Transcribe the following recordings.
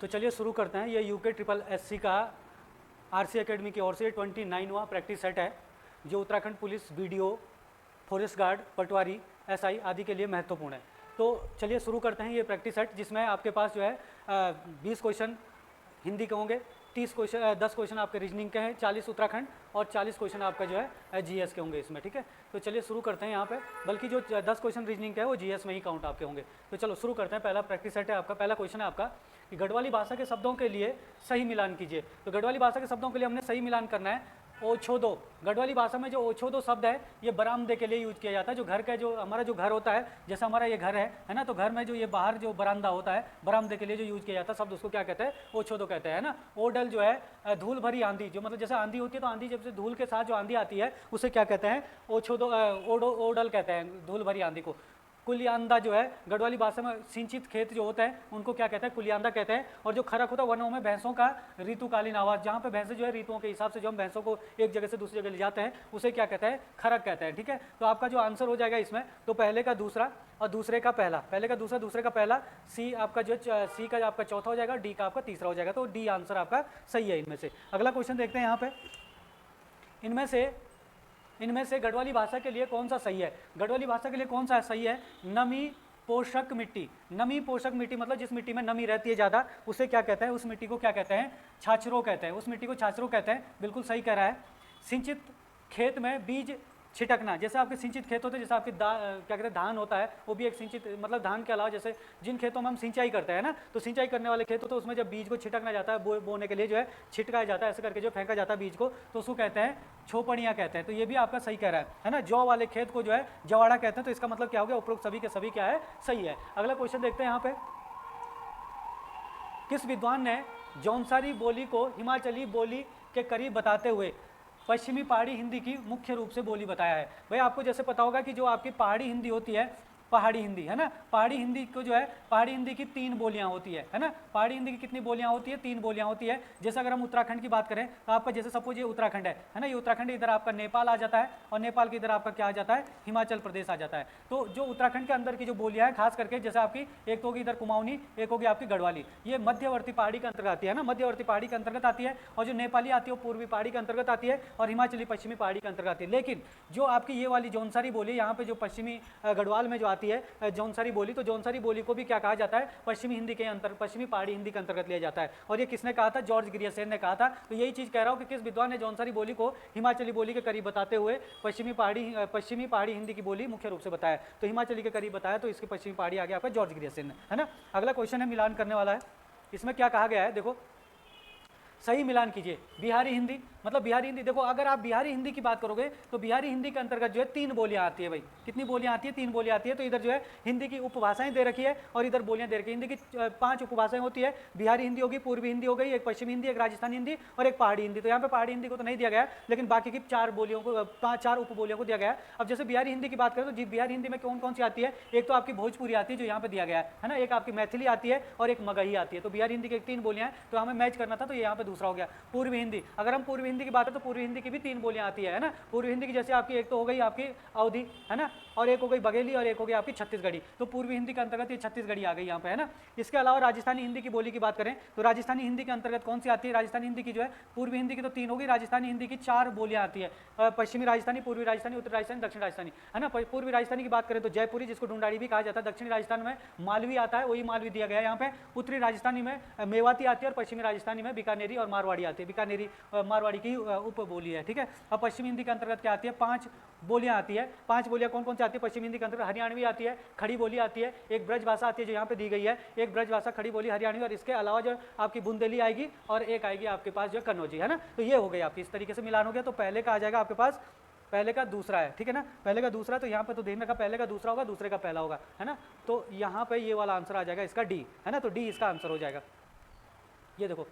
तो चलिए शुरू करते हैं। ये यूके ट्रिपल एससी का आरसी एकेडमी की ओर से 29वां प्रैक्टिस सेट है, जो Uttarakhand police, BDO, forest guard, patwari, SI आदि के लिए महत्वपूर्ण है। तो चलिए शुरू करते हैं ये प्रैक्टिस सेट, जिसमें आपके पास जो है 20 क्वेश्चन हिंदी के होंगे, 10 क्वेश्चन आपके रीजनिंग के हैं, 40 उत्तराखंड और 40 क्वेश्चन आपका जो है जीएस के होंगे इसमें, ठीक है। तो चलिए शुरू करते हैं यहाँ पे, बल्कि जो 10 क्वेश्चन रीजनिंग के है वो जीएस में ही काउंट आपके होंगे। तो चलो शुरू करते हैं। पहला प्रैक्टिस सेट है आपका, पहला क्वेश्चन है आपका कि गढ़वाली भाषा के शब्दों के लिए सही मिलान कीजिए। तो गढ़वाली भाषा के शब्दों के लिए हमने सही मिलान करना है। ओछोदो, गढ़वाली भाषा में जो ओछोदो शब्द है ये बरामदे के लिए यूज किया जाता है। जो घर का जो हमारा जो घर होता है, जैसा हमारा ये घर है ना, तो घर में जो ये बाहर जो बरामदा होता है, बरामदे के लिए जो यूज किया जाता है शब्द, उसको क्या कहते हैं? ओछोदो कहते हैं ना। ओडल जो है धूल भरी आंधी, जो मतलब जैसे आंधी होती है तो आंधी जब से धूल के साथ जो आंधी आती है उसे क्या कहते हैं? ओछोदो, ओडल कहते हैं धूल भरी आंधी को। कुलियांदा जो है गढ़वाली भाषा में सिंचित खेत जो होता है उनको क्या कहते हैं? कुलियांदा कहते हैं। और जो खरक होता है वनों में भैंसों का ऋतुकालीन आवाज, जहाँ पे भैंसे जो है ऋतुओं के हिसाब से जो हम भैंसों को एक जगह से दूसरी जगह ले जाते हैं उसे क्या कहते हैं? खरक कहते हैं, ठीक है। तो आपका जो आंसर हो जाएगा इसमें, तो पहले का दूसरा और दूसरे का पहला, पहले का दूसरा, दूसरे का पहला, सी आपका जो सी का आपका चौथा हो जाएगा, डी का आपका तीसरा हो जाएगा। तो डी आंसर आपका सही है इनमें से। अगला क्वेश्चन देखते हैं यहाँ पे, इनमें से गढ़वाली भाषा के लिए कौन सा सही है? गढ़वाली भाषा के लिए कौन सा सही है? नमी पोषक मिट्टी। नमी पोषक मिट्टी मतलब जिस मिट्टी में नमी रहती है ज़्यादा, उसे क्या कहते हैं? उस मिट्टी को क्या कहते हैं? छाछरो कहते हैं। उस मिट्टी को छाछरो कहते हैं, बिल्कुल सही कह रहा है। सिंचित खेत में बीज छिटकना, जैसे आपके सिंचित खेत होते हैं, जैसे आपके क्या कहते हैं धान होता है, वो भी एक सिंचित, मतलब धान के अलावा जैसे जिन खेतों में हम सिंचाई करते हैं ना, तो सिंचाई करने वाले खेत होते हैं, उसमें जब बीज को छिटकना जाता है, बोने के लिए जो है छिटकाया जाता है, ऐसे करके जो फेंका जाता है बीज को, तो उसको कहते हैं छोपड़ियाँ कहते हैं। तो ये भी आपका सही कह रहा है ना। जौ वाले खेत को जो है जवाड़ा कहते हैं। तो इसका मतलब क्या हो गया? उपरोक्त सभी के सभी क्या है? सही है। अगला क्वेश्चन देखते हैं यहाँ पे, किस विद्वान ने जौनसारी बोली को हिमाचली बोली के करीब बताते हुए पश्चिमी पहाड़ी हिंदी की मुख्य रूप से बोली बताया है? भाई आपको जैसे पता होगा कि जो आपकी पहाड़ी हिंदी होती है, पहाड़ी हिंदी है ना, पहाड़ी हिंदी को जो है, पहाड़ी हिंदी की 3 बोलियां होती है ना। पहाड़ी हिंदी की कितनी बोलियां होती है? 3 बोलियां होती है। जैसे अगर हम उत्तराखंड की बात करें तो आपका जैसे सपोज ये उत्तराखंड है ना, ये उत्तराखंड, इधर आपका नेपाल आ जाता है और नेपाल के इधर आपका क्या आ जाता है? हिमाचल प्रदेश आ जाता है। तो जो उत्तराखंड के अंदर की जो बोलियां है, खास करके जैसे आपकी एक तो होगी इधर कुमाऊनी, एक होगी आपकी गढ़वाली, ये मध्यवर्ती पहाड़ी के अंतर्गत आती है ना, मध्यवर्ती पहाड़ी के अंतर्गत आती है। और जो नेपाली आती है वो पूर्वी पहाड़ी के अंतर्गत आती है और हिमाचली पश्चिमी पहाड़ी के अंतर्गत आती है। लेकिन जो आपकी ये वाली जौनसारी बोली यहाँ पे जो पश्चिमी गढ़वाल में जो आती है जौनसारी बोली, तो जौनसारी बोली को भी क्या कहा जाता है? पश्चिमी हिंदी के पश्चिमी पहाड़ी हिंदी के अंतर्गत लिया जाता है। और ये किसने कहा था? जॉर्ज ग्रियर्सन ने कहा था। तो यही चीज कह रहा हूं कि किस विद्वान ने जौनसारी बोली को हिमाचली बोली के करीब बताते हुए पश्चिमी पहाड़ी हिंदी की बोली मुख्य रूप से बताया, तो हिमाचली के करीब बताया, तो इसके पश्चिमी पहाड़ी आ गया आपका जॉर्ज ग्रियर्सन ने, है ना। अगला क्वेश्चन है मिलान करने वाला है। इसमें क्या कहा गया है देखो, सही मिलान कीजिए। बिहारी हिंदी, मतलब बिहारी हिंदी, देखो अगर आप बिहारी हिंदी की बात करोगे तो बिहारी हिंदी के अंतर्गत जो है 3 बोलियां आती है। भाई कितनी बोलियां आती है? 3 बोलियां आती है। तो इधर जो है हिंदी की उपभाषाएं दे रखी है और इधर बोलियां दे रखी है। हिंदी की 5 उपभाषाएं होती है। बिहारी हिंदी होगी, पूर्वी हिंदी हो गई, एक पश्चिमी हिंदी, एक राजस्थानी हिंदी और एक पहाड़ी हिंदी। तो यहाँ पे पहाड़ी हिंदी को तो नहीं दिया गया, लेकिन बाकी की 4 बोलियों को, 4 उपबोलियों को दिया गया है। अब जैसे बिहारी हिंदी की बात करें तो जी बिहारी हिंदी में कौन कौन सी आती है? एक तो आपकी भोजपुरी आती है जो यहाँ पे दिया गया है ना, एक आपकी मैथिली आती है और एक मगही आती है। तो बिहारी हिंदी की 3 बोलियां हैं, तो हमें मैच करना था, तो ये यहाँ पे दूसरा हो गया। पूर्वी हिंदी, अगर हम पूर्वी हिंदी की बात करें तो पूर्वी हिंदी की भी 3 बोलियां आती है ना। पूर्वी हिंदी की जैसे आपकी एक तो हो गई आपकी अवधी, है ना, और एक हो गई बघेली और एक हो गई आपकी छत्तीसगढ़ी। तो पूर्वी हिंदी के अंतर्गत ये छत्तीसगढ़ी आ गई यहाँ पे, है ना। इसके अलावा राजस्थानी हिंदी की बोली की बात करें तो राजस्थानी हिंदी के अंतर्गत कौन सी आती है? राजस्थानी हिंदी की जो है, पूर्वी हिंदी की तो 3 होगी, राजस्थानी हिंदी की 4 बोलियां आती है। पश्चिमी राजस्थानी, पूर्वी राजस्थानी, उत्तरी राजस्थानी, दक्षिण राजस्थानी, है ना। पूर्वी राजस्थानी की बात करें तो जयपुरी, जिसको ढूंढाड़ी भी कहा जाता है। दक्षिणी राजस्थान में मालवी आता है, वही मालवी दिया गया है यहाँ पे। उत्तरी राजस्थानी में मेवाती आती है और पश्चिमी राजस्थानी में बीकानेरी और मारवाड़ी आती है। बीकानेरी मारवाड़ी की उपबोली है, ठीक है। अब पश्चिमी हिंदी के अंतर्गत क्या आती है? 5 बोलियां आती है। 5 बोलियां कौन कौन सी आती है पश्चिमी हिंदी के अंतर्गत? हरियाणवी आती है, खड़ी बोली आती है, एक ब्रज भाषा आती है जो यहाँ पे दी गई है, एक ब्रज भाषा, खड़ी बोली, हरियाणवी, और इसके अलावा जो आपकी बुंदेली आएगी और एक आएगी आपके पास जो कन्नौजी, है ना। तो ये हो गई आपकी, इस तरीके से मिलान हो गया। तो पहले का आ जाएगा आपके पास, पहले का दूसरा है, ठीक है ना, पहले का दूसरा। तो यहाँ पे तो देखने का पहले का दूसरा होगा, दूसरे का पहला होगा, है ना। तो यहाँ पे ये वाला आंसर आ जाएगा इसका डी, है ना। तो डी इसका आंसर हो जाएगा। ये देखो,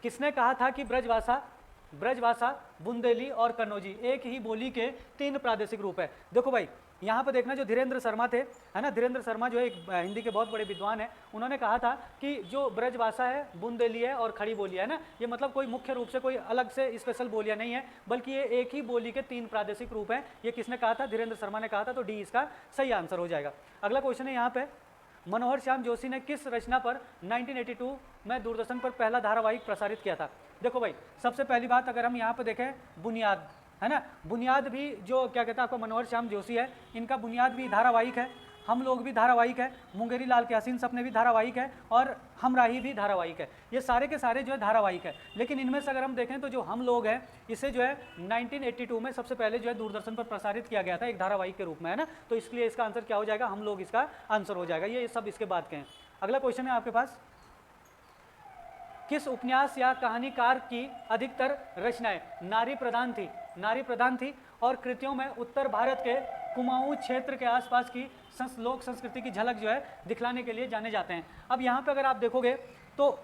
किसने कहा था कि ब्रजभाषा, बुंदेली और कन्नौजी एक ही बोली के 3 प्रादेशिक रूप है? देखो भाई यहाँ पे देखना, जो धीरेन्द्र शर्मा थे, है ना, धीरेन्द्र शर्मा जो एक हिंदी के बहुत बड़े विद्वान है, उन्होंने कहा था कि जो ब्रजभाषा है, बुंदेली है और खड़ी बोली है ना, ये मतलब कोई मुख्य रूप से कोई अलग से स्पेशल बोलियां नहीं है, बल्कि ये एक ही बोली के 3 प्रादेशिक रूप हैं। ये किसने कहा था? धीरेन्द्र शर्मा ने कहा था। तो डी इसका सही आंसर हो जाएगा। अगला क्वेश्चन है यहाँ पे, मनोहर श्याम जोशी ने किस रचना पर 1982 में दूरदर्शन पर पहला धारावाहिक प्रसारित किया था? देखो भाई, सबसे पहली बात अगर हम यहाँ पर देखें, बुनियाद है ना, बुनियाद भी जो क्या कहता है आपको मनोहर श्याम जोशी है, इनका बुनियाद भी धारावाहिक है, हम लोग भी धारावाहिक है, मुंगेरी लाल के हसीन सपने भी धारावाहिक है, और हमराही भी धारावाहिक है। ये सारे के सारे जो है धारावाहिक है। लेकिन इनमें से अगर हम देखें तो जो हम लोग हैं, इसे जो है 1982 में सबसे पहले जो है दूरदर्शन पर प्रसारित किया गया था एक धारावाहिक के रूप में, है ना। तो इसलिए इसका आंसर क्या हो जाएगा? हम लोग इसका आंसर हो जाएगा। ये सब इसके बाद के हैं। अगला क्वेश्चन है आपके पास, किस उपन्यास या कहानीकार की अधिकतर रचनाएं नारी प्रधान थी? नारी प्रधान थी और कृतियों में उत्तर भारत के कुमाऊं क्षेत्र के आसपास की लोक संस्कृति की झलक जो है दिखलाने के लिए जाने जाते हैं। अब यहाँ पे अगर आप देखोगे तो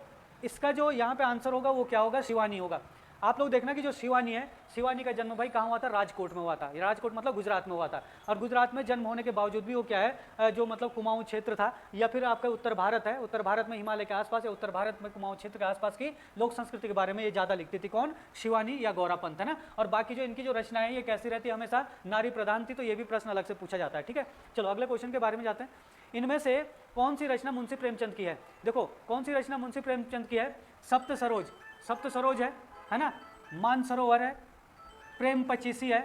इसका जो यहाँ पे आंसर होगा वो क्या होगा? शिवानी होगा। आप लोग देखना कि जो शिवानी है, शिवानी का जन्म भाई कहाँ हुआ था? राजकोट में हुआ था। राजकोट मतलब गुजरात में हुआ था। और गुजरात में जन्म होने के बावजूद भी वो क्या है, जो मतलब कुमाऊं क्षेत्र था, या फिर आपका उत्तर भारत है, उत्तर भारत में हिमालय के आसपास या उत्तर भारत में कुमाऊं क्षेत्र के आसपास की लोक संस्कृति के बारे में ये ज़्यादा लिखती थी। कौन? शिवानी या गौरा पंत, है ना। और बाकी जो इनकी जो रचनाएं ये कैसी रहती है? हमेशा नारी प्रधान थी। तो ये भी प्रश्न अलग से पूछा जाता है। ठीक है, चलो अगले क्वेश्चन के बारे में जाते हैं। इनमें से कौन सी रचना मुंशी प्रेमचंद की है? देखो, कौन सी रचना मुंशी प्रेमचंद की है? सप्त सरोज, सप्त सरोज है ना, मानसरोवर है, प्रेम पचीसी है,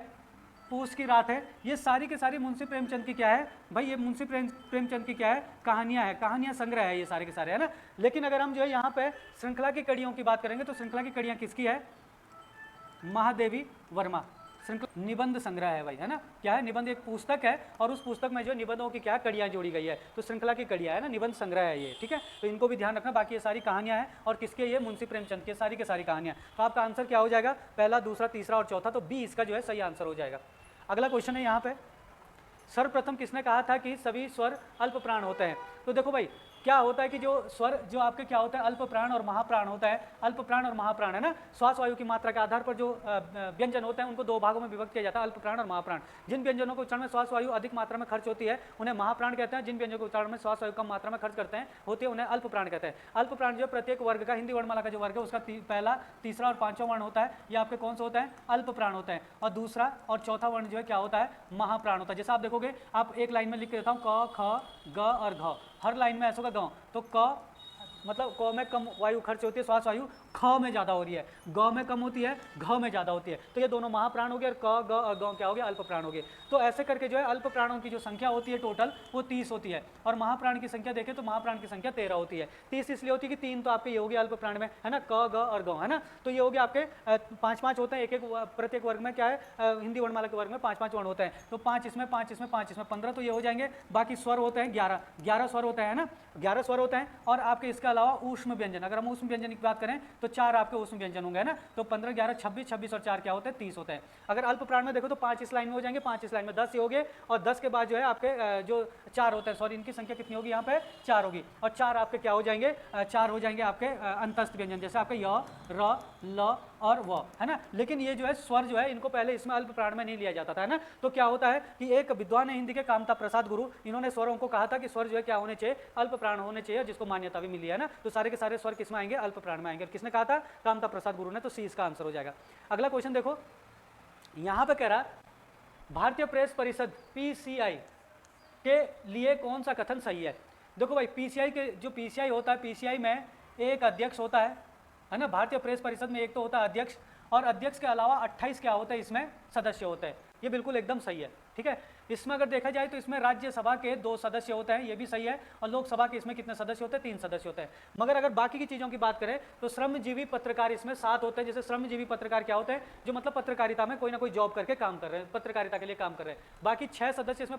पूस की रात है। ये सारी के सारी मुंशी प्रेमचंद की क्या है भाई? ये मुंशी प्रेमचंद की क्या है? कहानियां है, कहानियां संग्रह है ये सारे के सारे, है ना। लेकिन अगर हम जो है यहाँ पे श्रृंखला की कड़ियों की बात करेंगे तो श्रृंखला की कड़ियाँ किसकी है? महादेवी वर्मा। श्रृंखला निबंध संग्रह है भाई, है ना। क्या है? निबंध एक पुस्तक है और उस पुस्तक में जो निबंधों की क्या कड़ियाँ जोड़ी गई है, तो श्रृंखला की कड़ियाँ है ना, निबंध संग्रह है ये। ठीक है, तो इनको भी ध्यान रखना। बाकी ये सारी कहानियाँ हैं और किसके? ये मुंशी प्रेमचंद की सारी कहानियाँ। तो आपका आंसर क्या हो जाएगा? पहला, दूसरा, तीसरा और चौथा। तो बी इसका जो है सही आंसर हो जाएगा। अगला क्वेश्चन है यहाँ पे, सर्वप्रथम किसने कहा था कि सभी स्वर अल्प प्राण होते हैं? तो देखो भाई, क्या होता है कि जो स्वर जो आपके क्या होता है? अल्प प्राण और महाप्राण होता है। अल्प प्राण और महाप्राण, है ना। श्वास वायु की मात्रा के आधार पर जो व्यंजन होते हैं उनको दो भागों में विभक्त किया जाता है, अल्प प्राण और महाप्राण। जिन व्यंजनों को उच्चारण में श्वास वायु अधिक मात्रा में खर्च होती है उन्हें महाप्राण कहते हैं। जिन व्यंजनों को उच्चारण में श्वास वायु कम मात्रा में खर्च करते हैं होती है उन्हें अल्प प्राण कहते हैं। अल्प प्राण जो प्रत्येक वर्ग का, हिंदी वर्णमाला का जो वर्ग है उसका पहला, तीसरा और पांचवा वर्ण होता है, ये आपके कौन से होता है? अल्प प्राण होता है। और दूसरा और चौथा वर्ण जो है क्या होता है? महाप्राण होता है। जैसे आप देखोगे, आप एक लाइन में लिख के देता हूँ, क, ख, ग और घ। हर लाइन में ऐसा होगा ग, तो क मतलब क में कम वायु खर्च होती है, श्वास वायु, ख में ज़्यादा हो रही है, ग में कम होती है, घ में ज़्यादा होती है। तो ये दोनों महाप्राण हो गए और क, ग और ग क्या हो गया? अल्प प्राण हो गए। तो ऐसे करके जो है अल्प प्राणों की जो संख्या होती है टोटल वो 30 होती है, और महाप्राण की संख्या देखें तो महाप्राण की संख्या 13 होती है। 30 इसलिए होती है कि 3 तो आपके ये हो गया अल्प प्राण में, है ना, क, ग और ग, है ना। तो ये हो गया आपके 5-5 होते हैं, एक एक प्रत्येक वर्ग में क्या है? हिंदी वर्णमाला के वर्ग में 5-5 वर्ण होते हैं। तो 5 इसमें, 5 इसमें, 5 इसमें, 15 तो ये हो जाएंगे। बाकी स्वर होते हैं 11 स्वर होते हैं ना, 11 स्वर होते हैं। और आपके इसके अलावा ऊष्म व्यंजन, अगर हम ऊष्म व्यंजन की बात करें तो 4 आपके ऊष्म व्यंजन होंगे, ना। तो 15, 11, 26, 26 और 4 क्या होते हैं? 30 होते हैं। अगर अल्प प्राण में देखो तो 5 इस लाइन में हो जाएंगे, 5 इस लाइन में, 10 ये हो गए। और 10 के बाद जो है आपके जो 4 होते हैं, सॉरी इनकी संख्या कितनी होगी? यहाँ पे 4 होगी। और 4 आपके क्या हो जाएंगे? 4 हो जाएंगे आपके अंतस्थ व्यंजन, जैसे आपके य, र, ल और व, है ना। लेकिन ये जो है स्वर जो है इनको पहले इसमें अल्प प्राण में नहीं लिया जाता था, है ना। तो क्या होता है कि एक विद्वान है हिंदी के, कामता प्रसाद गुरु, इन्होंने स्वरों को कहा था कि स्वर जो है क्या होने चाहिए? अल्प प्राण होने चाहिए, जिसको मान्यता भी मिली है ना। तो सारे के सारे स्वर किसमें आएंगे? अल्प प्राण में आएंगे। किसने कहा था? कामता प्रसाद गुरु ने। तो सी इसका आंसर हो जाएगा। अगला क्वेश्चन देखो, यहाँ पे कह रहा भारतीय प्रेस परिषद PCI के लिए कौन सा कथन सही है? देखो भाई, PCI के जो PCI होता है, PCI में एक अध्यक्ष होता है ना। भारतीय प्रेस परिषद में एक तो होता है अध्यक्ष, और अध्यक्ष के अलावा 28 क्या होता है? इसमें सदस्य होते हैं। ये बिल्कुल एकदम सही है। ठीक है, इसमें अगर देखा जाए तो इसमें राज्यसभा के 2 सदस्य होते हैं, ये भी सही है। और लोकसभा के इसमें कितने सदस्य होते हैं? 3 सदस्य होते हैं। मगर अगर बाकी की चीज़ों की बात करें तो श्रमजीवी पत्रकार इसमें 7 होते हैं। जैसे श्रमजीवी पत्रकार क्या होते हैं? जो मतलब पत्रकारिता में कोई ना कोई जॉब करके काम कर रहे हैं, पत्रकारिता के लिए काम कर रहे हैं। बाकी 6 सदस्य इसमें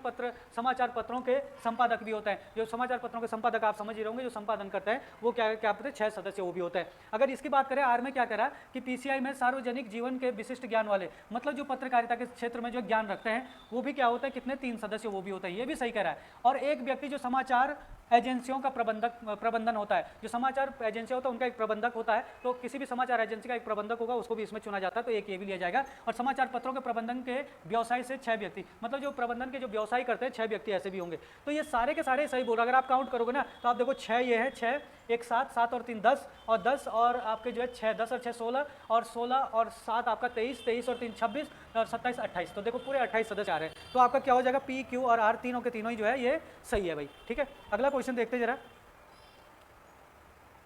समाचार पत्रों के संपादक भी होते हैं। जो समाचार पत्रों के संपादक आप समझ ही रहोगे, जो संपादन करते हैं वो क्या होते हैं? 6 सदस्य वो भी होते हैं। अगर इसकी बात करें आर में क्या करा कि PCI में सार्वजनिक जीवन के विशिष्ट ज्ञान वाले, मतलब जो पत्रकारिता के क्षेत्र में जो ज्ञान रखते हैं वो भी क्या होता है? कितने? 3 सदस्य वो भी होता है। ये भी सही कह रहा है। और एक व्यक्ति जो समाचार एजेंसियों का प्रबंधन होता है, जो समाचार एजेंसिया होता है उनका एक प्रबंधक होता है। तो किसी भी समाचार एजेंसी का एक प्रबंधक होगा, उसको भी इसमें चुना जाता है। तो एक ये भी लिया जाएगा। और समाचार पत्रों के प्रबंधन के व्यवसाय से 6 व्यक्ति, मतलब जो प्रबंधन के जो व्यवसाय करते हैं 6 व्यक्ति ऐसे भी होंगे। तो ये सारे के सारे सही बोल। अगर आप काउंट करोगे ना तो आप देखो 6 ये है, 6 1 7, 7 और 3 10, और 10 और आपके जो है 6, 10 और 6 16, और 16 और 7 आपका 23, 23 और 3 26, और 27 28। तो देखो पूरे 28 सदस्य आ रहे हैं। तो आपका क्या हो जाएगा? P, Q और R तीनों के तीनों ही जो है ये सही है भाई। ठीक है, अगला क्वेश्चन देखते हैं जरा,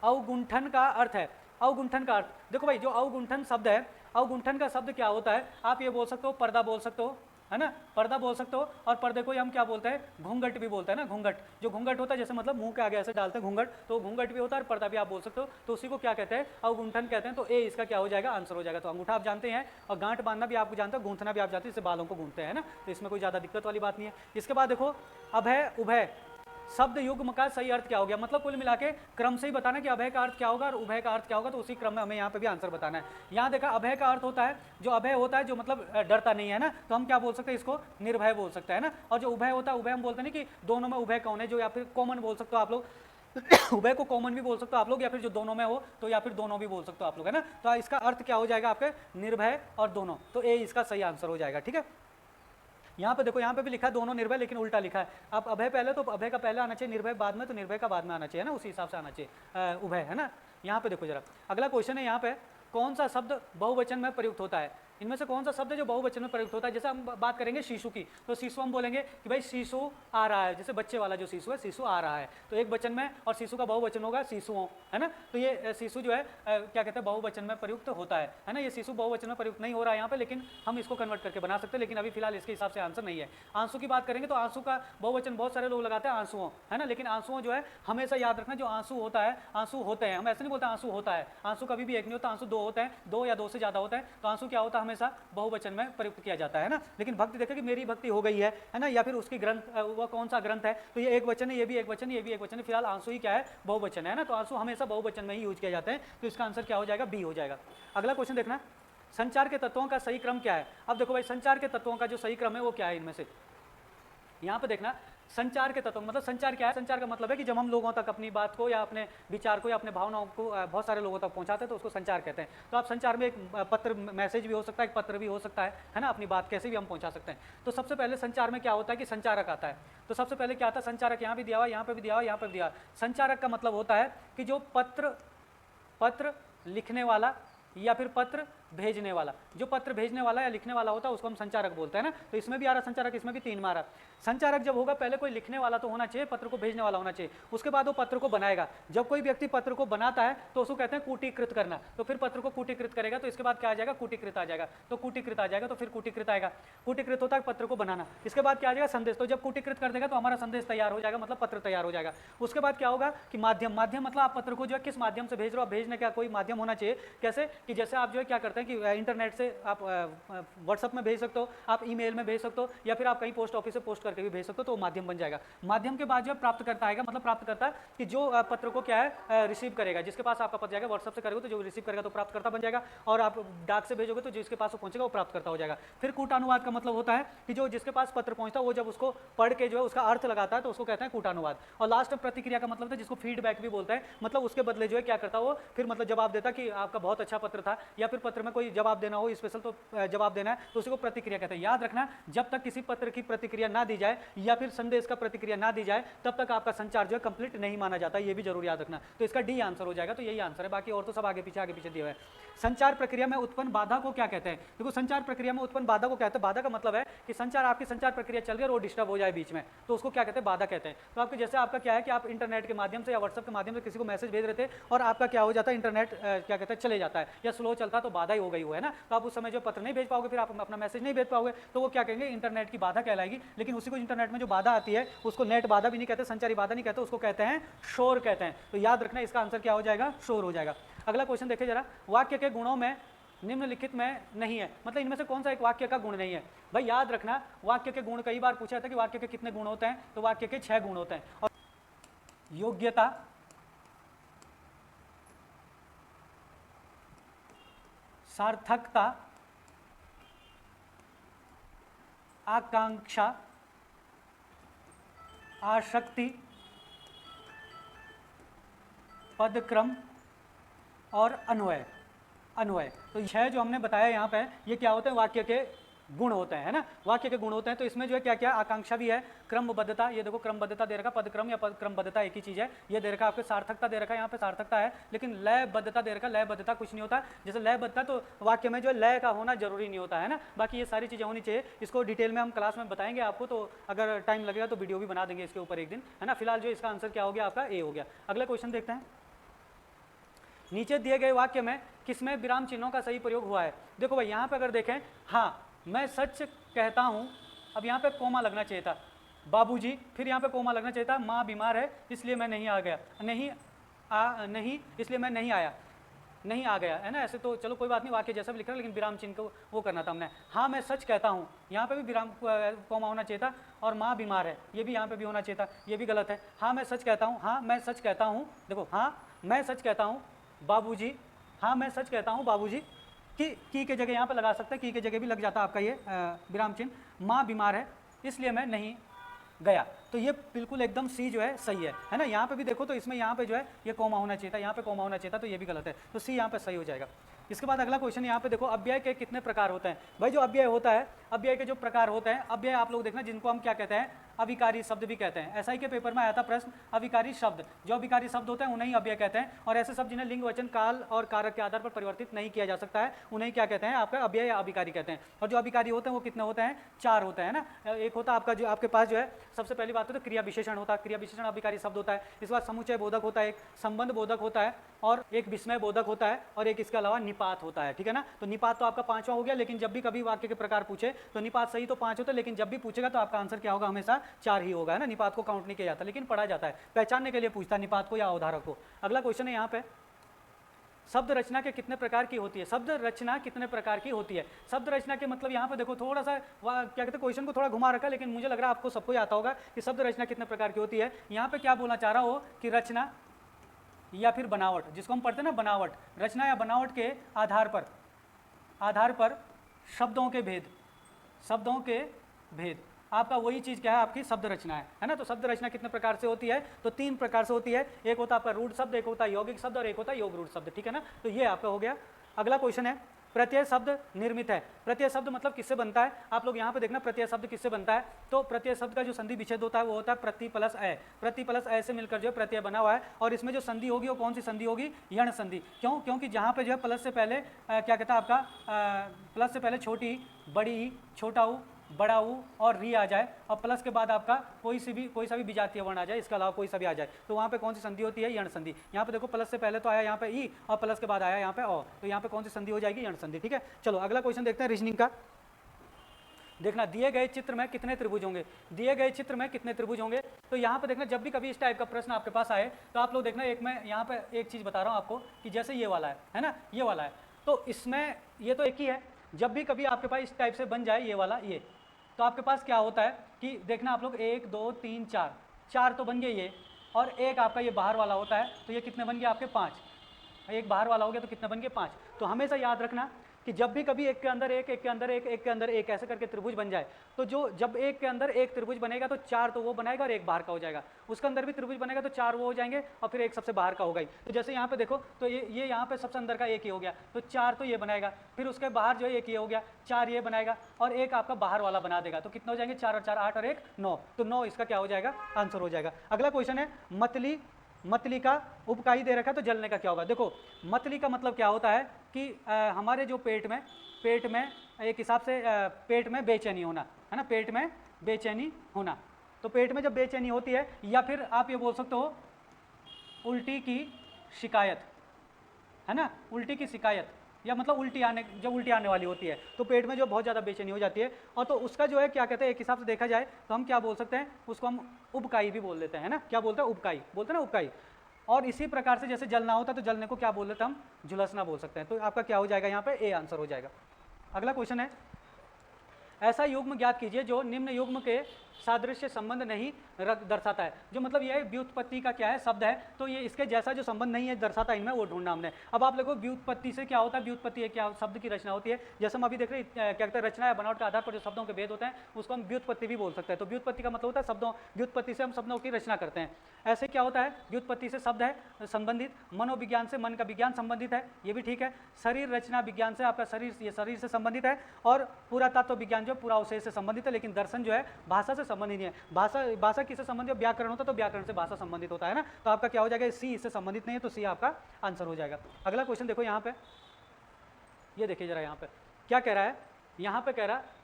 अवगुंठन का अर्थ है। अवगुंठन का अर्थ देखो भाई, जो अवगुंठन शब्द है, अवगुंठन का शब्द क्या होता है, आप ये बोल सकते हो पर्दा बोल सकते हो, है ना, पर्दा बोल सकते हो। और पर्दे को हम क्या बोलते हैं, घूंघट भी बोलते हैं ना, घूंघट। जो घूंघट होता है जैसे मतलब मुंह के आगे ऐसे डालते हैं घूंघट, तो घूंघट भी होता है और पर्दा भी आप बोल सकते हो, तो उसी को क्या कहते हैं, अवगुंठन कहते हैं। तो ए इसका क्या हो जाएगा, आंसर हो जाएगा। तो अंगूठा आप जानते हैं, और गांठ बांधना भी आपको जानते हो, गूंथना भी आप जानते हैं, इससे बालों को गूंथते हैं ना, तो इसमें कोई ज़्यादा दिक्कत वाली बात नहीं है। इसके बाद देखो, अभय उभय शब्द युग्म का सही अर्थ क्या हो गया, मतलब कुल मिला के क्रम से ही बताना कि अभय का अर्थ क्या होगा और उभय का अर्थ क्या होगा, तो उसी क्रम में हमें यहाँ पे भी आंसर बताना है। यहाँ देखा, अभय का अर्थ होता है, जो अभय होता है जो मतलब डरता नहीं है ना, तो हम क्या बोल सकते हैं, इसको निर्भय बोल सकते हैं ना। और जो उभय होता है, उभय हम बोलते नहीं कि दोनों में उभय कौन है, जो या फिर कॉमन बोल सकते हो आप लोग उभय को कॉमन भी बोल सकते हो आप लोग, या फिर जो दोनों में हो तो या फिर दोनों भी बोल सकते हो आप लोग, है ना। तो इसका अर्थ क्या हो जाएगा आपके, निर्भय और दोनों, तो ए इसका सही आंसर हो जाएगा। ठीक है, यहाँ पे देखो, यहाँ पे भी लिखा है दोनों निर्भय, लेकिन उल्टा लिखा है। अब अभय पहले, तो अभय का पहले आना चाहिए, निर्भय बाद में, तो निर्भय का बाद में आना चाहिए ना, उसी हिसाब से आना चाहिए उभय, है ना। यहाँ पे देखो जरा, अगला क्वेश्चन है यहाँ पे, कौन सा शब्द बहुवचन में प्रयुक्त होता है, इनमें से कौन सा शब्द है जो बहुवचन में प्रयुक्त होता है। जैसे हम बात करेंगे शिशु की, तो शिशु हम बोलेंगे कि भाई शिशु आ रहा है, जैसे बच्चे वाला जो शिशु है, शिशु आ रहा है, तो एक वचन में, और शिशु का बहुवचन होगा शिशुओं, है ना। तो ये शिशु जो है क्या कहते हैं, बहुवचन में प्रयुक्त होता है ना। ये शिशु बहुवचन में प्रयुक्त नहीं हो रहा है यहाँ पे, लेकिन हम इसको कन्वर्ट करके बना सकते हैं, लेकिन अभी फिलहाल इसके हिसाब से आंसर नहीं है। आंसू की बात करेंगे तो आंसू का बहुवचन बहुत सारे लोग लगाते हैं आंसुओं, है ना, लेकिन आंसुओं जो है हमेशा याद रखना, जो आंसू होता है, आंसू होते हैं, हम ऐसे नहीं बोलते आंसू होता है, आंसू कभी भी एक नहीं होता, आंसू दो होते हैं, दो या दो से ज्यादा होता है, तो आंसू क्या होता है, हमेशा बहुवचन में प्रयुक्त किया जाता है ना। लेकिन भक्ति देखे कि मेरी भक्ति हो गई है ना, या फिर उसकी ग्रंथ, वह कौन सा ग्रंथ है, तो ये एक वचन है, ये भी एक वचन, ये भी एक वचन है, फिलहाल आंसू ही क्या है, बहुवचन है ना, तो आंसू हमेशा बहुवचन में ही यूज किया जाता है, तो इसका आंसर क्या हो जाएगा, बी हो जाएगा। अगला क्वेश्चन देखना, संचार के तत्वों का सही क्रम क्या है। अब देखो भाई, संचार के तत्वों का जो सही क्रम है वो क्या है, इनमें से यहाँ पे देखना, संचार के तत्व मतलब संचार क्या है, संचार का मतलब है कि जब हम लोगों तक अपनी बात को या अपने विचार को या अपने भावनाओं को बहुत सारे लोगों तक पहुंचाते हैं, तो उसको संचार कहते हैं। तो आप संचार में एक पत्र, मैसेज भी हो सकता है, एक पत्र भी हो सकता है ना, अपनी बात कैसे भी हम पहुंचा सकते हैं। तो सबसे पहले संचार में क्या होता है कि संचारक आता है, तो सबसे पहले क्या आता है, संचारक, यहाँ भी दिया हुआ, यहाँ पे भी दिया हुआ, यहाँ पे भी दिया हुआ। संचारक का मतलब होता है कि जो पत्र लिखने वाला या फिर पत्र भेजने वाला, जो पत्र भेजने वाला या लिखने वाला होता है उसको हम संचारक बोलते हैं ना। तो इसमें भी आ रहा संचारक, इसमें भी 3 में आ रहा। संचारक जब होगा, पहले कोई लिखने वाला तो होना चाहिए, पत्र को भेजने वाला होना चाहिए, उसके बाद वो पत्र को बनाएगा। जब कोई व्यक्ति पत्र को बनाता है तो उसको कहते हैं कूटीकृत करना, तो फिर पत्र को कूटीकृत करेगा, तो इसके बाद क्या आ जाएगा, कूटीकृत आ जाएगा, तो कूटीकृत आ जाएगा, तो फिर कूटीकृत आएगा। कूटीकृत होता है पत्र को बनाना, इसके बाद क्या आ जाएगा, संदेश। तो जब कूटीकृत कर देगा तो हमारा संदेश तैयार हो जाएगा, मतलब पत्र तैयार हो जाएगा। उसके बाद क्या होगा कि माध्यम, माध्यम मतलब आप पत्र को जो है किस माध्यम से भेज रहे हो, भेजने का कोई माध्यम होना चाहिए। कैसे कि जैसे आप जो है क्या करते हैं कि इंटरनेट से आप व्हाट्सएप में भेज सकते हो, आप ईमेल में भेज सकते हो, या फिर आप कहीं पोस्ट ऑफिस से पोस्ट करके भी भेज सकते हो, तो माध्यम बन जाएगा। माध्यम के बाद जो प्राप्त करता आएगा, मतलब प्राप्त करता कि जो पत्र को क्या है रिसीव करेगा, जिसके पास आपका पत्र जाएगा, व्हाट्सएप से करोगे तो जो रिसीव करेगा तो प्राप्त करता बन जाएगा, और आप डाक से भेजोगे तो जिसके पास वो पहुंचेगा वो प्राप्त करता हो जाएगा। फिर कूटानुवाद का मतलब होता है कि जो जिसके पास पत्र पहुंचता है वो जब उसको पढ़ के जो है उसका अर्थ लगाता है तो उसको कहते हैं कूटानुवाद। और लास्ट में प्रतिक्रिया का मतलब है जिसको फीडबैक भी बोलते हैं, मतलब उसके बदले जो है क्या करता वो फिर मतलब जवाब देता कि आपका बहुत अच्छा पत्र था, या फिर पत्र में कोई जवाब देना हो स्पेशल तो जवाब देना है, तो उसी को प्रतिक्रिया कहते हैं। याद रखना, जब तक किसी पत्र की प्रतिक्रिया ना दी जाए या फिर संदेश का प्रतिक्रिया ना दी जाए तब तक आपका संचार जो है कंप्लीट नहीं माना जाता, ये भी जरूर याद रखना। तो इसका डी आंसर हो जाएगा, तो यही आंसर है, बाकी और तो सब आगे पीछे दिए हुए हैं। संचार प्रक्रिया में उत्पन्न बाधा को क्या कहते हैं। देखो, संचार प्रक्रिया में उत्पन्न बाधा को कहते हैं, बाधा का मतलब है कि संचार, आपकी संचार प्रक्रिया चल रही है और वो डिस्टर्ब हो जाए बीच में, तो उसको क्या कहते हैं, बाधा कहते हैं। तो आपके जैसे आपका क्या है कि आप इंटरनेट के माध्यम से या व्हाट्सएप के माध्यम से किसी को मैसेज भेज रहे थे और आपका क्या हो जाता है, इंटरनेट क्या कहते हैं चले जाता है या स्लो चलता है, तो बाधा ही हो गई वो, है ना। तो आप उस समय जो पत्र नहीं भेज पाओगे, फिर आप अपना मैसेज नहीं भेज पाओगे, तो वो क्या कहेंगे, इंटरनेट की बाधा कहलाएगी। लेकिन उसी को इंटरनेट में जो बाधा आती है उसको नेट बाधा भी नहीं कहते, संचारी बाधा नहीं कहते, उसको कहते हैं शोर कहते हैं। तो याद रखना, इसका आंसर क्या हो जाएगा, शोर हो जाएगा। अगला क्वेश्चन देखिए जरा, वाक्य के गुणों में निम्नलिखित में नहीं है, मतलब इनमें से कौन सा एक वाक्य का गुण नहीं है। भाई याद रखना, वाक्य के गुण कई बार पूछा जाता है कि वाक्य के कितने गुण होते हैं, तो वाक्य के 6 गुण होते हैं। और योग्यता, सार्थकता, आकांक्षा, आसक्ति, पदक्रम और अन्वय। तो 6 जो हमने बताया यहाँ पे, ये क्या होते हैं, वाक्य के गुण होते हैं, है ना, वाक्य के गुण होते हैं। तो इसमें जो है क्या क्या, आकांक्षा भी है, क्रमबद्धता, ये देखो क्रमबद्धता दे रखा, पदक्रम या पद क्रमबद्धता एक ही चीज़ है, ये दे रखा आपके, सार्थकता दे रखा है, यहाँ पे सार्थकता है, लेकिन लयबद्धता दे रखा, लयबद्धता कुछ नहीं होता। जैसे लयबद्धता तो वाक्य में जो है लय का होना जरूरी नहीं होता है ना, बाकी ये सारी चीज़ें होनी चाहिए। इसको डिटेल में हम क्लास में बताएंगे आपको, तो अगर टाइम लगेगा तो वीडियो भी बना देंगे इसके ऊपर एक दिन, है ना। फिलहाल जो इसका आंसर क्या हो गया आपका, ए हो गया। अगला क्वेश्चन देखते हैं, नीचे दिए गए वाक्य में किसमें विराम चिन्हों का सही प्रयोग हुआ है। देखो भाई यहाँ पे अगर देखें, हाँ मैं सच कहता हूँ, अब यहाँ पे कोमा लगना चाहिए था, बाबूजी, फिर यहाँ पे कोमा लगना चाहिए था, माँ बीमार है इसलिए मैं नहीं आ गया, नहीं इसलिए मैं नहीं आया, नहीं आ गया, है ना। ऐसे तो चलो कोई बात नहीं, वाक्य जैसा भी लिख रहा है, लेकिन विराम चिन्ह को वो करना था हमने। हाँ मैं सच कहता हूँ, यहाँ पे भी विराम कोमा होना चाहिए था, और माँ बीमार है ये भी यहाँ पे भी होना चाहिए था, ये भी गलत है। हाँ मैं सच कहता हूँ, हाँ मैं सच कहता हूँ, देखो हाँ मैं सच कहता हूँ बाबूजी, हाँ मैं सच कहता हूँ बाबूजी, की के जगह यहाँ पे लगा सकते हैं, की के जगह भी लग जाता आपका ये विराम चिन्ह। माँ बीमार है इसलिए मैं नहीं गया, तो ये बिल्कुल एकदम सी जो है सही है ना। यहाँ पे भी देखो तो इसमें यहाँ पे जो है ये कोमा होना चाहिए था, यहाँ पे कोमा होना चाहिए था, तो ये भी गलत है, तो सी यहाँ पे सही हो जाएगा। इसके बाद अगला क्वेश्चन यहाँ पे देखो, अव्यय के कितने प्रकार होते हैं। भाई जो अव्यय होता है, अव्यय के जो प्रकार होते हैं, अव्यय आप लोग देखना जिनको हम क्या कहते हैं, अविकारी शब्द भी कहते हैं। एसआई के पेपर में आया था प्रश्न, अविकारी शब्द, जो अविकारी शब्द होते हैं उन्हें अव्यय कहते हैं, और ऐसे शब्द जिन्हें लिंग वचन काल और कारक के आधार पर परिवर्तित नहीं किया जा सकता है उन्हें क्या कहते हैं, आपका अव्यय या अविकारी कहते हैं। और जो अविकारी होते हैं वो कितने होते हैं, 4 होते हैं ना। एक होता है आपका जो आपके पास जो है, सबसे पहली बात तो क्रिया विशेषण होता है, क्रिया विशेषण अविकारी शब्द होता है। इसके बाद समुच्चय बोधक होता है, एक संबंध बोधक होता है, और एक विस्मय बोधक होता है, और एक इसके अलावा निपात होता है, ठीक है ना। तो निपात तो आपका 5वां हो गया, लेकिन जब भी कभी वाक्य के प्रकार पूछे तो निपात सही तो 5 होता है, लेकिन जब भी पूछेगा तो आपका आंसर क्या होगा, हमेशा 4 ही होगा, है ना। निपात को काउंट नहीं किया जाता, लेकिन पढ़ा जाता है, पहचानने के लिए पूछता है निपात को या अवधारक को। अगला क्वेश्चन है यहाँ पे, शब्द रचना के कितने प्रकार की होती है। शब्द रचना कितने प्रकार की होती है। शब्द रचना के मतलब यहाँ पे देखो थोड़ा सा क्या कहते हैं, क्वेश्चन को थोड़ा घुमा रखा, लेकिन मुझे लग रहा है आपको सबको आता होगा कि शब्द रचना कितने प्रकार की होती है। यहाँ पे क्या बोलना चाह रहा हो कि रचना या फिर बनावट, जिसको हम पढ़ते हैं ना बनावट, रचना या बनावट के आधार पर शब्दों के भेद, शब्दों के भेद, आपका वही चीज़ क्या है, आपकी शब्द रचना है ना। तो शब्द रचना कितने प्रकार से होती है, तो 3 प्रकार से होती है। एक होता है आपका रूढ़ शब्द, एक होता है यौगिक शब्द, और एक होता है योग रूढ़ शब्द, ठीक है ना। तो ये आपका हो गया। अगला क्वेश्चन है, प्रत्यय शब्द निर्मित है। प्रत्यय शब्द मतलब किससे बनता है, आप लोग यहाँ पे देखना प्रत्यय शब्द किससे बनता है। तो प्रत्यय शब्द का जो संधि विच्छेद होता है वो होता है प्रति प्लस अ, प्रति प्लस अ से मिलकर जो है प्रत्यय बना हुआ है। और इसमें जो संधि होगी वो कौन सी संधि होगी, यण संधि। क्यों, क्योंकि जहाँ पे जो है प्लस से पहले क्या कहता है आपका प्लस से पहले छोटी, बड़ी, छोटा ऊ, बड़ा ऊ और री आ जाए, और प्लस के बाद आपका कोई सा भी विजातीय वर्ण आ जाए, इसके अलावा कोई सा भी आ जाए, तो वहाँ पे कौन सी संधि होती है, यण संधि। यहाँ पे देखो प्लस से पहले तो आया यहाँ पे ई, और प्लस के बाद आया यहाँ पे ओ, तो यहाँ पे कौन सी संधि हो जाएगी, यण संधि, ठीक है। चलो अगला क्वेश्चन देखते हैं रीजनिंग का। देखना दिए गए चित्र में कितने त्रिभुज होंगे, दिए गए चित्र में कितने त्रिभुज होंगे। तो यहाँ पे देखना जब भी कभी इस टाइप का प्रश्न आपके पास आए तो आप लोग देखना, एक मैं यहाँ पे एक चीज़ बता रहा हूँ आपको कि जैसे ये वाला है ना, ये वाला है, तो इसमें ये तो एक ही है। जब भी कभी आपके पास इस टाइप से बन जाए ये वाला, ये तो आपके पास क्या होता है कि देखना आप लोग 1 2 3 4 तो बन गए ये, और एक आपका ये बाहर वाला होता है, तो ये कितने बन गए आपके 5। एक बाहर वाला हो गया तो कितने बन गए 5। तो हमेशा याद रखना कि जब भी कभी एक के अंदर एक, एक के अंदर एक, एक के अंदर एक ऐसे करके त्रिभुज बन जाए, तो जो जब एक के अंदर एक त्रिभुज बनेगा तो 4 तो वो बनाएगा और एक बाहर का हो जाएगा। उसके अंदर भी त्रिभुज बनेगा तो 4 वो हो जाएंगे और फिर एक सबसे बाहर का होगा ही। तो जैसे यहाँ पे देखो तो ये यहाँ पे सबसे अंदर का एक ही हो गया, तो 4 तो ये बनाएगा, फिर उसके बाहर जो है एक ये हो गया, 4 ये बनाएगा और एक आपका बाहर वाला बना देगा। तो कितना हो जाएंगे, 4 और 4 8 और 1 9, तो 9 इसका क्या हो जाएगा, आंसर हो जाएगा। अगला क्वेश्चन है, मतली का उपकाई दे रखा है तो जलने का क्या होगा। देखो मतली का मतलब क्या होता है कि हमारे जो पेट में एक हिसाब से पेट में बेचैनी होना, है ना, पेट में बेचैनी होना। तो पेट में जब बेचैनी होती है, या फिर आप ये बोल सकते हो उल्टी की शिकायत, है ना, उल्टी की शिकायत, या मतलब जब उल्टी आने वाली होती है तो पेट में जो बहुत ज़्यादा बेचैनी हो जाती है, और तो उसका जो है क्या कहते हैं, एक हिसाब से देखा जाए तो हम क्या बोल सकते हैं, उसको हम उबकाई भी बोल देते हैं, है ना। क्या बोलते हैं, उबकाई बोलते हैं ना, उबकाई। और इसी प्रकार से जैसे जलना होता है तो जलने को क्या बोल देते हैं, हम झुलसना बोल सकते हैं। तो आपका क्या हो जाएगा, यहाँ पे ए आंसर हो जाएगा। अगला क्वेश्चन है, ऐसा युग्म ज्ञात कीजिए जो निम्न युग्म के सादृश्य संबंध नहीं दर्शाता है। जो मतलब ये व्युत्पत्ति का क्या है शब्द है, तो ये इसके जैसा जो संबंध नहीं है दर्शाता इनमें, वो ढूंढना हमने। अब आप लोगों को व्युत्पत्ति से क्या होता है, व्युत्पत्ति क्या शब्द की रचना होती है, जैसे हम अभी देख रहे हैं क्या कहते हैं, रचना या बनावट के आधार पर जो शब्दों के भेद होते हैं उसको हम व्युत्पत्ति भी बोल सकते हैं। तो व्युत्पत्ति का मतलब होता है शब्दों, व्युत्पत्ति से हम शब्दों की रचना करते हैं। ऐसे क्या होता है, व्युत्पत्ति से शब्द है संबंधित, मनोविज्ञान से मन का विज्ञान संबंधित है, ये भी ठीक है। शरीर रचना विज्ञान से आपका शरीर, ये शरीर से संबंधित है। और पुरातत्व विज्ञान जो पुरावशेष से संबंधित है, लेकिन दर्शन जो है भाषा से संबंधित नहीं है। भाषा किससे संबंधित, व्याकरण होता है तो व्याकरण से भाषा संबंधित होता है ना, तो आपका क्या हो जाएगा, सी इससे संबंधित नहीं है, तो सी आपका आंसर हो जाएगा। अगला क्वेश्चन देखो यहाँ पे, ये देखिए जरा यहाँ पे क्या कह रहा है, यहाँ पे कह रहा है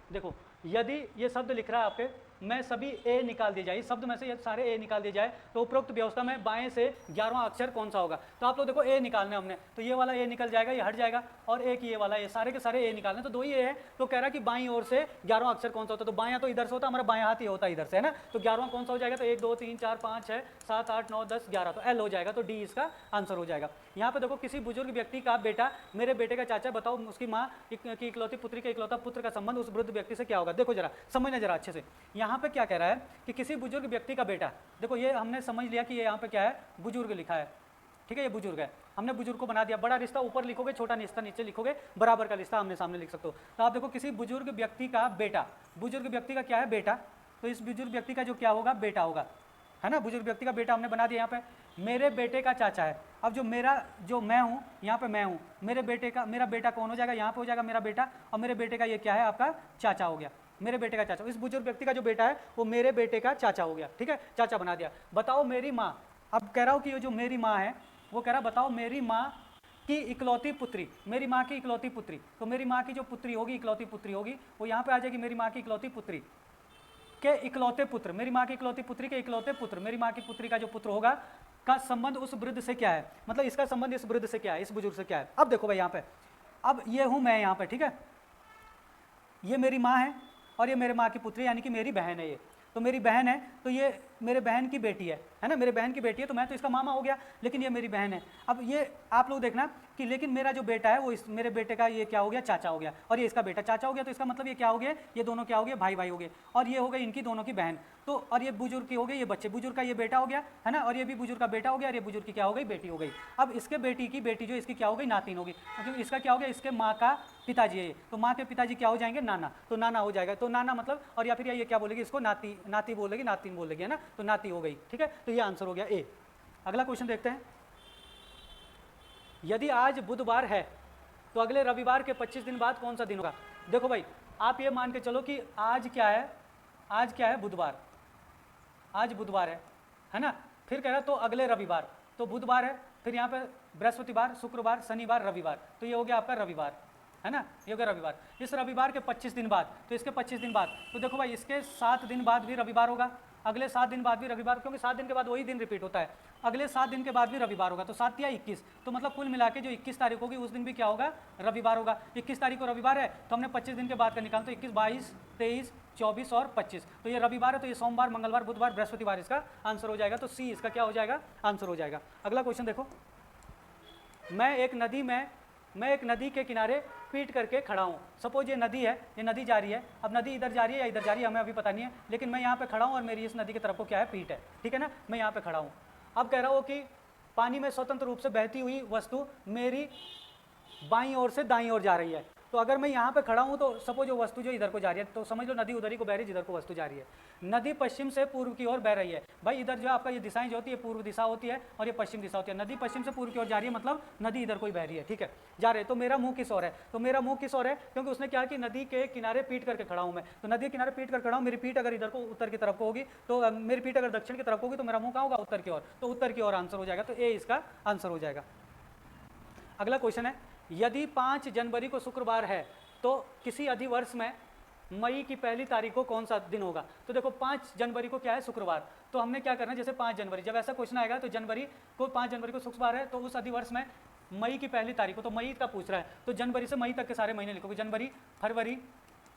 देखो, यदि ये शब्द लिख रहा है आपके, मैं सभी ए निकाल दिए जाए, इस शब्द में से ये सारे ए निकाल दिए जाए, तो उपरोक्त व्यवस्था में बाएं से 11वां अक्षर कौन सा होगा। तो आप लोग देखो ए निकालना है हमने, तो ये वाला ए निकल जाएगा, ये हट जाएगा, और एक ये वाला, ये सारे के सारे ए निकालने, तो दो ही ए है। तो कह रहा है कि बाईं ओर से 11वां अक्षर कौन सा होता है, तो बायां तो इधर से होता है, हमारा बायां हाथ ही होता है इधर से, है ना। तो 11वां कौन सा हो जाएगा, तो 1 2 3 4 5 6 7 8 9 10 11, तो एल हो जाएगा, तो डी इसका आंसर हो जाएगा। यहाँ पे देखो, किसी बुजुर्ग व्यक्ति का बेटा मेरे बेटे का चाचा, बताओ उसकी माँ की इकलौती पुत्री के इकलौता पुत्र का संबंध उस वृद्ध व्यक्ति से क्या होगा। देखो जरा समझना जरा अच्छे से, यहाँ पे क्या कह रहा है कि किसी बुजुर्ग व्यक्ति का बेटा, देखो ये हमने समझ लिया कि ये यहाँ पे क्या है, बुजुर्ग लिखा है, ठीक है, ये बुजुर्ग है, हमने बुजुर्ग को बना दिया। बड़ा रिश्ता ऊपर लिखोगे, छोटा रिश्ता नीचे लिखोगे, बराबर का रिश्ता आमने सामने लिख सकते हो। तो आप देखो, किसी बुजुर्ग व्यक्ति का बेटा, बुजुर्ग व्यक्ति का क्या है, बेटा, तो इस बुजुर्ग व्यक्ति का जो क्या होगा, बेटा होगा, है ना। बुजुर्ग व्यक्ति का बेटा हमने बना दिया। यहाँ पे मेरे बेटे का चाचा है, अब जो मैं हूँ, यहाँ पे मैं हूँ, मेरे बेटे का, मेरा बेटा कौन हो जाएगा, यहाँ पे हो जाएगा मेरा बेटा, और मेरे बेटे का ये क्या है, आपका चाचा हो गया, मेरे बेटे का चाचा। इस बुजुर्ग व्यक्ति का जो बेटा है वो मेरे बेटे का चाचा हो गया, ठीक है, चाचा बना दिया। बताओ मेरी माँ, अब कह रहा हूँ कि ये जो मेरी माँ है, वो कह रहा बताओ मेरी माँ की इकलौती पुत्री, मेरी माँ की इकलौती पुत्री, तो मेरी माँ की जो पुत्री होगी, इकलौती पुत्री होगी, वो यहाँ पे आ जाएगी, मेरी माँ की इकलौती पुत्री के इकलौते पुत्र, मेरी माँ की इकलौती पुत्री के इकलौते पुत्र, मेरी माँ की पुत्री का जो पुत्र होगा का संबंध उस वृद्ध से क्या है, मतलब इसका संबंध इस वृद्ध से क्या है, इस बुजुर्ग से क्या है। अब देखो भाई यहाँ पे, अब ये हूँ मैं यहाँ पे, ठीक है, ये मेरी माँ है और ये मेरे माँ की पुत्री यानी कि मेरी बहन है। ये तो मेरी बहन है, तो ये मेरे बहन की बेटी है ना, मेरे बहन की बेटी है, तो मैं तो इसका मामा हो गया, लेकिन ये मेरी बहन है। अब ये आप लोग देखना कि लेकिन मेरा जो बेटा है वो इस मेरे बेटे का ये क्या हो गया, चाचा हो गया, और ये इसका बेटा चाचा हो गया, तो इसका मतलब ये क्या हो गया, ये दोनों क्या हो गए, भाई भाई हो गए, और ये हो गई इनकी दोनों की बहन। तो और ये बुजुर्ग की हो गई, ये बच्चे, बुजुर्ग का ये बेटा हो गया, है ना, और ये भी बुजुर्ग का बेटा हो गया, और ये बुजुर्ग की क्या हो गई, बेटी हो गई। अब इसके बेटी की बेटी जो इसकी क्या हो गई, नातिन होगी, क्योंकि इसका क्या हो गया, इसके माँ का पिताजी है, तो माँ के पिताजी क्या हो जाएंगे, नाना, तो नाना हो जाएगा, तो नाना मतलब, और या फिर ये क्या बोलेगी, इसको नाती, नाती बोलेगी, नातिन बोलेगी, है ना, तो नाती हो गई, ठीक है, तो ये आंसर हो गया ए। अगला क्वेश्चन देखते हैं, यदि आज बुधवार है तो अगले रविवार के 25 दिन बाद कौन सा दिन होगा। देखो भाई, आप ये मान के चलो कि आज क्या है, आज क्या है, बुधवार, आज बुधवार है ना, फिर कह रहा तो अगले रविवार, तो बुधवार है, फिर यहाँ पे बृहस्पतिवार, शुक्रवार, शनिवार, रविवार, तो ये हो गया आपका रविवार, है ना, ये हो गया रविवार। इस रविवार के 25 दिन बाद, तो इसके 25 दिन बाद, तो देखो भाई इसके 7 दिन बाद भी रविवार होगा, अगले 7 दिन बाद भी रविवार, क्योंकि 7 दिन के बाद वही दिन रिपीट होता है, अगले 7 दिन के बाद भी रविवार होगा, तो 7 या 21, तो मतलब कुल मिला के जो 21 तारीख होगी उस दिन भी क्या होगा, रविवार होगा। 21 तारीख को रविवार है, तो हमने 25 दिन के बाद का निकाला, तो 21, 22, 23, 24 और 25, तो ये रविवार है, तो ये सोमवार, मंगलवार, बुधवार, बृहस्पतिवार इसका आंसर हो जाएगा, तो सी इसका क्या हो जाएगा, आंसर हो जाएगा। अगला क्वेश्चन देखो, मैं एक नदी के किनारे पीट करके खड़ा हूँ। सपोज ये नदी है, ये नदी जा रही है, अब नदी इधर जा रही है या इधर जा रही है हमें अभी पता नहीं है, लेकिन मैं यहाँ पे खड़ा हूँ और मेरी इस नदी की तरफ को क्या है, पीठ है, ठीक है ना, मैं यहाँ पे खड़ा हूँ। अब कह रहा हूँ कि पानी में स्वतंत्र रूप से बहती हुई वस्तु मेरी बाईं ओर से दाईं ओर जा रही है, तो अगर मैं यहाँ पे खड़ा हूँ तो सपोज वो वस्तु जो इधर को जा रही है, तो समझ लो नदी उधर ही को बह रही है जिधर को वस्तु जा रही है। नदी पश्चिम से पूर्व की ओर बह रही है, भाई इधर जो आपका ये दिशाएं जो होती है, पूर्व दिशा होती है और ये पश्चिम दिशा होती है। नदी पश्चिम से पूर्व की ओर जा रही है, मतलब नदी इधर को ही बह रही है, ठीक है, जा रहे, तो मेरा मुंह किस ओर है, तो मेरा मुंह किस ओर है, क्योंकि उसने क्या कि नदी के किनारे पीट करके खड़ा हूँ मैं, तो नदी के किनारे पीट कर खड़ा हूँ, मेरी पीठ अगर इधर को उत्तर की तरफ को होगी, तो मेरी पीठ अगर दक्षिण की तरफ होगी, तो मेरा मुंह कहाँ होगा, उत्तर की ओर, तो उत्तर की ओर आंसर हो जाएगा, तो ए इसका आंसर हो जाएगा। अगला क्वेश्चन है, यदि 5 जनवरी को शुक्रवार है तो किसी अधिवर्ष में मई की पहली तारीख को कौन सा दिन होगा। तो देखो 5 जनवरी को क्या है, शुक्रवार, तो हमने क्या करना है, जैसे 5 जनवरी, जब ऐसा क्वेश्चन आएगा तो 5 जनवरी को शुक्रवार है, तो उस अधिवर्ष में मई की पहली तारीख को, तो मई का पूछ रहा है, तो जनवरी से मई तक के सारे महीने लिखोगे, जनवरी, फरवरी,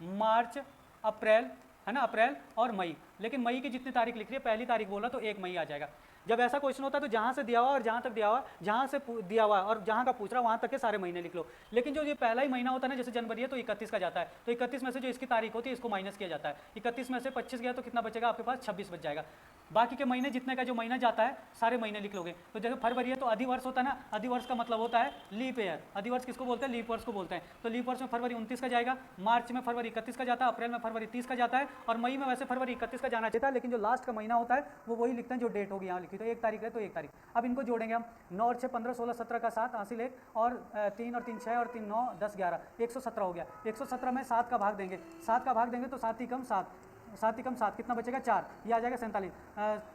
मार्च, अप्रैल, है ना, अप्रैल और मई, लेकिन मई की जितनी तारीख लिख रही है, पहली तारीख बोला तो 1 मई आ जाएगा। जब ऐसा क्वेश्चन होता है तो जहाँ से दिया हुआ और जहाँ तक दिया हुआ, जहाँ से दिया हुआ और जहाँ का पूछ रहा वहाँ तक के सारे महीने लिख लो। लेकिन जो ये पहला ही महीना होता है ना, जैसे जनवरी है तो 31 का जाता है, तो 31 में से जो इसकी तारीख होती है इसको माइनस किया जाता है। 31 में से 25 गया तो कितना बचेगा आपके पास, 26 बच जाएगा। बाकी के महीने जितने का जो महीना जाता है सारे महीने लिख लोगे। तो जैसे फरवरी है तो अधिवर्ष होता है ना, अधिवर्ष का मतलब होता है लीप ईयर। अधिवर्ष किसको बोलते हैं, लीप वर्ष को बोलते हैं। तो लीप वर्ष में फरवरी 29 का जाएगा, मार्च में फरवरी 31 का जाता है, अप्रैल में फरवरी 30 का जाता है, और मई में वैसे फरवरी 31 का जाना चाहिए था, लेकिन जो लास्ट का महीना होता है वो वही लिखते हैं जो डेट होगी यहाँ लिखी। तो 1 तारीख है तो 1 तारीख। अब इनको जोड़ेंगे हम, 9 और 6 15 16 17 का 7 हासिल 1, और 3 और 3 6 और 3 9 10 11 117 हो गया। 117 में 7 का भाग देंगे, 7 का भाग देंगे तो 7 ही कम 7, 7 ही कम 7 कितना बचेगा 4, ये आ जाएगा 47,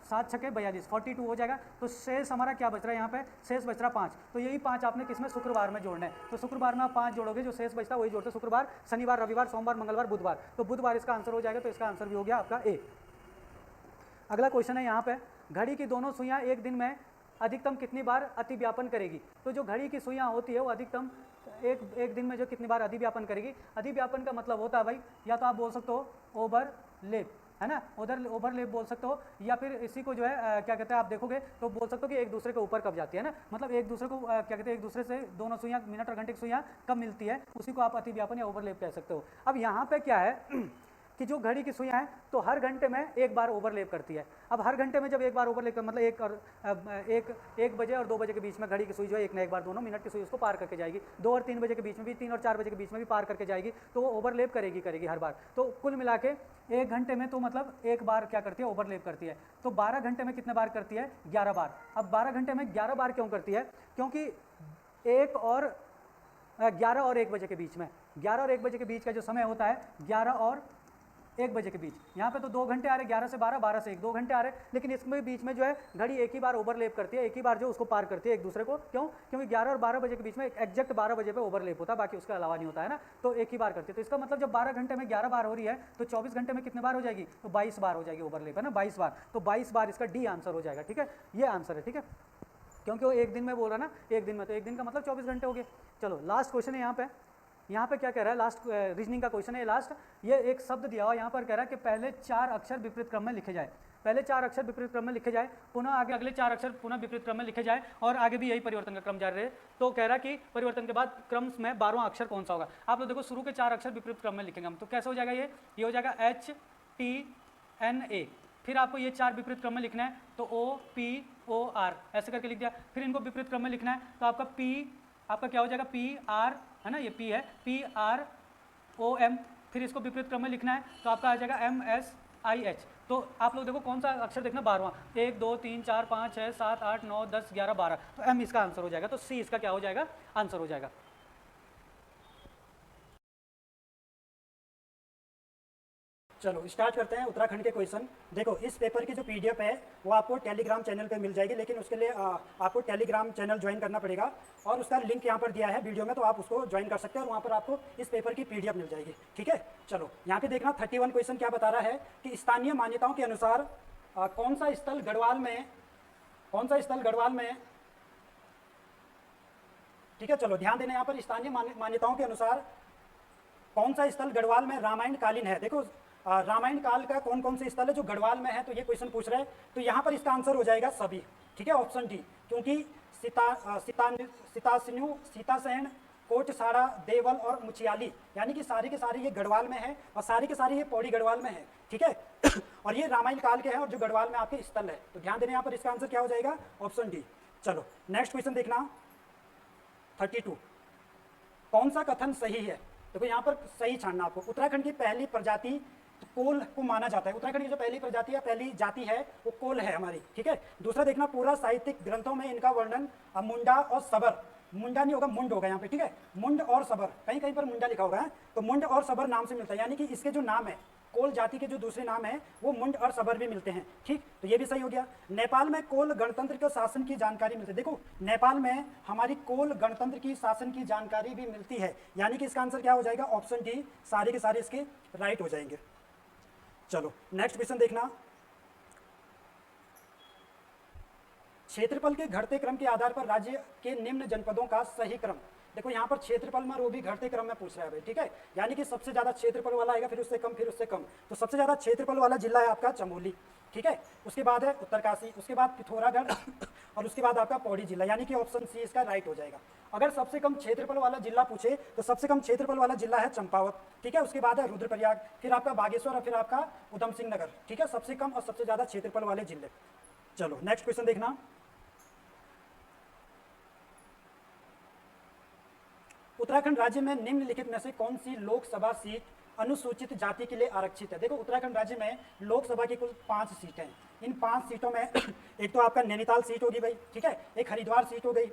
7 छके 42 42 हो जाएगा। तो शेष हमारा क्या बच रहा है यहाँ पे, शेष बच रहा 5। तो यही 5 आपने किसमें, शुक्रवार में जोड़ना है। तो शुक्रवार में आप 5 जोड़ोगे, जो शेष बचता है वही जोड़ते, शुक्रवार शनिवार रविवार सोमवार मंगलवार बुधवार, तो बुधवार इसका आंसर हो जाएगा। तो इसका आंसर भी हो गया आपका ए। अगला क्वेश्चन है यहाँ पे, घड़ी की दोनों सुइयाँ एक दिन में अधिकतम कितनी बार अतिव्यापन करेगी। तो जो घड़ी की सुइयाँ होती है वो अधिकतम एक दिन में जो कितनी बार अधिव्यापन करेगी। अधिव्यापन का मतलब होता है भाई, या तो आप बोल सकते हो ओवरलेप, है ना, उधर ओवरलेप बोल सकते हो, या फिर इसी को जो है क्या कहते हैं, आप देखोगे तो बोल सकते हो कि एक दूसरे के ऊपर कब जाती है ना, मतलब एक दूसरे को क्या कहते हैं, एक दूसरे से दोनों सुइयाँ मिनट और घंटे की सुइयाँ कब मिलती है, उसी को आप अतिव्यापन या ओवरलेप कह सकते हो। अब यहाँ पे क्या है कि जो घड़ी की सुइयाँ हैं तो हर घंटे में एक बार ओवरलेप करती है। अब हर घंटे में जब एक बार ओवरलेप कर, मतलब एक बजे और 2 बजे के बीच में घड़ी की सुई जो है एक ना एक बार दोनों मिनट की सुई उसको पार करके जाएगी। 2 और 3 बजे के बीच में भी, 3 और 4 बजे के बीच में भी पार करके जाएगी, तो वो ओवरलेप करेगी हर बार। तो कुल मिला के 1 घंटे में तो मतलब एक बार क्या करती है, ओवरलेप करती है। तो 12 घंटे में कितने बार करती है, 11 बार। अब 12 घंटे में 11 बार क्यों करती है, क्योंकि 11 और 1 बजे के बीच में, 11 और 1 बजे के बीच का जो समय होता है 11 और 1 बजे के बीच, यहाँ पे तो 2 घंटे आ रहे, 11 से 12, 12 से 1, 2 घंटे आ रहे, लेकिन इसमें बीच में जो है घड़ी एक ही बार ओवरलेप करती है, एक ही बार जो उसको पार करती है एक दूसरे को। क्यों, क्योंकि 11 और 12 बजे के बीच में एग्जैक्ट 12 बजे पे ओवरलेप होता है, बाकी उसके अलावा नहीं होता है ना, तो एक ही बार करती है। तो इसका मतलब जब 12 घंटे में 11 बार हो रही है तो 24 घंटे में कितने बार हो जाएगी, तो 22 बार हो जाएगी ओवरलेप, है ना, 22 बार। तो 22 बार इसका डी आंसर हो जाएगा। ठीक है, ये आंसर है। ठीक है, क्योंकि वो एक दिन में बोल रहा ना, एक दिन में, तो एक दिन का मतलब 24 घंटे हो गए। चलो लास्ट क्वेश्चन है यहाँ पे क्या कह रहा है, लास्ट रीजनिंग का क्वेश्चन है लास्ट। ये एक शब्द दिया हुआ यहाँ पर कह रहा है कि पहले 4 अक्षर विपरीत क्रम में लिखे जाए, पहले 4 अक्षर विपरीत क्रम में लिखे जाए, पुनः आगे अगले 4 अक्षर पुनः विपरीत क्रम में लिखे जाए, और आगे भी यही परिवर्तन का क्रम जारी रहे। तो कह रहा है कि परिवर्तन के बाद क्रम में 12वां अक्षर कौन सा होगा। आप लोग देखो शुरू के 4 अक्षर विपरीत क्रम में लिखेंगे हम, तो कैसे हो जाएगा, ये हो जाएगा HTNA। फिर आपको ये 4 विपरीत क्रम में लिखना है, तो OPOR ऐसे करके लिख दिया। फिर इनको विपरीत क्रम में लिखना है, तो आपका आपका क्या हो जाएगा, PR, है ना, ये P है, PROM। फिर इसको विपरीत क्रम में लिखना है, तो आपका आ जाएगा MSIH। तो आप लोग देखो कौन सा अक्षर देखना, 12वां, 1 2 3 4 5 6 7 8 9 10 11 12, तो M इसका आंसर हो जाएगा। तो C इसका क्या हो जाएगा, आंसर हो जाएगा। चलो स्टार्ट करते हैं उत्तराखंड के क्वेश्चन। देखो इस पेपर की जो पीडीएफ है वो आपको टेलीग्राम चैनल पे मिल जाएगी, लेकिन उसके लिए आपको टेलीग्राम चैनल ज्वाइन करना पड़ेगा, और उसका लिंक यहाँ पर दिया है वीडियो में, तो आप उसको ज्वाइन कर सकते हैं और वहाँ पर आपको इस पेपर की पीडीएफ मिल जाएगी। ठीक है, चलो यहाँ पे देखना 31 क्वेश्चन क्या बता रहा है कि स्थानीय मान्यताओं के अनुसार कौन सा स्थल गढ़वाल में, ठीक है, चलो ध्यान देना यहाँ पर, स्थानीय मान्यताओं के अनुसार कौन सा स्थल गढ़वाल में रामायण कालीन है। देखो रामायण काल का कौन कौन से स्थल है जो गढ़वाल में है, तो ये क्वेश्चन पूछ रहा है, तो यहाँ पर इसका आंसर हो जाएगा सभी। ठीक है, ऑप्शन डी, क्योंकि सीतासेन, कोटसाड़ा, देवल और मुचियाली, यानी कि सारे के सारे ये गढ़वाल में है, और सारे के सारे ये पौड़ी गढ़वाल में है। ठीक है और ये रामायण काल के हैं और जो गढ़वाल में आपके स्थल है, तो ध्यान देना यहाँ पर इसका आंसर क्या हो जाएगा, ऑप्शन डी। चलो नेक्स्ट क्वेश्चन देखना 32, कौन सा कथन सही है। देखो यहाँ पर सही छानना आपको। उत्तराखंड की पहली प्रजाति कोल को माना जाता है, उत्तराखंड की जो पहली प्रजाति या पहली जाति है वो कोल है हमारी। ठीक है, दूसरा देखना पूरा साहित्यिक ग्रंथों में इनका वर्णन मुंडा और सबर, मुंडा नहीं होगा मुंड होगा यहाँ पे। ठीक है, मुंड और सबर, कहीं कहीं पर मुंडा लिखा होगा है, तो मुंड और सबर नाम से मिलता है, यानी कि इसके जो नाम है कोल जाति के जो दूसरे नाम है वो मुंड और सबर भी मिलते हैं। ठीक, तो ये भी सही हो गया। नेपाल में कोल गणतंत्र के शासन की जानकारी मिलती है। देखो नेपाल में हमारी कोल गणतंत्र की शासन की जानकारी भी मिलती है, यानी कि इसका आंसर क्या हो जाएगा, ऑप्शन डी, सारे के सारे इसके राइट हो जाएंगे। चलो नेक्स्ट क्वेश्चन देखना, क्षेत्रफल के घटते क्रम के आधार पर राज्य के निम्न जनपदों का सही क्रम। देखो यहाँ पर क्षेत्रफल में रो भी घटते क्रम में पूछ रहा है भाई, ठीक है, यानी कि सबसे ज्यादा क्षेत्रफल वाला आएगा, फिर उससे कम, फिर उससे कम। तो सबसे ज्यादा क्षेत्रफल वाला जिला है आपका चमोली, ठीक है, उसके बाद है उत्तरकाशी, उसके बाद पिथौरागढ़ और उसके बाद आपका पौड़ी जिला, यानी कि ऑप्शन सी इसका राइट हो जाएगा। अगर सबसे कम क्षेत्रफल वाला जिला पूछे तो सबसे कम क्षेत्रफल वाला जिला है चंपावत, ठीक है, उसके बाद है रुद्रप्रयाग, फिर आपका बागेश्वर और फिर आपका उधम सिंह नगर, ठीक है, सबसे कम और सबसे ज्यादा क्षेत्रफल वाले जिले। चलो नेक्स्ट क्वेश्चन देखना। उत्तराखंड राज्य में निम्नलिखित में से कौन सी लोकसभा सीट अनुसूचित जाति के लिए आरक्षित है? देखो उत्तराखंड राज्य में लोकसभा की कुल 5 सीटें हैं। इन 5 सीटों में एक तो आपका नैनीताल सीट होगी भाई, ठीक है, एक हरिद्वार सीट हो गई,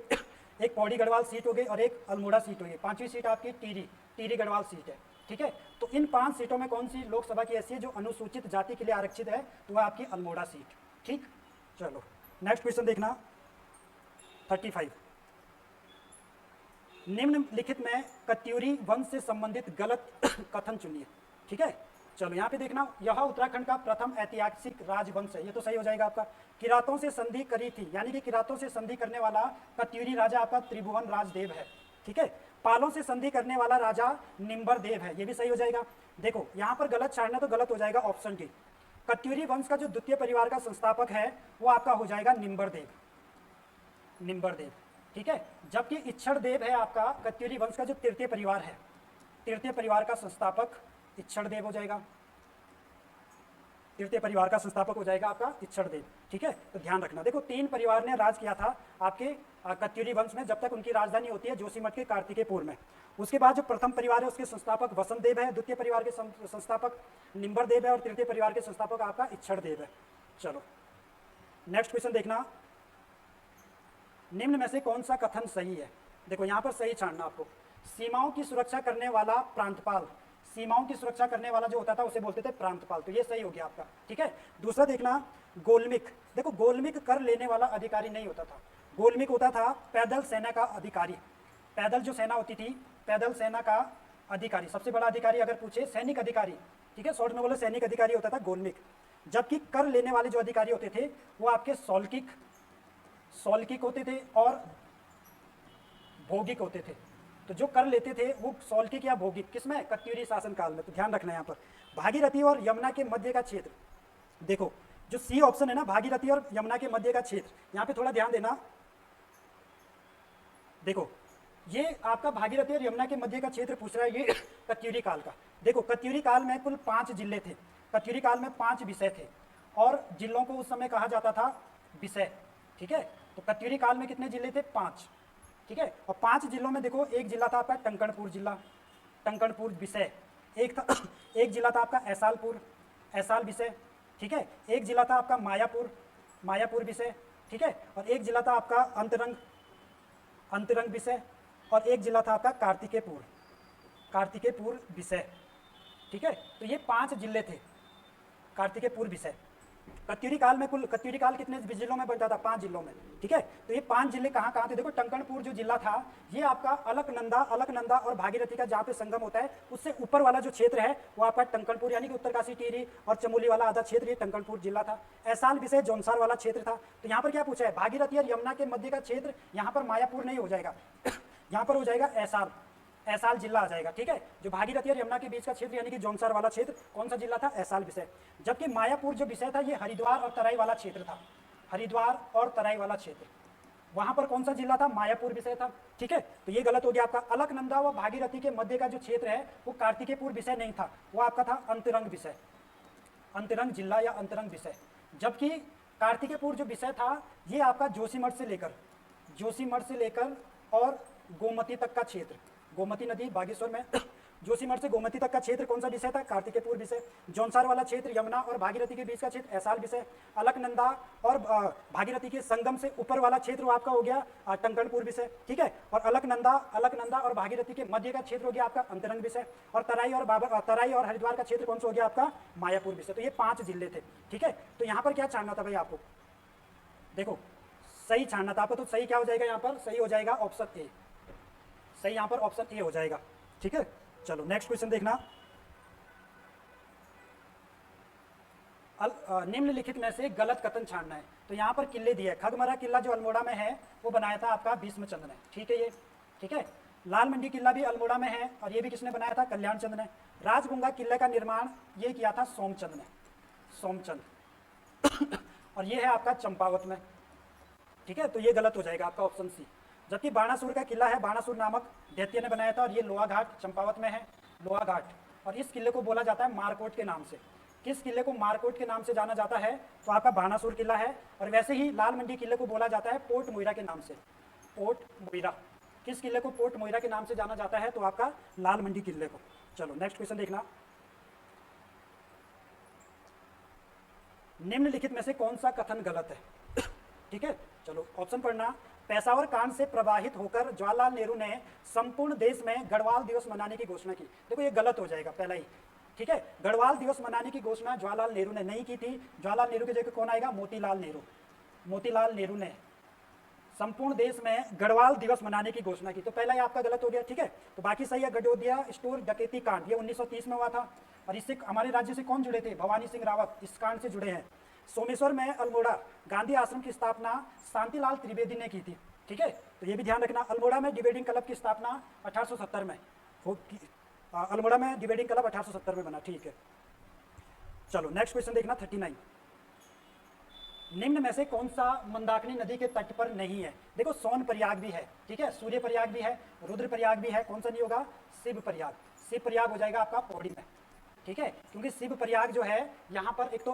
एक पौड़ी गढ़वाल सीट हो गई और एक अल्मोड़ा सीट होगी। 5वीं सीट आपकी टिहरी गढ़वाल सीट है, ठीक है। तो इन 5 सीटों में कौन सी लोकसभा की ऐसी है जो अनुसूचित जाति के लिए आरक्षित है? तो वह आपकी अल्मोड़ा सीट, ठीक। चलो नेक्स्ट क्वेश्चन देखना 35। निम्नलिखित में कत्यूरी वंश से संबंधित गलत कथन चुनिए, ठीक है। चलो यहाँ पे देखना, यह उत्तराखंड का प्रथम ऐतिहासिक राजवंश है, ये तो सही हो जाएगा आपका। किरातों से संधि करी थी, यानी कि किरातों से संधि करने वाला कत्यूरी राजा आपका त्रिभुवन राजदेव है, ठीक है। पालों से संधि करने वाला राजा निम्बर देव है, ये भी सही हो जाएगा। देखो यहाँ पर गलत छाड़ना तो गलत हो जाएगा ऑप्शन डी। कत्यूरी वंश का जो द्वितीय परिवार का संस्थापक है वो आपका हो जाएगा निम्बर देव, ठीक है। जबकि इच्छड़ देव है आपका कत्यूरी वंश का जो तृतीय परिवार है, तृतीय परिवार का संस्थापक इच्छड़ देव हो जाएगा, तृतीय परिवार का संस्थापक हो जाएगा आपका इच्छड़ देव, ठीक है। तो ध्यान रखना, देखो 3 परिवार ने राज किया था आपके कत्यूरी वंश में, जब तक उनकी राजधानी होती है जोशीमठ के कार्तिकेयपुर में। उसके बाद जो प्रथम परिवार है उसके संस्थापक वसंत देव है, द्वितीय परिवार के संस्थापक निम्बर देव है और तृतीय परिवार के संस्थापक आपका इच्छड़ देव है। चलो नेक्स्ट क्वेश्चन देखना, निम्न में से कौन सा कथन सही है? देखो यहाँ पर सही छाड़ना आपको। सीमाओं की सुरक्षा करने वाला प्रांतपाल, सीमाओं की सुरक्षा करने वाला जो होता था उसे बोलते थे प्रांतपाल, तो ये सही हो गया आपका, ठीक है। दूसरा देखना गोलमिक, देखो गोलमिक कर लेने वाला अधिकारी नहीं होता था, गोलमिक होता था पैदल सेना का अधिकारी। पैदल जो सेना होती थी, पैदल सेना का अधिकारी, सबसे बड़ा अधिकारी अगर पूछे सैनिक अधिकारी, ठीक है, शॉर्ट में बोले सैनिक अधिकारी होता था गोलमिक। जबकि कर लेने वाले जो अधिकारी होते थे वो आपके सौल्किक होते थे और भौगिक होते थे। तो जो कर लेते थे वो सौल्किक या भौगिक किसमें? कत्यूरी शासन काल में। तो ध्यान रखना यहाँ पर भागीरथी और यमुना के मध्य का क्षेत्र, देखो जो सी ऑप्शन है ना, भागीरथी और यमुना के मध्य का क्षेत्र, यहाँ पे थोड़ा ध्यान देना। देखो ये आपका भागीरथी और यमुना के मध्य का क्षेत्र पूछ रहा है, ये कत्यूरी काल का। देखो कत्यूरी काल में कुल 5 जिले थे, कत्यूरी काल में 5 विषय थे और जिलों को उस समय कहा जाता था विषय, ठीक है। तो कत्यूरी काल में कितने जिले थे? 5, ठीक है। और 5 जिलों में देखो एक जिला था आपका टंकणपुर जिला, टंकणपुर विषय, एक जिला था आपका ऐसाल विषय, ठीक है। एक जिला था आपका मायापुर विषय, ठीक है। और एक जिला था आपका अंतरंग विषय और एक जिला था आपका कार्तिकेयपुर विषय, ठीक है। तो ये 5 जिले थे कार्तिकेयपुर विषय। कत्यूरी काल में कुल कत्यूरी काल कितने जिलों में बनता था? 5 जिलों में, ठीक है। तो ये 5 जिले कहाँ कहाँ थे? देखो टंकणपुर जो जिला था ये आपका अलकनंदा और भागीरथी का जहाँ पे संगम होता है उससे ऊपर वाला जो क्षेत्र है वो आपका टंकणपुर, यानी कि उत्तरकाशी, टिहरी और चमोली वाला आधा क्षेत्र ये टंकणपुर जिला था। ऐसाल विषय जौनसार वाला क्षेत्र था। तो यहाँ पर क्या पूछा है? भागीरथी और यमुना के मध्य का क्षेत्र, यहाँ पर मायापुर नहीं हो जाएगा यहाँ पर हो जाएगा ऐसाल जिला आ जाएगा, ठीक है। जो भागीरथी और यमुना के बीच का क्षेत्र यानी कि जौनसार वाला क्षेत्र कौन सा जिला था? ऐसाल विषय। जबकि मायापुर जो विषय था ये हरिद्वार और तराई वाला क्षेत्र था, हरिद्वार और तराई वाला क्षेत्र, वहां पर कौन सा जिला था? मायापुर विषय था, ठीक है। तो ये गलत हो गया आपका। अलकनंदा व भागीरथी के मध्य का जो क्षेत्र है वो कार्तिकेयपुर विषय नहीं था, वो आपका था अंतरंग विषय, अंतरंग जिला या अंतरंग विषय। जबकि कार्तिकेयपुर जो विषय था ये आपका जोशीमठ से लेकर और गोमती तक का क्षेत्र, गोमती नदी बागेश्वर में जोशीमठ से गोमती तक का क्षेत्र कौन सा विषय था? कार्तिकेयपुर विषय। जौनसार वाला क्षेत्र यमुना और भागीरथी के बीच का क्षेत्र ऐसाल विषय। अलकनंदा और भागीरथी के संगम से ऊपर वाला क्षेत्र वो आपका हो गया टंकणपुर विषय, ठीक है। और अलकनंदा और भागीरथी के मध्य का क्षेत्र हो गया आपका अंतरंग विषय। और तराई और हरिद्वार का क्षेत्र कौन सा हो गया आपका? मायापुर विषय। तो ये 5 जिले थे, ठीक है। तो यहाँ पर क्या छानना था भाई आपको? देखो सही छानना था आपको, तो सही क्या हो जाएगा यहाँ पर? सही हो जाएगा ऑप्शन ए, सही यहाँ पर ऑप्शन ए हो जाएगा, ठीक है। चलो नेक्स्ट क्वेश्चन देखना, निम्नलिखित में से गलत कथन छानना है। तो यहाँ पर किले दिए, खगमरा किला जो अल्मोड़ा में है वो बनाया था आपका भीष्मचंद्र ने, ठीक है ये, ठीक है। लाल मंडी किला भी अल्मोड़ा में है और ये भी किसने बनाया था? कल्याण चंद ने। राजगुंगा किले का निर्माण ये किया था सोमचंद ने, सोमचंद। और ये है आपका चंपावत में, ठीक है, तो ये गलत हो जाएगा आपका ऑप्शन सी। जबकि बाणासुर का किला है, बाणासुर नामक दैत्य ने बनाया था और ये लोहा घाट चंपावत में है, लोहा घाट। और इस किले को बोला जाता है मारकोट के नाम से। किस किले को मारकोट के नाम से जाना जाता है? तो आपका बाणासुर किला है। और वैसे ही लाल मंडी किले को बोला जाता है पोर्ट मोइरा के नाम से, पोर्ट मोइरा। किस किले को पोर्ट मोइरा के नाम से जाना जाता है? तो आपका लाल मंडी किले को। चलो नेक्स्ट क्वेश्चन देखना, निम्नलिखित में से कौन सा कथन गलत है? ठीक है, चलो ऑप्शन पढ़ना। पेशावर कांड से प्रभावित होकर जवाहरलाल नेहरू ने संपूर्ण देश में गढ़वाल दिवस मनाने की घोषणा की। देखो ये गलत हो जाएगा पहला ही, ठीक है। गढ़वाल दिवस मनाने की घोषणा जवाहरलाल नेहरू ने नहीं की थी। जवाहरलाल नेहरू की जगह कौन आएगा? मोतीलाल नेहरू। मोतीलाल नेहरू ने संपूर्ण देश में गढ़वाल दिवस मनाने की घोषणा की, तो पहला ही आपका गलत हो गया, ठीक है। तो बाकी सही है। गडोदिया स्टोर डकैती कांड ये 1930 में हुआ था और इससे हमारे राज्य से कौन जुड़े थे? भवानी सिंह रावत इस कांड से जुड़े हैं। सोमेश्वर में अल्मोड़ा गांधी आश्रम की स्थापना शांतिलाल त्रिवेदी ने की थी, ठीक है, तो ये भी ध्यान रखना। अल्मोड़ा में डिबेटिंग क्लब की स्थापना 1870 में अल्मोड़ा में डिबेटिंग क्लब 1870 में बना, ठीक है। चलो नेक्स्ट क्वेश्चन देखना 39। निम्न में से कौन सा मंदाकिनी नदी के तट पर नहीं है? देखो सोन प्रयाग भी है, ठीक है, सूर्य प्रयाग भी है, रुद्र प्रयाग भी है, कौन सा नहीं होगा? शिव प्रयाग। शिव प्रयाग हो जाएगा आपका पौड़ी में, ठीक है, क्योंकि शिव प्रयाग जो है यहाँ पर एक तो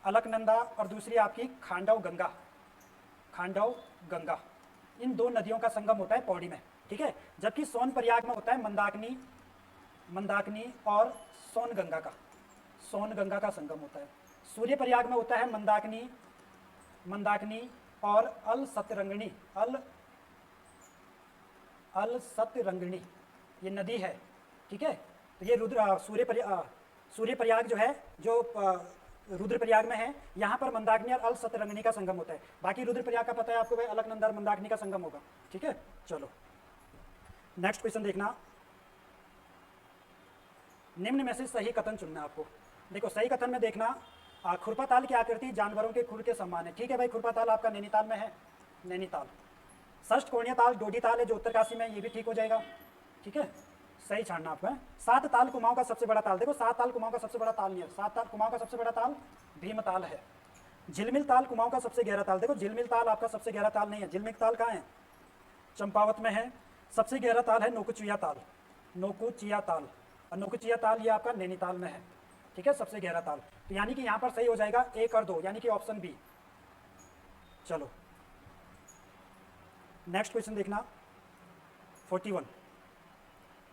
अलकनंदा और दूसरी आपकी खांडव गंगा, खांडव गंगा, इन दो नदियों का संगम होता है पौड़ी में, ठीक है। जबकि सोन प्रयाग में होता है मंदाकिनी और सोन गंगा का संगम होता है। सूर्य प्रयाग में होता है मंदाकिनी और अल सतरंगिणी ये नदी है, ठीक है। तो ये सूर्य प्रयाग जो है जो रुद्रप्रयाग में है, यहाँ पर मंदाकिनी और अल सतरंगिणी का संगम होता है। बाकी रुद्रप्रयाग का पता है आपको भाई, अलकनंदा और मंदाकिनी का संगम होगा, ठीक है। चलो नेक्स्ट क्वेश्चन देखना, निम्न में से सही कथन चुनना है आपको। देखो सही कथन में देखना, खुरपाताल की आकृति जानवरों के खुर के समान है, ठीक है भाई। खुरपाताल आपका नैनीताल में है, नैनीताल। षष्ठ कोणीय ताल डोडी ताल है जो उत्तरकाशी में, ये भी ठीक हो जाएगा, ठीक है, सही छाड़ना आपको है। सात ताल कुमाऊं का सबसे बड़ा ताल, देखो सात ताल कुमाऊं का सबसे बड़ा ताल नहीं है, सात ताल कुमाऊं का सबसे बड़ा ताल भीमताल है। झिलमिल ताल कुमाऊं का सबसे गहरा ताल, देखो झिलमिल ताल आपका सबसे गहरा ताल नहीं है। झिलमिल ताल कहाँ है? चंपावत में है। सबसे गहरा ताल है नोकुचिया ताल, और नोकुचिया ताल ये आपका नैनीताल में है, ठीक है, सबसे गहरा ताल। तो यानी कि यहाँ पर सही हो जाएगा 1 और 2, यानी कि ऑप्शन बी। चलो नेक्स्ट क्वेश्चन देखना 41।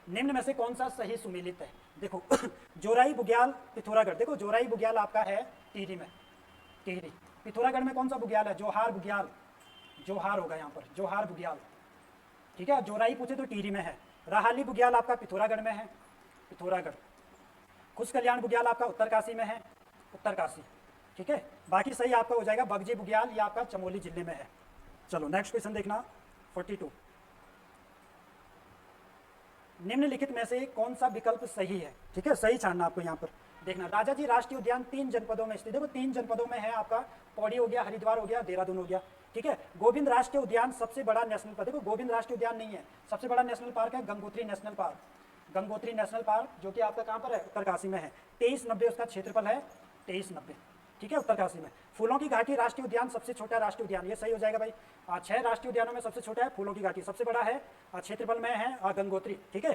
निम्न में से कौन सा सही सुमेलित है? देखो जोराई बुग्याल पिथौरागढ़, देखो जोराई बुग्याल आपका है टिहरी में, टिहरी। पिथौरागढ़ में कौन सा बुग्याल है? जोहार बुग्याल, जोहार होगा यहाँ पर, जोहार बुग्याल, ठीक है। जोराई पूछे तो टिहरी में है। राहाली बुग्याल आपका पिथौरागढ़ में है, पिथौरागढ़। खुश कल्याण बुग्याल आपका उत्तरकाशी में है, उत्तरकाशी, ठीक है। बाकी सही आपका हो जाएगा बगजी बुग्याल, ये आपका चमोली जिले में है। चलो नेक्स्ट क्वेश्चन देखना 42। निम्नलिखित में से कौन सा विकल्प सही है? ठीक है, सही छानना आपको यहाँ पर देखना। राजाजी राष्ट्रीय उद्यान 3 जनपदों में स्थित, देखो 3 जनपदों में है आपका, पौड़ी हो गया, हरिद्वार हो गया, देहरादून हो गया, ठीक है। गोविंद राष्ट्रीय उद्यान सबसे बड़ा नेशनल पार्क, देखो गोविंद राष्ट्रीय उद्यान नहीं है, सबसे बड़ा नेशनल पार्क है Gangotri national park, Gangotri national park, जो कि आपका कहाँ पर है? उत्तरकाशी में है। 2390 उसका क्षेत्रफल है, 2390, ठीक है, उत्तरकाशी में। फूलों की घाटी राष्ट्रीय उद्यान सबसे छोटा राष्ट्रीय उद्यान, ये सही हो जाएगा भाई। 6 राष्ट्रीय उद्यानों में सबसे छोटा है फूलों की घाटी, सबसे बड़ा है क्षेत्रफल में है गंगोत्री, ठीक है।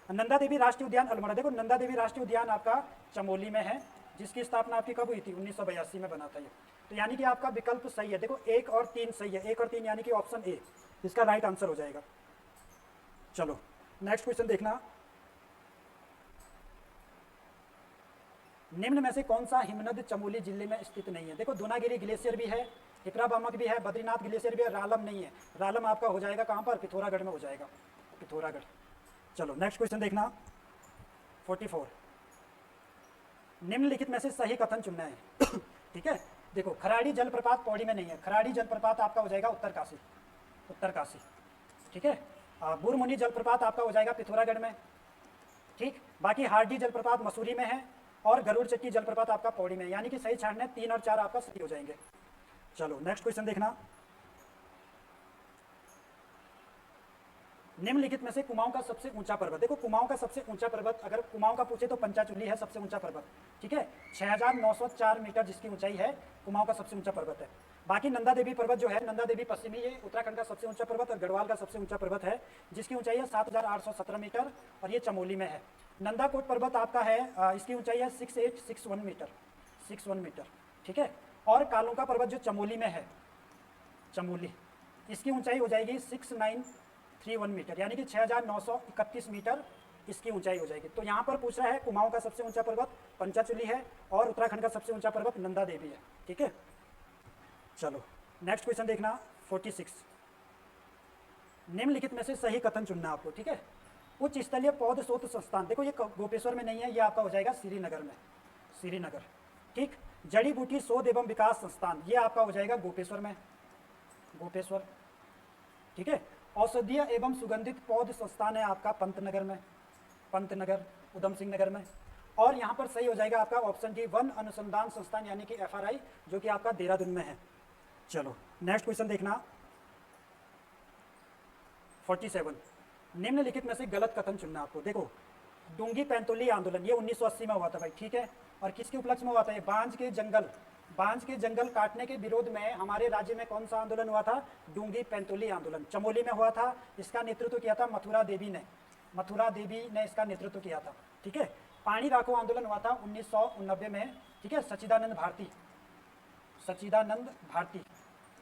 नंदा देवी राष्ट्रीय उद्यान अल्मोड़ा, देखो नंदा देवी राष्ट्रीय उद्यान आपका चमोली में है, जिसकी स्थापना आपकी कब हुई थी? 1982 में बना था ये। तो यानी कि आपका विकल्प सही है। देखो 1 और 3 सही है, 1 और 3 यानी कि ऑप्शन ए इसका राइट आंसर हो जाएगा। चलो नेक्स्ट क्वेश्चन देखना, निम्न में से कौन सा हिमनद चमोली जिले में स्थित नहीं है? देखो दूनागिरी ग्लेशियर भी है, हिपराबामक भी है, बद्रीनाथ ग्लेशियर भी है, रालम नहीं है। रालम आपका हो जाएगा कहाँ पर? पिथौरागढ़ में हो जाएगा, पिथौरागढ़। चलो नेक्स्ट क्वेश्चन देखना 44। निम्नलिखित में से सही कथन चुनना है ठीक है। देखो खराड़ी जलप्रपात पौड़ी में नहीं है, खराड़ी जलप्रपात आपका हो जाएगा उत्तरकाशी, उत्तरकाशी, ठीक है। बुरमुनी जलप्रपात आपका हो जाएगा पिथौरागढ़ में, ठीक। बाकी हार्डी जलप्रपात मसूरी में है और गरुड़ चट्टी जलप्रपात आपका पौड़ी में, यानी कि सही छाड़ने 3 और 4 आपका सही हो जाएंगे। चलो नेक्स्ट क्वेश्चन देखना, निम्नलिखित में से कुमाऊं का सबसे ऊंचा पर्वत, देखो कुमाऊं का सबसे ऊंचा पर्वत अगर कुमाऊं का पूछे तो पंचाचूली है सबसे ऊंचा पर्वत, ठीक है, 6904 मीटर जिसकी ऊंचाई है, कुमाऊं का सबसे ऊंचा पर्वत है। बाकी नंदा देवी पर्वत जो है, नंदा देवी पश्चिमी, ये उत्तराखंड का सबसे ऊंचा पर्वत और गढ़वाल का सबसे ऊंचा पर्वत है जिसकी ऊंचाई है 7817 मीटर और ये चमोली में है। नंदाकोट पर्वत आपका है, इसकी ऊंचाई है 6861 मीटर, 61 मीटर, ठीक है। और कालूका पर्वत जो चमोली में है, चमोली, इसकी ऊंचाई हो जाएगी 6931 मीटर, यानी कि 6931 मीटर इसकी ऊंचाई हो जाएगी। तो यहाँ पर पूछ रहा है कुमाऊं का सबसे ऊंचा पर्वत पंचाचूली है और उत्तराखंड का सबसे ऊंचा पर्वत नंदा देवी है, ठीक है। चलो नेक्स्ट क्वेश्चन देखना 46। निम्नलिखित में से सही कथन चुनना आपको, ठीक है। उच्च स्तरीय पौध शोध संस्थान, देखो ये गोपेश्वर में नहीं है, ये आपका हो जाएगा श्रीनगर में, श्रीनगर, ठीक। जड़ी बूटी शोध एवं विकास संस्थान, ये आपका हो जाएगा गोपेश्वर में, गोपेश्वर, ठीक है। औषधीय एवं सुगंधित पौध संस्थान है आपका पंतनगर में, पंतनगर, उधम सिंह नगर में। और यहाँ पर सही हो जाएगा आपका ऑप्शन डी, वन अनुसंधान संस्थान यानी कि FRI, जो कि आपका देहरादून में है। चलो नेक्स्ट क्वेश्चन देखना 47। निम्नलिखित में से गलत कथन चुनना आपको। देखो डूंगी पैंतोली आंदोलन ये 1980 में हुआ था भाई, ठीक है। और किसके उपलक्ष्य में हुआ था? ये बांज के जंगल काटने के विरोध में हमारे राज्य में कौन सा आंदोलन हुआ था? डूंगी पैंतोली आंदोलन चमोली में हुआ था। इसका नेतृत्व किया था मथुरा देवी ने इसका नेतृत्व किया था, ठीक है। पानी राखो आंदोलन हुआ था 1990 में, ठीक है। सच्चिदानंद भारती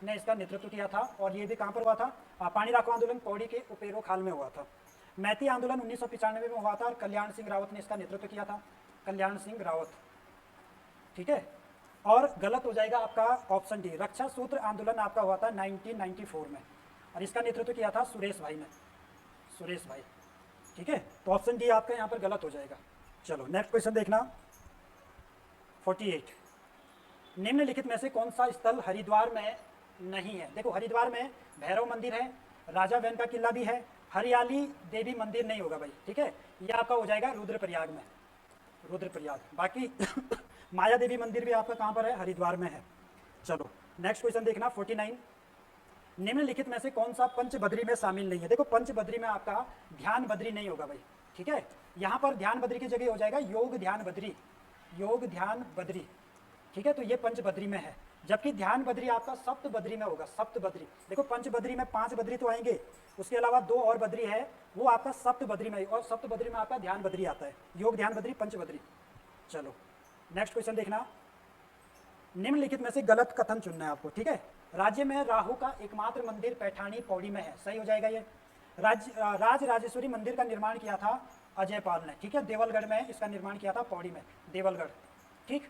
ने इसका नेतृत्व किया था। और ये भी कहाँ पर हुआ था? पानी राखो आंदोलन पौड़ी के उपेरो खाल में हुआ था। मैती आंदोलन 1995 में हुआ था और कल्याण सिंह रावत ने इसका नेतृत्व किया था, कल्याण सिंह रावत, ठीक है। और गलत हो जाएगा आपका ऑप्शन डी, रक्षा सूत्र आंदोलन आपका हुआ था 1994 में और इसका नेतृत्व किया था सुरेश भाई ने, सुरेश भाई, ठीक है। तो ऑप्शन डी आपका यहाँ पर गलत हो जाएगा। चलो नेक्स्ट क्वेश्चन देखना 48। निम्नलिखित में से कौन सा स्थल हरिद्वार में नहीं है? देखो हरिद्वार में भैरव मंदिर है, राजा वैन का किला भी है, हरियाली देवी मंदिर नहीं होगा भाई, ठीक है। ये आपका हो जाएगा रुद्रप्रयाग में, रुद्रप्रयाग। बाकी माया देवी मंदिर भी आपका कहाँ पर है? हरिद्वार में है। चलो नेक्स्ट क्वेश्चन देखना 49। निम्नलिखित में से कौन सा पंचबद्री में शामिल नहीं है? देखो पंचबद्री में आपका ध्यान बद्री नहीं होगा भाई, ठीक है। यहाँ पर ध्यान बद्री की जगह हो जाएगा योग ध्यान बद्री, योग ध्यान बद्री, ठीक है। तो ये पंचबद्री में है, जबकि ध्यान बद्री आपका सप्त बद्री में होगा, सप्त बद्री। देखो पंचबद्री में 5 बद्री तो आएंगे, उसके अलावा 2 और बद्री है, वो आपका सप्त बद्री में, और सप्त बद्री में आपका ध्यान बद्री आता है, योग ध्यान बद्री पंचबद्री। चलो नेक्स्ट क्वेश्चन देखना। निम्नलिखित में से गलत कथन चुनना है आपको, ठीक है। राज्य में राहु का एकमात्र मंदिर पैठानी पौड़ी में है, सही हो जाएगा ये। राज राजेश्वरी मंदिर का निर्माण किया था अजयपाल ने, ठीक है। देवलगढ़ में इसका निर्माण किया था, पौड़ी में, देवलगढ़, ठीक।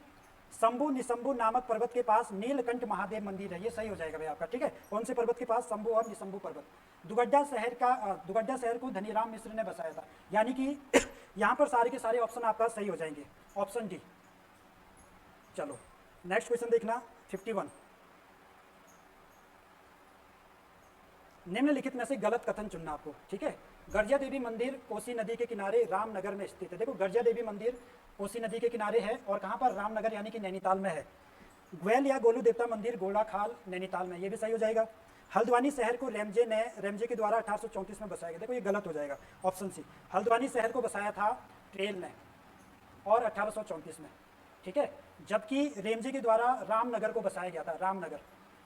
शंभु निशंभु नामक पर्वत के पास नीलकंठ महादेव मंदिर है, ये सही हो जाएगा भाई आपका, ठीक है। कौन से पर्वत के पास? शंभु और निशंभु पर्वत। दुगड्डा शहर को धनीराम मिश्र ने बसाया था, यानी कि यहाँ पर सारे के सारे ऑप्शन आपका सही हो जाएंगे, ऑप्शन डी। चलो नेक्स्ट क्वेश्चन देखना 51। निम्नलिखित में से गलत कथन चुनना आपको, ठीक है। गर्जिया देवी मंदिर कोसी नदी के किनारे रामनगर में स्थित है। देखो गर्जिया देवी मंदिर कोसी नदी के किनारे है और कहाँ पर? रामनगर यानी कि नैनीताल में है। ग्वेल या गोलू देवता मंदिर गोलाखाल नैनीताल में, ये भी सही हो जाएगा। हल्द्वानी शहर को रेमजे के द्वारा 1834 में बसाया गया। देखो ये गलत हो जाएगा, ऑप्शन सी। हल्द्वानी शहर को बसाया था ट्रेल ने और 1834 में, ठीक है। जबकि रेमजे के द्वारा रामनगर को बसाया गया था,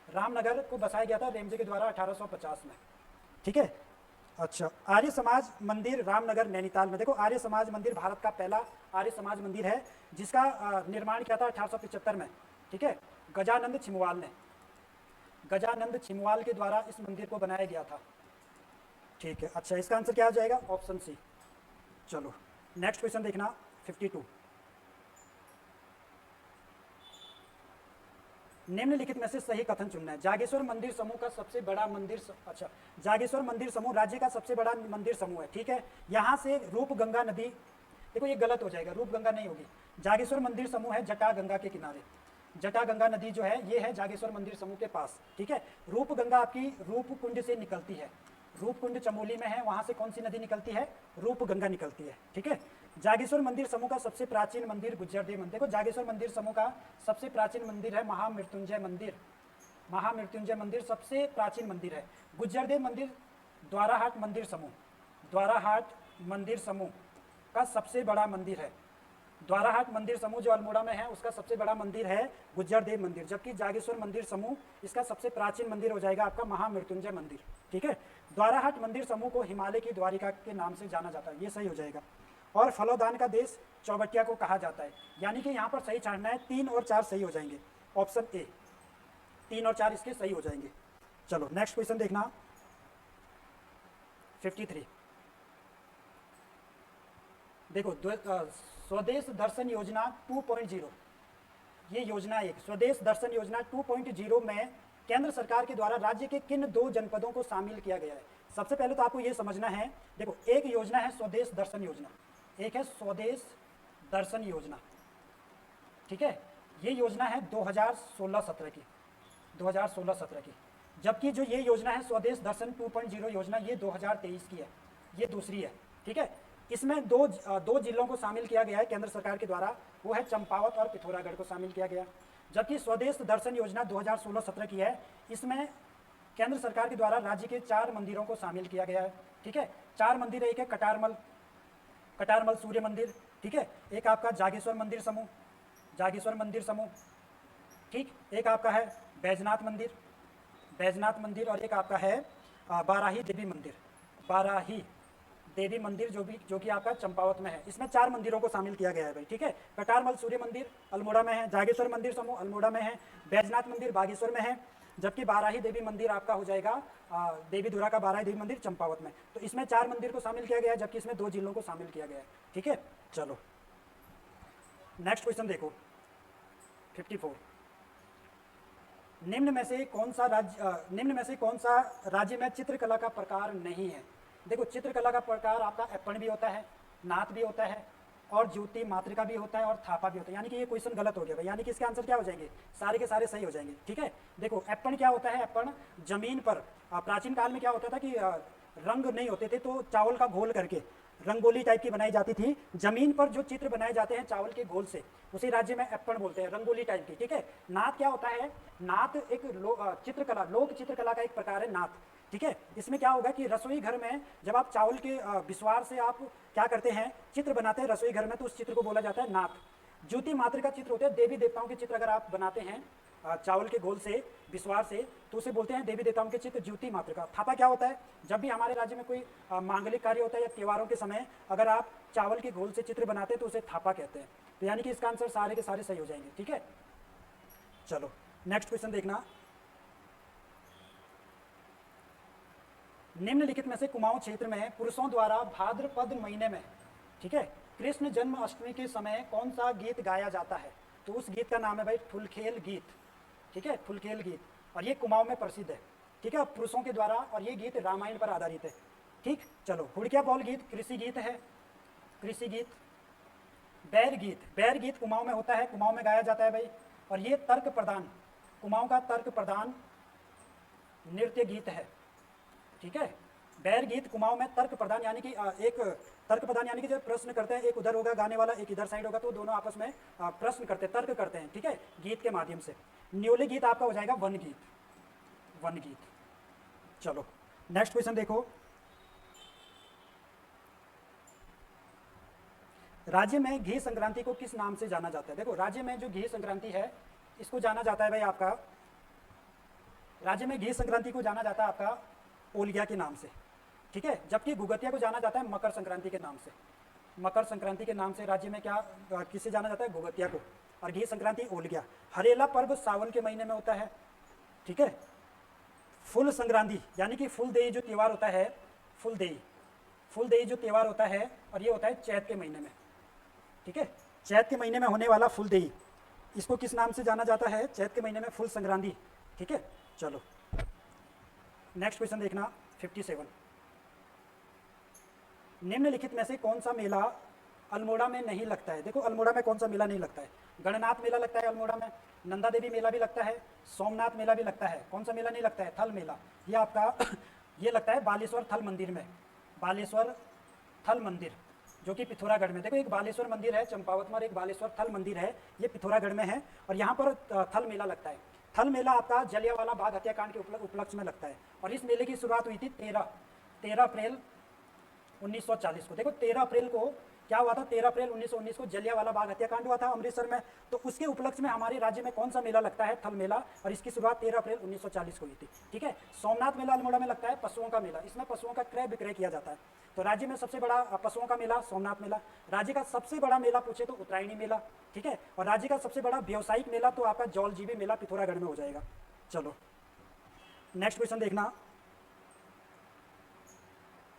रामनगर को बसाया गया था रेमजे के द्वारा 1850 में, ठीक है। अच्छा, आर्य समाज मंदिर रामनगर नैनीताल में। देखो आर्य समाज मंदिर भारत का पहला आर्य समाज मंदिर है जिसका निर्माण किया था 1875 में, ठीक है। गजानंद छिमवाल के द्वारा इस मंदिर को बनाया गया था, ठीक है। अच्छा इसका आंसर क्या आ जाएगा? Option C. चलो नेक्स्ट क्वेश्चन देखना 52। निम्नलिखित में से सही कथन चुनना है। जागेश्वर मंदिर समूह का सबसे बड़ा मंदिर अच्छा, जागेश्वर मंदिर समूह राज्य का सबसे बड़ा मंदिर समूह है, ठीक है। यहाँ से रूपगंगा नदी, देखो ये गलत हो जाएगा, रूपगंगा नहीं होगी। जागेश्वर मंदिर समूह है जटागंगा के किनारे, जटागंगा नदी जो है ये है जागेश्वर मंदिर समूह के पास, ठीक है। रूपगंगा आपकी रूपकुंड से निकलती है, रूपकुंड चमोली में है, वहां से कौन सी नदी निकलती है? रूपगंगा निकलती है, ठीक है। जागेश्वर मंदिर समूह का सबसे प्राचीन मंदिर गुज्जरदेव मंदिर। देखो जागेश्वर मंदिर समूह का सबसे प्राचीन मंदिर है महामृत्युंजय मंदिर, महामृत्युंजय मंदिर सबसे प्राचीन मंदिर है। गुज्जरदेव मंदिर द्वाराहाट मंदिर समूह, द्वाराहाट मंदिर समूह का सबसे बड़ा मंदिर है। द्वाराहाट मंदिर समूह जो अल्मोड़ा में है उसका सबसे बड़ा मंदिर है गुज्जर देव मंदिर, जबकि जागेश्वर मंदिर समूह इसका सबसे प्राचीन मंदिर हो जाएगा आपका महामृत्युंजय मंदिर। ठीक है, द्वाराहाट मंदिर समूह को हिमालय की द्वारिका के नाम से जाना जाता है, ये सही हो जाएगा। और फलोदान का देश चौबटिया को कहा जाता है, यानी कि यहाँ पर सही छाड़ना है, 3 और 4 सही हो जाएंगे, ऑप्शन ए 3 और 4 इसके सही हो जाएंगे। चलो नेक्स्ट क्वेश्चन देखना 53। देखो स्वदेश दर्शन योजना 2.0, ये योजना एक स्वदेश दर्शन योजना 2.0 में केंद्र सरकार के द्वारा राज्य के किन 2 जनपदों को शामिल किया गया है। सबसे पहले तो आपको ये समझना है, देखो एक योजना है स्वदेश दर्शन योजना, एक है स्वदेश दर्शन योजना। ठीक है, ये योजना है 2016-17 की, 2016-17 की, जबकि जो ये योजना है स्वदेश दर्शन 2.0 योजना ये 2023 की है, ये दूसरी है। ठीक है, इसमें दो जिलों को शामिल किया गया है केंद्र सरकार के द्वारा, वो है चंपावत और पिथौरागढ़ को शामिल किया गया। जबकि स्वदेश दर्शन योजना 2016-17 की है, इसमें केंद्र सरकार के द्वारा राज्य के 4 मंदिरों को शामिल किया गया है। ठीक है, 4 मंदिर, एक है कटारमल सूर्य मंदिर, ठीक है, एक आपका जागेश्वर मंदिर समूह, ठीक, एक आपका है बैजनाथ मंदिर, और एक आपका है बाराही देवी मंदिर जो कि आपका चंपावत में है। इसमें 4 मंदिरों को शामिल किया गया है भाई। ठीक है, कटारमल सूर्य मंदिर अल्मोड़ा में है, जागेश्वर मंदिर समूह अल्मोड़ा में है, बैजनाथ मंदिर बागेश्वर में है, जबकि बाराही देवी मंदिर आपका हो जाएगा देवी धुरा का बाराही देवी मंदिर चंपावत में। तो इसमें 4 मंदिर को शामिल किया गया है, जबकि इसमें 2 जिलों को शामिल किया गया है। ठीक है, चलो नेक्स्ट क्वेश्चन देखो 54। निम्न में से कौन सा राज्य में चित्रकला का प्रकार नहीं है। देखो चित्रकला का प्रकार आपका एप्पण भी होता है, नाथ भी होता है, और ज्योति मातृका भी होता है, और थापा भी होता है। यानी कि ये क्वेश्चन गलत हो गया भाई, यानी कि इसके आंसर क्या हो जाएंगे, सारे के सारे सही हो जाएंगे। ठीक है, देखो एप्पण क्या होता है, एप्पण जमीन पर प्राचीन काल में क्या होता था कि रंग नहीं होते थे, तो चावल का घोल करके रंगोली टाइप की बनाई जाती थी। जमीन पर जो चित्र बनाए जाते हैं चावल के घोल से, उसी राज्य में एप्पण बोलते हैं, रंगोली टाइप की। ठीक है, नाथ क्या होता है, नाथ एक लोक चित्रकला का एक प्रकार है नाथ। ठीक है, इसमें क्या होगा कि रसोई घर में जब आप चावल के विस्वार से आप क्या करते हैं, चित्र बनाते हैं रसोई घर में, तो उस चित्र को बोला जाता है नाथ। ज्योति मातृका चित्र होते हैं, देवी देवताओं के चित्र अगर आप बनाते हैं चावल के घोल से विस्वार से, तो उसे बोलते हैं देवी देवताओं के चित्र, ज्योति मातृका। थापा क्या होता है, जब भी हमारे राज्य में कोई मांगलिक कार्य होता है या त्योहारों के समय अगर आप चावल के घोल से चित्र बनाते हैं तो उसे थापा कहते हैं। तो यानी कि इसका आंसर सारे के सारे सही हो जाएंगे। ठीक है, चलो नेक्स्ट क्वेश्चन देखना। निम्नलिखित में से कुमाऊं क्षेत्र में पुरुषों द्वारा भाद्रपद महीने में, ठीक है, कृष्ण जन्माष्टमी के समय कौन सा गीत गाया जाता है। तो उस गीत का नाम है भाई फुलखेल गीत। ठीक है, फुलखेल गीत, और ये कुमाऊं में प्रसिद्ध है। ठीक है, पुरुषों के द्वारा, और ये गीत रामायण पर आधारित है। ठीक, चलो हुड़किया बॉल गीत कृषि गीत है, कृषि गीत। बैर गीत कुमाऊं में होता है, कुमाऊं में गाया जाता है भाई, और ये तर्क प्रधान, कुमाऊं का तर्क प्रधान नृत्य गीत है। ठीक है, बैर गीत कुमाऊं में तर्क प्रधान, यानी कि एक तर्क प्रधान यानी कि जब प्रश्न करते हैं, एक उधर होगा गाने वाला, एक इधर साइड होगा, तो दोनों आपस में प्रश्न करते हैं, तर्क करते हैं। ठीक है, गीत के माध्यम से। न्योले गीत आपका हो जाएगा वन गीत। चलो नेक्स्ट क्वेश्चन देखो। राज्य में घी संक्रांति को किस नाम से जाना जाता है। देखो राज्य में जो घी संक्रांति है इसको जाना जाता है भाई आपका, राज्य में घी संक्रांति को जाना जाता है आपका ओलिया के नाम से। ठीक है, जबकि गुगतिया को जाना जाता है मकर संक्रांति के नाम से। मकर संक्रांति के नाम से राज्य में क्या किसे जाना जाता है, गुगतिया को, और घी संक्रांति ओलिया। हरेला पर्व सावन के महीने में होता है। ठीक है, फुल संक्रांति यानी कि फुलदेई जो त्यौहार होता है, फुलदेई जो त्यौहार होता है, और ये होता है चैत के महीने में। ठीक है, चैत के महीने में होने वाला फुलदेई, इसको किस नाम से जाना जाता है, चैत के महीने में फुल संक्रांति। ठीक है, चलो नेक्स्ट क्वेश्चन देखना 57। निम्नलिखित में से कौन सा मेला अल्मोड़ा में नहीं लगता है। देखो अल्मोड़ा में कौन सा मेला नहीं लगता है, गणनाथ मेला लगता है अल्मोड़ा में, नंदा देवी मेला भी लगता है, सोमनाथ मेला भी लगता है। कौन सा मेला नहीं लगता है, थल मेला। ये आपका ये लगता है बालेश्वर थल मंदिर में, बालेश्वर थल मंदिर जो कि पिथौरागढ़ में। देखो एक बालेश्वर मंदिर है चंपावत में, और एक बालेश्वर थल मंदिर है, ये पिथौरागढ़ में है, और यहाँ पर थल मेला लगता है। थल मेला आपका जलियांवाला बाग हत्याकांड के उपलक्ष्य में लगता है, और इस मेले की शुरुआत हुई थी 13 अप्रैल 1940 को। देखो 13 अप्रैल को क्या हुआ था, 13 अप्रैल 1919 को जलियांवाला बाग हत्याकांड हुआ था अमृतसर में। तो उसके उपलक्ष्य में हमारे राज्य में कौन सा मेला लगता है, थल मेला, और इसकी शुरुआत 13 अप्रैल 1940 को हुई थी। ठीक है। सोमनाथ मेला अल्मोड़ा में लगता है, पशुओं का मेला, इसमें पशुओं का क्रय विक्रय किया जाता है। तो राज्य में सबसे बड़ा पशुओं का मेला सोमनाथ मेला। राज्य का सबसे बड़ा मेला पूछे तो उत्तरायणी मेला। ठीक है। और राज्य का सबसे बड़ा व्यावसायिक मेला तो आपका जौलजीबी मेला पिथौरागढ़ में हो जाएगा। चलो नेक्स्ट क्वेश्चन देखना।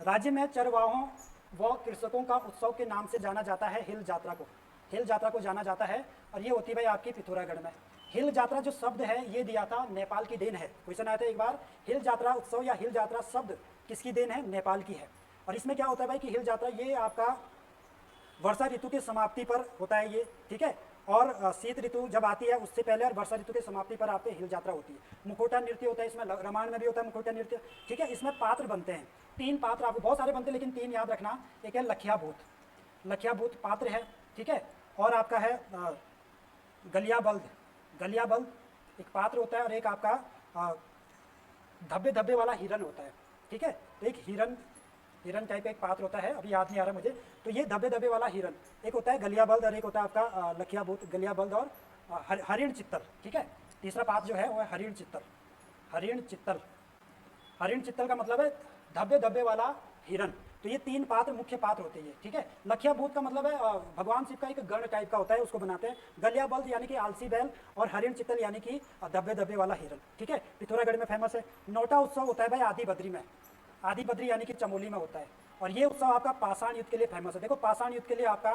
राज्य में चरवाहों व कृषकों का उत्सव के नाम से जाना जाता है हिल यात्रा को। हिल यात्रा को जाना जाता है, और ये होती है भाई आपकी पिथौरागढ़ में। हिल यात्रा जो शब्द है ये दिया था नेपाल की देन है। क्वेश्चन आया था एक बार, हिल यात्रा उत्सव या हिल यात्रा शब्द किसकी देन है, नेपाल की है। और इसमें क्या होता है भाई कि हिल यात्रा ये आपका वर्षा ऋतु की समाप्ति पर होता है ये। ठीक है। और शीत ऋतु जब आती है उससे पहले और वर्षा ऋतु की समाप्ति पर आपके हिल यात्रा होती है। मुखौटा नृत्य होता है इसमें, रामायण में भी होता है मुखौटा नृत्य। ठीक है। इसमें पात्र बनते हैं, 3 पात्र, आपको बहुत सारे बनते हैं लेकिन 3 याद रखना। एक है लखिया भूत, लखिया भूत पात्र है। ठीक है। और आपका है गलिया बल्द, गलिया बल्द एक पात्र होता है, और एक आपका धब्बे धब्बे वाला हिरन होता है। ठीक है। तो एक हिरन टाइप का एक पात्र होता है, अभी याद नहीं आ रहा मुझे। तो ये धब्बे धब्बे वाला हिरन एक होता है गलिया बल्द, और एक होता है आपका लखिया भूत, गलिया बल्द और हरिण चित्तल। ठीक है। तीसरा पात्र जो है वो है हरिण चित्तल। हरिण चित्तल, हरिण चित्तल का मतलब है धब्बे धब्बे वाला हिरन। तो ये 3 पात्र मुख्य पात्र होते हैं। ठीक है। लखिया भूत का मतलब है भगवान शिव का एक गण टाइप का होता है, उसको बनाते हैं। गलिया बल्द यानी कि आलसी बैल, और हरिण चित्तल यानी कि धब्बे धब्बे वाला हिरन। ठीक है। पिथौरागढ़ में फेमस है। नोटा उत्सव होता है भाई आदि बद्री में, आदि बद्री यानी कि चमोली में होता है। और ये उत्सव आपका पाषाण युद्ध के लिए फेमस है। देखो पाषाण युद्ध के लिए आपका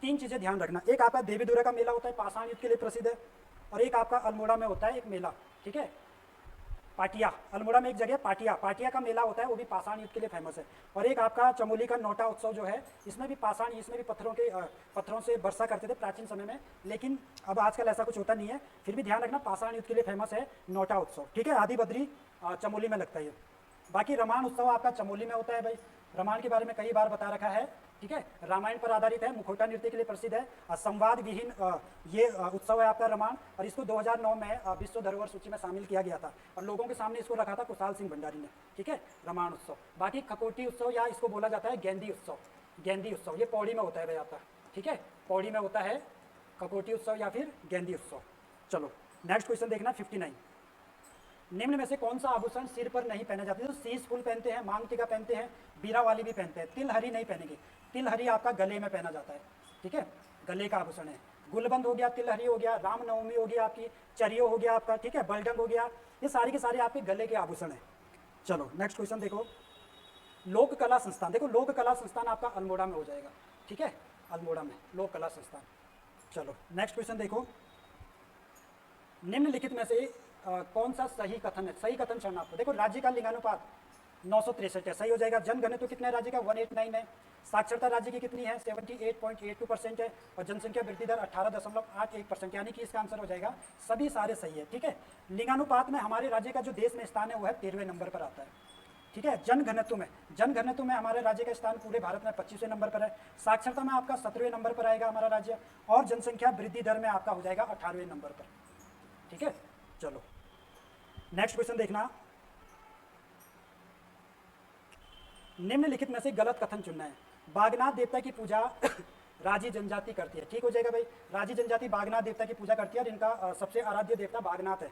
3 चीजें ध्यान रखना। एक आपका देवी दुर्गा का मेला होता है, पाषाण युद्ध के लिए प्रसिद्ध है। और एक आपका अल्मोड़ा में होता है एक मेला। ठीक है। पाटिया, अल्मोड़ा में एक जगह पाटिया, पाटिया का मेला होता है, वो भी पाषाण युद्ध के लिए फेमस है। और एक आपका चमोली का नोटा उत्सव जो है, इसमें भी पाषाण, इसमें भी पत्थरों से वर्षा करते थे प्राचीन समय में, लेकिन अब आजकल ऐसा कुछ होता नहीं है। फिर भी ध्यान रखना पाषाण युद्ध के लिए फेमस है नोटा उत्सव। ठीक है। आदि बद्री चमोली में लगता है। बाकी रामायण उत्सव आपका चमोली में होता है भाई। रामायण के बारे में कई बार बता रखा है। ठीक है। रामायण पर आधारित है, मुखौटा नृत्य के लिए प्रसिद्ध है। संवाद विहीन ये उत्सव है आपका रामायण, और इसको 2009 में विश्व धरोहर सूची में शामिल किया गया था, और लोगों के सामने इसको रखा था कुशाल सिंह भंडारी ने। ठीक है। रामायण उत्सव। बाकी खकोटी उत्सव या इसको बोला जाता है गेंदी उत्सव, गेंदी उत्सव ये पौड़ी में होता है भाई आपका। ठीक है। पौड़ी में होता है खकोटी उत्सव या फिर गेंदी उत्सव। चलो नेक्स्ट क्वेश्चन देखना 59। निम्न में से कौन सा आभूषण सिर पर नहीं पहना जाता है? तो शीश फूल पहनते हैं, मांग टीका पहनते हैं, बीरा वाली भी पहनते हैं। तिलहरी नहीं पहनेंगे, तिलहरी आपका गले में पहना जाता है। ठीक है। गले का आभूषण है। गुलबंद हो गया, तिलहरी हो गया, रामनवमी हो गया आपकी, चरियो हो गया आपका। ठीक है। बलडंग हो गया, ये सारी के सारे आपके गले के आभूषण है। चलो नेक्स्ट क्वेश्चन देखो। लोक कला संस्थान, देखो लोक कला संस्थान आपका अल्मोड़ा में हो जाएगा। ठीक है। अल्मोड़ा में लोक कला संस्थान। चलो नेक्स्ट क्वेश्चन देखो। निम्नलिखित में से कौन सा सही कथन है? सही कथन चुनना आपको। देखो राज्य का लिंगानुपात 963 है, सही हो जाएगा। जनघनत्व कितने राज्य का? 189 है। साक्षरता राज्य की कितनी है? 78.82% है। और जनसंख्या वृद्धि दर 18.81%, यानी कि इसका आंसर हो जाएगा सभी सारे सही है। ठीक है। लिंगानुपात में हमारे राज्य का जो देश में स्थान है वो है 13वें नंबर पर आता है। ठीक है। जनघनत्व में हमारे राज्य का स्थान पूरे भारत में 25वें नंबर पर है। साक्षरता में आपका 17वें नंबर पर आएगा हमारा राज्य, और जनसंख्या वृद्धि दर में आपका हो जाएगा 18वें नंबर पर। ठीक है। चलो नेक्स्ट क्वेश्चन देखना। निम्नलिखित में से गलत कथन चुनना है। बागनाथ देवता की पूजा राजी जनजाति करती है। ठीक हो जाएगा भाई। राजी जनजाति बागनाथ देवता की पूजा करती है, और इनका सबसे आराध्य देवता बागनाथ है।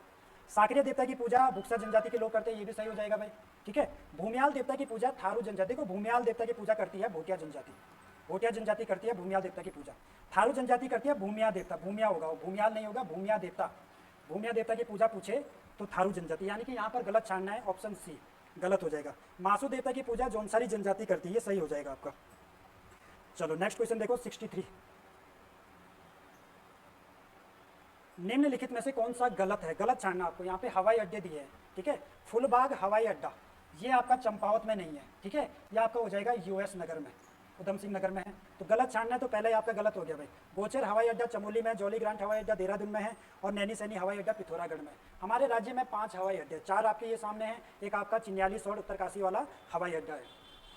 साकरिया देवता की पूजा बुक्सा जनजाति के लोग करते हैं, ये भी सही हो जाएगा भाई। ठीक है। भूमियाल देवता की पूजा थारू जनजाति को, भूमियाल देवता की पूजा करती है भोटिया जनजाति, भोटिया जनजाति करती है भूमियाल देवता की पूजा। थारू जनजाति करती है भूमिया देवता, भूमिया होगा वो, भूमियाल नहीं होगा, भूमिया देवता। भूमिया देवता की पूजा पूछे तो थारू जनजाति, यानी कि यहाँ पर गलत छानना है, ऑप्शन सी गलत हो जाएगा। मासू देवता की पूजा जौनसारी जनजाति करती है, सही हो जाएगा आपका। चलो नेक्स्ट क्वेश्चन देखो 63। निम्नलिखित में से कौन सा गलत है? गलत छानना आपको। यहाँ पे हवाई अड्डे दिए हैं। ठीक है। फुलबाग हवाई अड्डा ये आपका चंपावत में नहीं है। ठीक है। ये आपका हो जाएगा यूएस नगर में, उधम सिंह नगर में है। तो गलत छानना है, तो पहले आपका गलत हो गया भाई। गोचर हवाई अड्डा चमोली में, जॉली ग्रांट हवाई अड्डा देहरादून में है, और नैनी सैनी हवाई अड्डा पिथौरागढ़ में। हमारे राज्य में 5 हवाई अड्डे, 4 आपके ये सामने हैं, एक आपका चिन्याली सौड़ उत्तरकाशी वाला हवाई अड्डा है।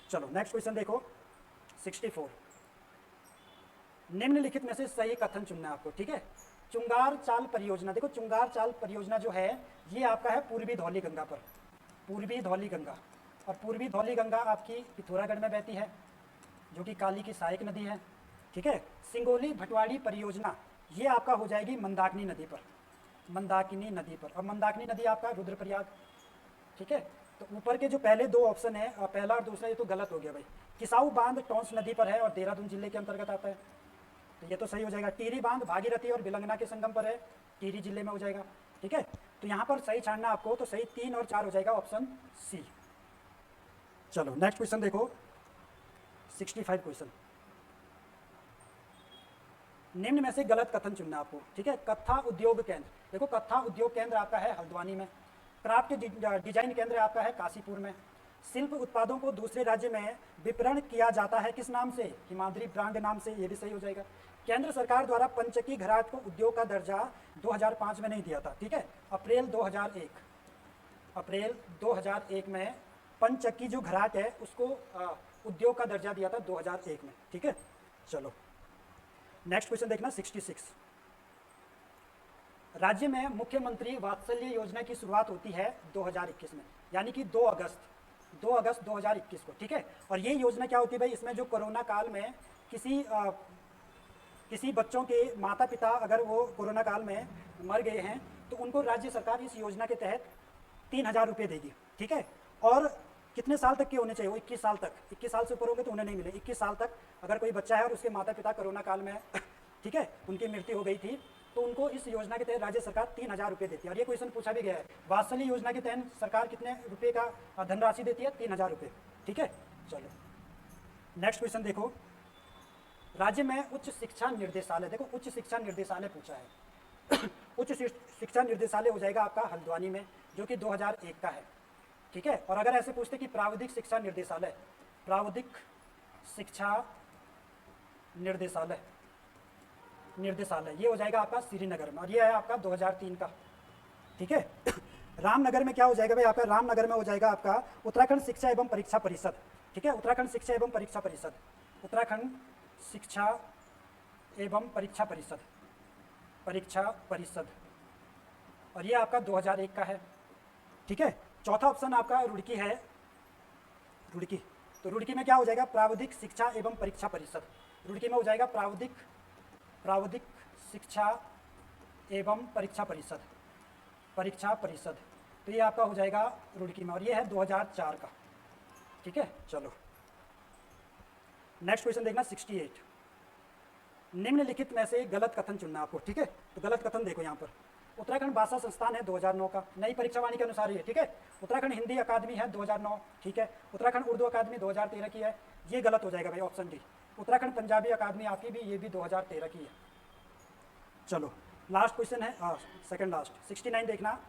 चलो नेक्स्ट क्वेश्चन देखो 64। निम्नलिखित में से सही कथन चुनना है आपको। ठीक है। चुंगार चाल परियोजना, देखो चुंगार चाल परियोजना जो है ये आपका है पूर्वी धौली गंगा पर, पूर्वी धौली गंगा। और पूर्वी धौली गंगा आपकी पिथौरागढ़ में बहती है। जो कि काली की सहायक नदी है, ठीक है। सिंगोली भटवाड़ी परियोजना ये आपका हो जाएगी मंदाकिनी नदी पर, मंदाकिनी नदी पर, और मंदाकिनी नदी आपका रुद्रप्रयाग, ठीक है। तो ऊपर के जो पहले दो ऑप्शन है, पहला और दूसरा, ये तो गलत हो गया भाई। किसाऊ बांध टोंस नदी पर है और देहरादून जिले के अंतर्गत आता है, तो ये तो सही हो जाएगा। टिहरी बांध भागीरथी और बिलंगना के संगम पर है, टिहरी जिले में हो जाएगा, ठीक है। तो यहाँ पर सही छानना आपको, तो सही 3 और 4 हो जाएगा ऑप्शन सी। चलो नेक्स्ट क्वेश्चन देखो, 65 क्वेश्चन। निम्न में से गलत कथन चुनना आपको, ठीक है। कत्था उद्योग केंद्र, देखो कत्था उद्योग केंद्र आपका है हल्द्वानी में। क्राफ्ट डिजाइन केंद्र आपका है काशीपुर में। शिल्प उत्पादों को दूसरे राज्य में विपणन किया जाता है किस नाम से? हिमाद्री ब्रांड नाम से, ये भी सही हो जाएगा। केंद्र सरकार द्वारा पंचकी घराट को उद्योग का दर्जा 2005 में नहीं दिया था, ठीक है। अप्रैल 2001 में पंचकी जो घराट है उसको उद्योग का दर्जा दिया था 2001 में, ठीक है। चलो नेक्स्ट क्वेश्चन देखना, 66। राज्य में मुख्यमंत्री वात्सल्य योजना की शुरुआत होती है 2021 में, यानी कि 2 अगस्त 2021 को, ठीक है। और ये योजना क्या होती है भाई, इसमें जो कोरोना काल में किसी बच्चों के माता पिता अगर वो कोरोना काल में मर गए हैं तो उनको राज्य सरकार इस योजना के तहत 3000 रुपये देगी, ठीक है। और कितने साल तक के होने चाहिए? वो 21 साल तक, 21 साल से ऊपर होंगे तो उन्हें नहीं मिले। 21 साल तक अगर कोई बच्चा है और उसके माता पिता कोरोना काल में ठीक है उनकी मृत्यु हो गई थी तो उनको इस योजना के तहत राज्य सरकार 3000 रुपये देती है। और ये क्वेश्चन पूछा भी गया है, वात्सल्य योजना के तहत सरकार कितने रुपये का धनराशि देती है? 3000 रुपये, ठीक है। चलो नेक्स्ट क्वेश्चन देखो, राज्य में उच्च शिक्षा निर्देशालय, देखो उच्च शिक्षा निर्देशालय पूछा है उच्च शिक्षा निर्देशालय हो जाएगा आपका हल्द्वानी में, जो कि 2001 का है, ठीक है। और अगर ऐसे पूछते कि प्राविधिक शिक्षा निर्देशालय, प्राविधिक शिक्षा निर्देशालय ये हो जाएगा आपका श्रीनगर में, और ये है आपका 2003 का, ठीक है। रामनगर में क्या हो जाएगा भाई आपका? रामनगर में हो जाएगा आपका उत्तराखंड शिक्षा एवं परीक्षा परिषद, ठीक है। उत्तराखंड शिक्षा एवं परीक्षा परिषद, उत्तराखंड शिक्षा एवं परीक्षा परिषद, और ये आपका 2001 का है, ठीक है। चौथा ऑप्शन आपका रुड़की है, रुड़की, तो रुड़की में क्या हो जाएगा? प्राविधिक शिक्षा एवं परीक्षा परिषद, रुड़की में हो जाएगा प्राविधिक शिक्षा एवं परीक्षा परिषद, तो ये आपका हो जाएगा रुड़की में, और ये है 2004 का, ठीक है। चलो नेक्स्ट क्वेश्चन देखना, 68। निम्नलिखित में से गलत कथन चुनना आपको, ठीक है। तो गलत कथन देखो यहाँ पर, उत्तराखंड भाषा संस्थान है 2009 का, नई परीक्षा वाणी के अनुसार ये, ठीक है। उत्तराखंड हिंदी अकादमी है 2009, ठीक है। उत्तराखंड उर्दू अकादमी 2013 की है, ये गलत हो जाएगा भाई ऑप्शन डी। उत्तराखंड पंजाबी अकादमी आपकी भी, ये भी 2013 की है। चलो लास्ट क्वेश्चन है, सेकंड लास्ट, 69 देखना,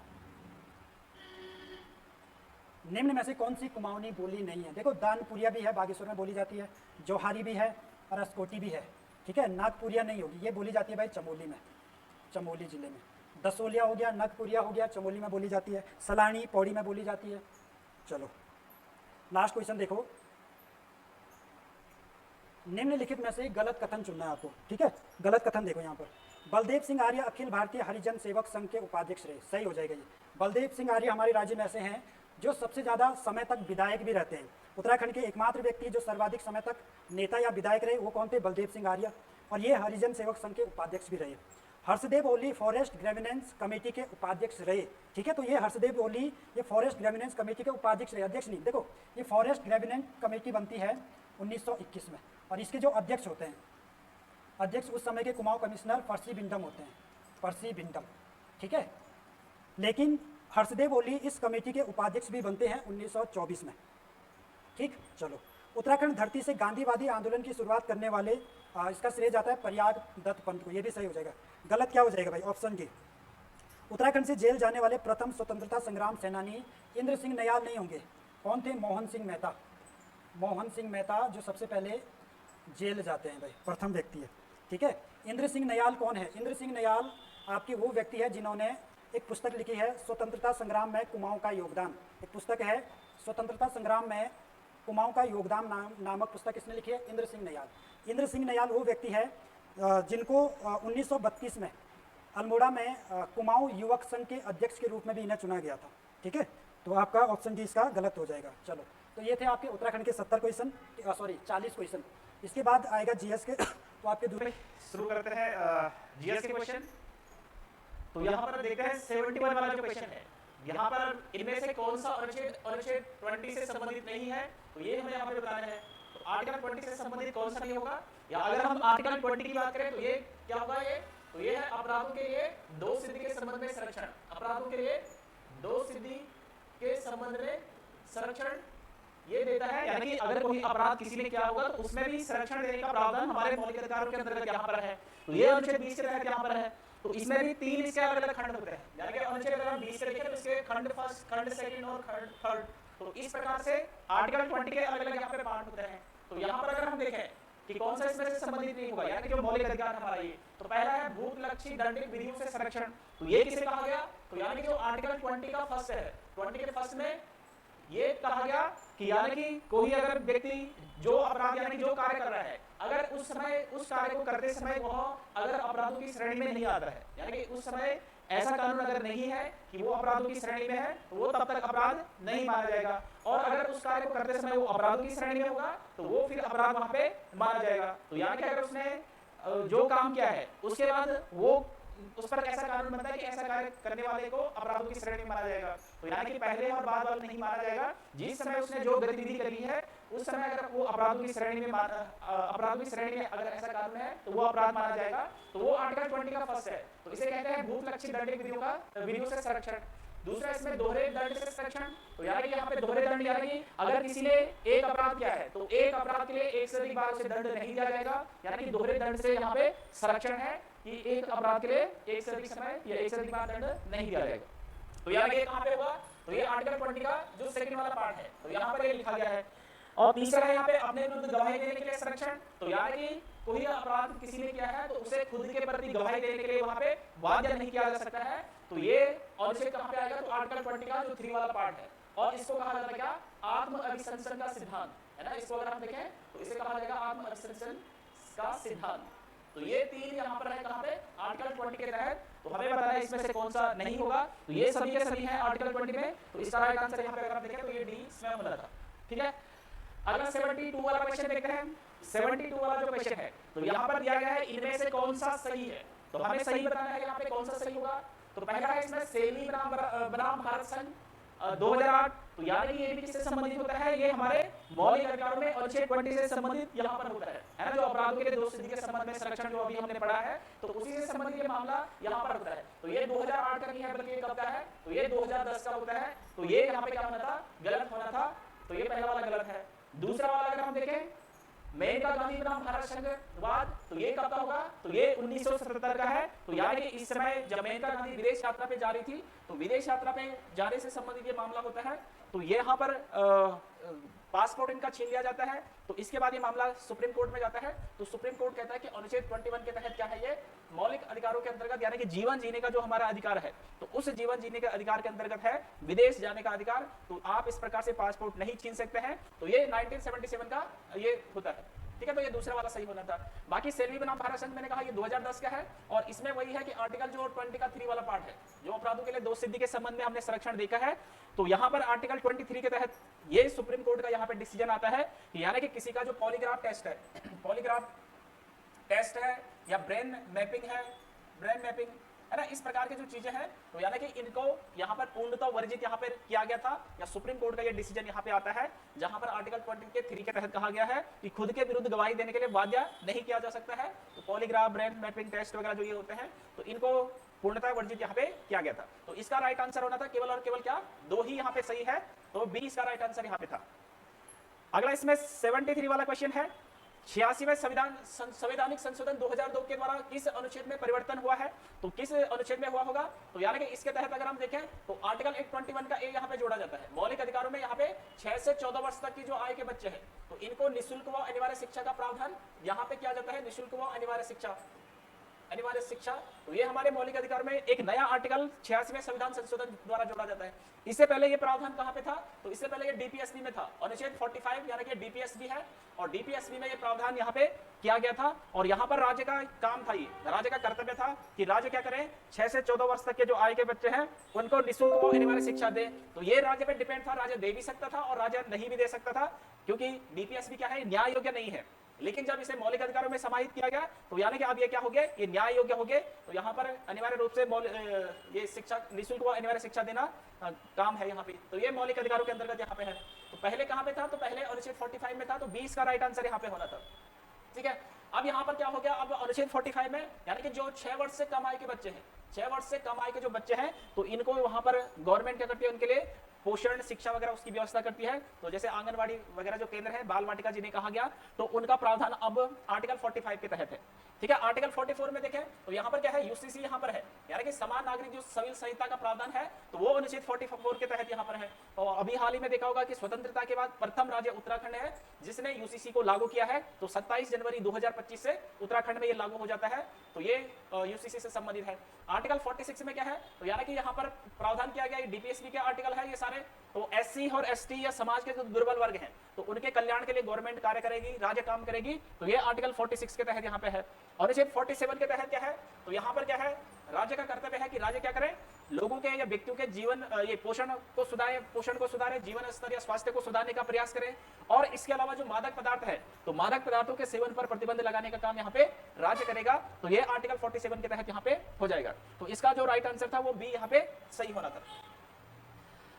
निम्न में से कौन सी कुमाऊनी बोली नहीं है? देखो दानपुरिया भी है, बागेश्वर में बोली जाती है, जौहारी भी है और अस्कोटी भी है, ठीक है। नागपुरिया नहीं होगी, ये बोली जाती है भाई चमोली में, चमोली जिले में। दसोलिया हो गया, नागपुरिया हो गया, चमोली में बोली जाती है, सलानी पौड़ी में बोली जाती है। चलो लास्ट क्वेश्चन देखो, निम्नलिखित में से गलत कथन चुनना है आपको, ठीक है। गलत कथन देखो यहाँ पर, बलदेव सिंह आर्य अखिल भारतीय हरिजन सेवक संघ के उपाध्यक्ष रहे, सही हो जाएगा ये। बलदेव सिंह आर्य हमारे राज्य में ऐसे हैं जो सबसे ज़्यादा समय तक विधायक भी रहते हैं। उत्तराखंड के एकमात्र व्यक्ति जो सर्वाधिक समय तक नेता या विधायक रहे वो कौन थे? बलदेव सिंह आर्य, और ये हरिजन सेवक संघ के उपाध्यक्ष भी रहे। हर्षदेव ओली फॉरेस्ट ग्रेविनेंस कमेटी के उपाध्यक्ष रहे, ठीक है। तो ये हर्षदेव ओली ये फॉरेस्ट ग्रेविनेंस कमेटी के उपाध्यक्ष रहे, अध्यक्ष नहीं। देखो ये फॉरेस्ट ग्रेविनेंस कमेटी बनती है 1921 में, और इसके जो अध्यक्ष होते हैं, अध्यक्ष उस समय के कुमाऊं कमिश्नर पर्सी बिंडम होते हैं, पर्सी बिंडम, ठीक है। लेकिन हर्षदेव ओली इस कमेटी के उपाध्यक्ष भी बनते हैं 1924 में, ठीक। चलो उत्तराखंड धरती से गांधीवादी आंदोलन की शुरुआत करने वाले इसका श्रेय जाता है प्रयाग दत्त पंत को, ये भी सही हो जाएगा। गलत क्या हो जाएगा भाई? Option D. उत्तराखंड से जेल जाने वाले प्रथम स्वतंत्रता संग्राम सेनानी इंद्र सिंह नयाल नहीं होंगे, कौन थे? मोहन सिंह मेहता, मोहन सिंह मेहता जो सबसे पहले जेल जाते हैं भाई, प्रथम व्यक्ति है, ठीक है। इंद्र सिंह नयाल कौन है? इंद्र सिंह नयाल आपकी वो व्यक्ति है जिन्होंने एक पुस्तक लिखी है स्वतंत्रता संग्राम में कुमाऊं का योगदान, एक पुस्तक है स्वतंत्रता संग्राम में कुमाऊं का योगदान नामक पुस्तक किसने लिखी है? इंद्र सिंह नयाल। इंद्र सिंह नयाल वो व्यक्ति है जिनको 1932 में अल्मोड़ा में कुमाऊं युवक संघ के अध्यक्ष के रूप में भी इन्हें चुना गया था, ठीक है। तो आपका ऑप्शन डी इसका गलत हो जाएगा। चलो तो ये थे आपके उत्तराखंड के 70 क्वेश्चन, सॉरी 40 क्वेश्चन। इसके बाद आएगा जीएस के तो आपके शुरू करते हैं जीएस के क्वेश्चन। तो यहाँ पर देखते हैं 71 वाला जो क्वेश्चन है, यहाँ पर इनमें से कौन सा अनुच्छेद 20 से संबंधित नहीं है, तो ये हमें यहाँ पे बताना है। तो आर्टिकल 20 से संबंधित कौन सा नहीं होगा, या अगर हम आर्टिकल 20 की बात करें तो ये क्या होगा, ये तो ये है अपराधों के लिए दो सिद्धि के संबंध में संरक्षण। अपराधों के लिए दो सिद्धि के संबंध में संरक्षण ये देता है, यानी कि अगर कोई अपराध किसी ने किया होगा तो उसमें भी संरक्षण देने का प्रावधान हमारे मौलिक अधिकारों के अंतर्गत यहाँ पर है। तो ये अनुच्छेद 20 के तहत यहाँ पर है। तो इसमें भी 3 इसके अलग अलग खंड होते हैं, यानी कि अनुच्छेद अगर हम 20 के देखें तो इसके खंड फर्स्ट, खंड सेकंड और खंड थर्ड। तो इस प्रकार से आर्टिकल 20 के अलग अलग यहाँ पे पार्ट होते हैं। तो यहाँ पर अगर हम देखें कि कौन सा इसमें से संबंधित नहीं होगा, यानी कि जो मौलिक अधिकार हमारा ये, तो पहला है भूतलक्षी दंडिक विधियों से संरक्षण। तो ये किसे कहा गया, तो यानी कि जो आर्टिकल 20 का फर्स्ट है, 20 के फर्स्ट में ये कहा गया कि यानी कि कोई अगर व्यक्ति जो अपराध यानी जो कार्य कर रहा है, अगर उस समय उस कार्य को करते समय वह अगर अपराधों की श्रेणी में नहीं आता है, यानी कि उस समय ऐसा कानून अगर नहीं है कि वो अपराधों की श्रेणी में है, तो वो तब तक अपराध नहीं माना जाएगा। और अगर उस कार्य को करते समय वो अपराधों की श्रेणी में होगा तो वो फिर अपराध वहां पे माना जाएगा। तो यानी कि अगर उसने जो काम किया है उसके बाद वो उस पर ऐसा कानून बनता है कि ऐसा कार्य करने वाले को अपराधों की श्रेणी में माना जाएगा। तो यानी कि पहले और बाद वाला नहीं माना जाएगा, जिस समय उसने जो गतिविधि करी है उस समय अगर वो अपराधों की श्रेणी में अगर ऐसा कानून है तो वो अपराध माना जाएगा। तो वो आर्टिकल 20 का फर्स्ट है। तो इसे कहते हैं भूतलक्षी दंडिक विधियों से संरक्षण। दूसरा इसमें दोहरे दंड से संरक्षण। तो यानी कि यहाँ पे दोहरे दंड यानी कि अगर किसी ने एक अपराध किया है तो एक अपराध के लिए एक से अधिक बार उसे दंड नहीं दिया जाएगा, यानी कि दोहरे दंड से यहाँ पे संरक्षण है कि एक अपराध के लिए एक से अधिक समय या एक से अधिक बार दंड नहीं दिया जाएगा। तो यानी कि कहाँ पे होगा, तो ये आर्टिकल 20 का जो सेकंड वाला पार्ट है, तो यहाँ पर ये लिखा गया है। और तीसरा है यहाँ पे अपने विरुद्ध गवाही देने के लिए संरक्षण। तो यानी कि कोई अपराध किसी ने किया है तो उसे खुद के प्रति गवाही देने के लिए वहां पे बाध्य नहीं किया जा सकता है। तो ये अनुच्छेद कहां पे आएगा, तो आर्टिकल 20 का जो 3 वाला पार्ट है। और इसको कहा जाता है क्या, आत्म अभिशंसन का सिद्धांत, है ना। इसको अगर हम देखें तो इसे कहा जाएगा आत्म अभिशंसन का सिद्धांत। तो ये 3 यहाँ पर है कहां पे, आर्टिकल 20 के तहत। तो हमें बताना है इसमें से कौन सा नहीं होगा। तो ये सभी के सभी है आर्टिकल 20 में। तो इसका राइट आंसर यहाँ पे अगर हम देखें तो ये डी इसमें होना था। ठीक है, अगला 72 वाला क्वेश्चन देखते हैं। 72 वाला जो क्वेश्चन है तो यहाँ पर दिया गया है इनमें से कौन सा सही है। तो हमें सही बताना है यहाँ पे कौन सा सही होगा। तो पहला है इसमें सेली बनाम भारत संघ 2008। तो यानी कि ये भी किससे संबंधित होता है, ये हमारे मौलिक अधिकारों में अनुच्छेद 20 से संबंधित यहाँ पर होता है ना। जो अपराधों के लिए दो सिद्धि के संबंध में संरक्षण जो अभी हमने पढ़ा है, तो उसी से संबंधित ये मामला यहाँ पर होता है। तो ये 2008 का नहीं है बल्कि कब का है, तो ये 2010 का होता है। तो ये यहाँ पे क्या होना था, गलत होना था। तो ये पहला वाला गलत है। दूसरा वाला अगर हम देखें मेनका गांधी बनाम भारत संघ विवाद, तो ये कब का होगा, तो ये 1977 का है। तो यानी कि इस समय जब मेनका गांधी विदेश यात्रा पे जा रही थी, तो विदेश यात्रा पे जाने से संबंधित ये मामला होता है। तो ये यहाँ पर पासपोर्ट इनका छीन लिया जाता है। तो इसके बाद ये मामला सुप्रीम कोर्ट में जाता है। तो सुप्रीम कोर्ट कहता है कि अनुच्छेद 21 के तहत क्या है, ये मौलिक अधिकारों के अंतर्गत यानी कि जीवन जीने का जो हमारा अधिकार है, तो उस जीवन जीने के अधिकार के अंतर्गत है विदेश जाने का अधिकार। तो आप इस प्रकार से पासपोर्ट नहीं छीन सकते हैं। तो ये 1977 का ये होता है। ठीक है, तो ये दूसरा वाला सही होना था। बाकी सेल्वी बनाम भारत संघ मैंने कहा ये 2010 का है। और इसमें वही है कि आर्टिकल जो 20 का 3 वाला पार्ट है, जो अपराधों के लिए दो सिद्धि के संबंध में हमने संरक्षण देखा है। तो यहाँ पर आर्टिकल 23 के तहत ये सुप्रीम कोर्ट का यहाँ पे डिसीजन आता है कि यानी कि किसी का जो पॉलीग्राफ टेस्ट है, पॉलीग्राफ टेस्ट है या ब्रेन मैपिंग है ना, इस प्रकार की जो चीजें हैं, तो यानी कि इनको यहाँ पर पूर्णतः वर्जित यहाँ पे किया गया था, या सुप्रीम कोर्ट का ये डिसीजन यहाँ पे आता है, जहाँ पर आर्टिकल 23 के तहत कहा गया है कि खुद के विरुद्ध गवाही देने के लिए बाध्य नहीं किया जा सकता है। तो पॉलीग्राफ, ब्रेन मैपिंग टेस्ट वगैरह जो ये होते हैं, तो इनको पूर्णतः वर्जित यहाँ पे किया गया था। तो इसका राइट आंसर होना था केवल और केवल क्या, 2 ही यहाँ पे सही है। तो बी इसका राइट आंसर यहाँ पे था। अगला इसमें 73 वाला क्वेश्चन है, 86वें संवैधानिक संशोधन 2002 के द्वारा किस अनुच्छेद में परिवर्तन हुआ है। तो किस अनुच्छेद में हुआ होगा, तो यानी कि इसके तहत अगर हम देखें तो आर्टिकल 121 का ए यहाँ पे जोड़ा जाता है। मौलिक अधिकारों में यहाँ पे 6 से 14 वर्ष तक की जो आयु के बच्चे हैं, तो इनको निःशुल्क व अनिवार्य शिक्षा का प्रावधान यहाँ पे किया जाता है। निःशुल्क व अनिवार्य शिक्षा, तो ये हमारे मौलिक अधिकार में एक नया आर्टिकल 86वें संविधान संशोधन द्वारा जोड़ा जाता है। इससे पहले ये प्रावधान कहां पे था, तो इससे पहले ये डीपीएसबी में था। अनुच्छेद 45 यानी कि डीपीएसबी है, और डीपीएसबी में ये प्रावधान यहाँ पे किया गया था। और यहाँ पर राज्य का काम था, ये राज्य का कर्तव्य था कि राज्य क्या करे, 6 से 14 वर्ष तक के जो आयु के बच्चे हैं उनको निःशुल्क व अनिवार्य शिक्षा दे। तो ये राज्य पे डिपेंड था, राज्य दे भी सकता था और राज्य नहीं भी दे सकता था, क्योंकि डीपीएसबी क्या है, न्याय योग्य नहीं है। लेकिन जब इसे मौलिक अधिकारों में समाहित किया गया तो यानी कि अब ये क्या हो गया, ये न्याय योग्य हो गए। तो यहाँ पर अनिवार्य रूप से ये शिक्षा, निःशुल्क व अनिवार्य शिक्षा देना काम है यहाँ पे। तो ये मौलिक अधिकारों के अंतर्गत यहाँ पे है। तो पहले कहाँ पे था, तो पहले अनुच्छेद 45 में था, तो 20 का राइट आंसर यहाँ पे होना था। ठीक है, अब यहाँ पर क्या हो गया, अब अनुच्छेद 45 में यानी कि जो 6 वर्ष से कम आयु के बच्चे हैं, 6 वर्ष से कम आयु के जो बच्चे हैं, तो इनको वहां पर गवर्नमेंट क्या करती है, उनके लिए पोषण शिक्षा वगैरह उसकी व्यवस्था करती है। तो जैसे आंगनवाड़ी वगैरह जो केंद्र है, बाल वाटिका जिन्हें कहा गया, तो उनका प्रावधान अब आर्टिकल 45 के तहत है। ठीक है, आर्टिकल 44 में देखें तो यहाँ पर क्या है, यूसीसी यहाँ पर है, यानी कि समान नागरिक जो सिविल संहिता का प्रावधान है, तो वो अनुच्छेद 44 के तहत यहाँ पर है। और अभी हाल ही में देखा होगा कि स्वतंत्रता के बाद प्रथम राज्य उत्तराखंड है जिसने यूसीसी को लागू किया है। तो 27 जनवरी 2025 से उत्तराखंड में ये लागू हो जाता है। तो ये यूसीसी से संबंधित है। आर्टिकल 46 में क्या है, तो यानी कि यहाँ पर प्रावधान किया गया, डीपीएसपी के आर्टिकल है ये सारे। तो एससी और एसटी या समाज के जो दुर्बल वर्ग हैं, तो उनके कल्याण के लिए गवर्नमेंट कार्य करेगी, राज्य काम करेगी। तो ये आर्टिकल 46 के तहत यहाँ पे है। और अनुच्छेद 47 के तहत क्या है, तो यहाँ पर क्या है, राज्य का कर्तव्य है कि राज्य क्या करे, लोगों के या व्यक्तियों के जीवन ये पोषण को सुधारे, जीवन स्तर या स्वास्थ्य को सुधारने का प्रयास करे। और इसके अलावा जो मादक पदार्थ है, तो मादक पदार्थों के सेवन पर प्रतिबंध लगाने का काम यहाँ पे राज्य करेगा। तो ये आर्टिकल 47 के तहत यहाँ पे हो जाएगा। तो इसका जो राइट आंसर था वो बी यहाँ पे सही होना था।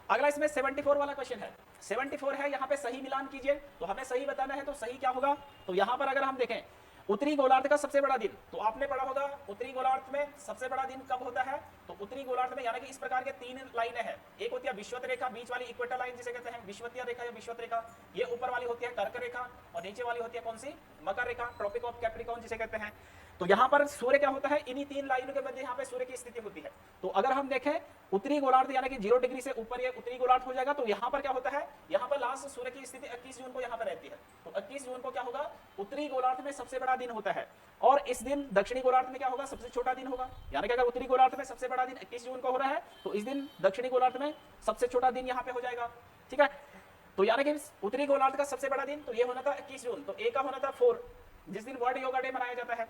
अगला इसमें 74 वाला क्वेश्चन है। 74 है, यहाँ पे सही मिलान कीजिए। तो हमें सही बताना है, तो सही क्या होगा, तो यहाँ पर अगर हम देखें उत्तरी गोलार्ध का सबसे बड़ा दिन, तो आपने पढ़ा होगा उत्तरी गोलार्ध में सबसे बड़ा दिन कब होता है। तो उत्तरी गोलार्ध में यानी कि इस प्रकार के 3 लाइनें हैं। एक होती है विषुवत रेखा, बीच वाली इक्वेटर लाइन जिसे कहते हैं विषुवतीय रेखा या विषुवत रेखा, ये ऊपर वाली होती है कर्क रेखा, और नीचे वाली होती है कौन सी, मकर रेखा, ट्रॉपिक ऑफ कैप्रिकॉर्न जिसे कहते हैं। तो यहाँ पर सूर्य क्या होता है, इन्हीं 3 लाइनों के मध्य यहाँ पे सूर्य की स्थिति होती है। तो अगर हम देखें उत्तरी गोलार्ध यानी कि 0 डिग्री से ऊपर ये उत्तरी गोलार्ध हो जाएगा। तो यहाँ पर क्या होता है, यहाँ पर लास्ट सूर्य की स्थिति 21 जून को यहाँ पर रहती है। तो 21 जून को क्या होगा, उत्तरी गोलार्ध में सबसे बड़ा दिन होता है। और इस दिन दक्षिणी गोलार्ध में क्या होगा, सबसे छोटा दिन होगा। यानी कि अगर उत्तरी गोलार्ध में सबसे बड़ा दिन 21 जून को हो रहा है, तो इस दिन दक्षिणी गोलार्ध में सबसे छोटा दिन यहाँ पे हो जाएगा। ठीक है, तो यानी कि उत्तरी गोलार्ध का सबसे बड़ा दिन तो ये होना था 21 जून, तो ए का होना था 4, जिस दिन वर्ल्ड योगा डे मनाया जाता है।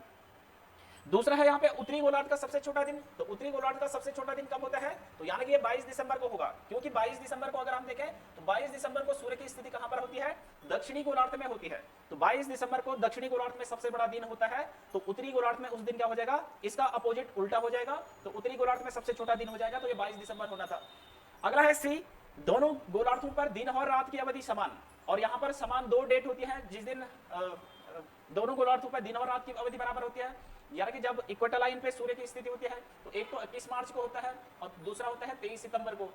दूसरा है यहाँ पे उत्तरी गोलार्ध का सबसे छोटा दिन। तो उत्तरी गोलार्ध का सबसे छोटा दिन कब होता है, तो यानी कि ये 22 दिसंबर को होगा। क्योंकि 22 दिसंबर को अगर हम देखें तो 22 दिसंबर को सूर्य की स्थिति कहां पर होती है, दक्षिणी गोलार्ध में होती है। तो 22 दिसंबर को दक्षिणी गोलार्ध में सबसे बड़ा दिन होता है। तो उत्तरी गोलार्ध में उस दिन क्या हो जाएगा, इसका अपोजिट उल्टा हो जाएगा। तो उत्तरी गोलार्ध में सबसे छोटा दिन हो जाएगा। तो ये 22 दिसंबर होना था। अगला है सी, दोनों गोलार्धों पर दिन और रात की अवधि समान, और यहाँ पर समान 2 डेट होती है जिस दिन दोनों गोलार्धों पर दिन और रात की अवधि बराबर होती है। यानी कि जब इक्वेटर लाइन पे सूर्य की स्थिति होती है, तो एक तो 21 मार्च को होता है और दूसरा होता है 23 सितंबर को,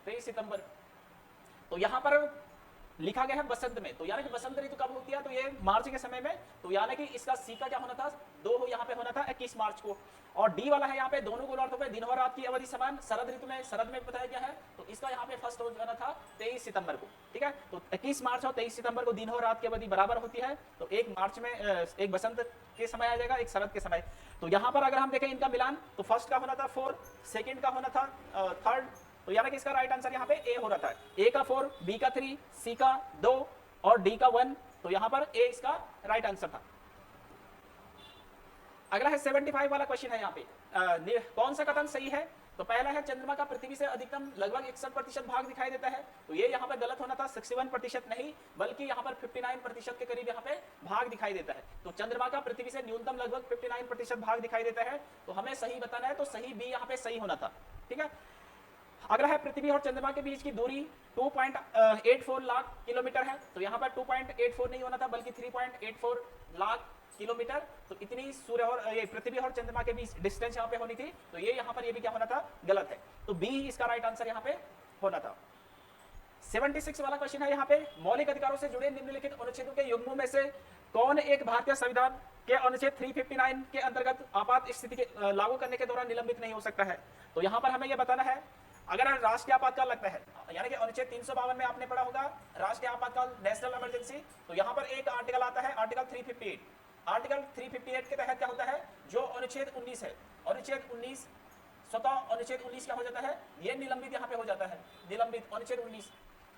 23 सितंबर। तो यहाँ पर लिखा गया है बसंत में। तो यानी कि बसंत ऋतु कब होती है, तो ये मार्च के समय में। तो यानी कि इसका सी का क्या होना था, 2 यहाँ पे होना था 21 मार्च को। और डी वाला है यहाँ पे दोनों गोलार्धों पे दिन और रात की अवधि समान, शरद ऋतु में, शरद में बताया गया है। तो इसका यहाँ पे फर्स्ट हो जाना था 23 सितंबर को। ठीक है, तो 21 मार्च और 23 सितंबर को दिन और रात की अवधि बराबर होती है। तो एक मार्च में एक बसंत के समय आ जाएगा, एक शरद के समय। तो यहाँ पर अगर हम देखें इनका मिलान, तो फर्स्ट का होना था 4, सेकेंड का होना था 3rd। तो यानी कि इसका राइट आंसर यहाँ पे ए हो रहा था। ए का 4, बी का 3, सी का 2 और डी का 1। तो यहाँ पर ए इसका राइट आंसर था। अगला है 75 वाला क्वेश्चन है। यहाँ पे कौन सा कथन सही है, तो पहला है चंद्रमा का पृथ्वी से अधिकतम लगभग 61% भाग दिखाई देता है। तो ये यहाँ पर गलत होना था, 61% नहीं बल्कि यहाँ पर 59% के करीब यहाँ पे भाग दिखाई देता है। तो चंद्रमा का पृथ्वी से न्यूनतम लगभग 59% भाग दिखाई देता है। तो हमें सही बताना है, तो सही बी यहाँ पे सही होना था। ठीक है, अगला है पृथ्वी और चंद्रमा के बीच की दूरी 2.84 लाख किलोमीटर है। तो यहाँ पर 2.84 नहीं होना था बल्कि 3.84 लाख किलोमीटर। तो इतनी सूर्य और ये पृथ्वी और चंद्रमा के बीच डिस्टेंस यहाँ पे होनी थी। तो ये यहाँ पर ये भी क्या होना था, गलत है। तो बी इसका राइट आंसर यहाँ पे होना था। 76 वाला क्वेश्चन है यहाँ पे, मौलिक अधिकारों से जुड़े निम्नलिखित अनुच्छेदों के युग्मों में से कौन एक भारतीय संविधान के अनुच्छेद 359 के अंतर्गत आपात स्थिति के लागू करने के दौरान निलंबित नहीं हो सकता है। तो यहाँ पर हमें यह बताना है, अगर राष्ट्रीय आपातकाल लगता है, यानी कि अनुच्छेद 352 में आपने पढ़ा होगा राष्ट्रीय आपातकाल, नेशनल इमरजेंसी। तो यहाँ पर एक आर्टिकल आता है, आर्टिकल 358। आर्टिकल 358 के तहत क्या होता है, जो अनुच्छेद 19 है, अनुच्छेद 19 स्वतः अनुच्छेद 19 क्या हो जाता है, ये निलंबित यहाँ पे हो जाता है, निलंबित अनुच्छेद 19।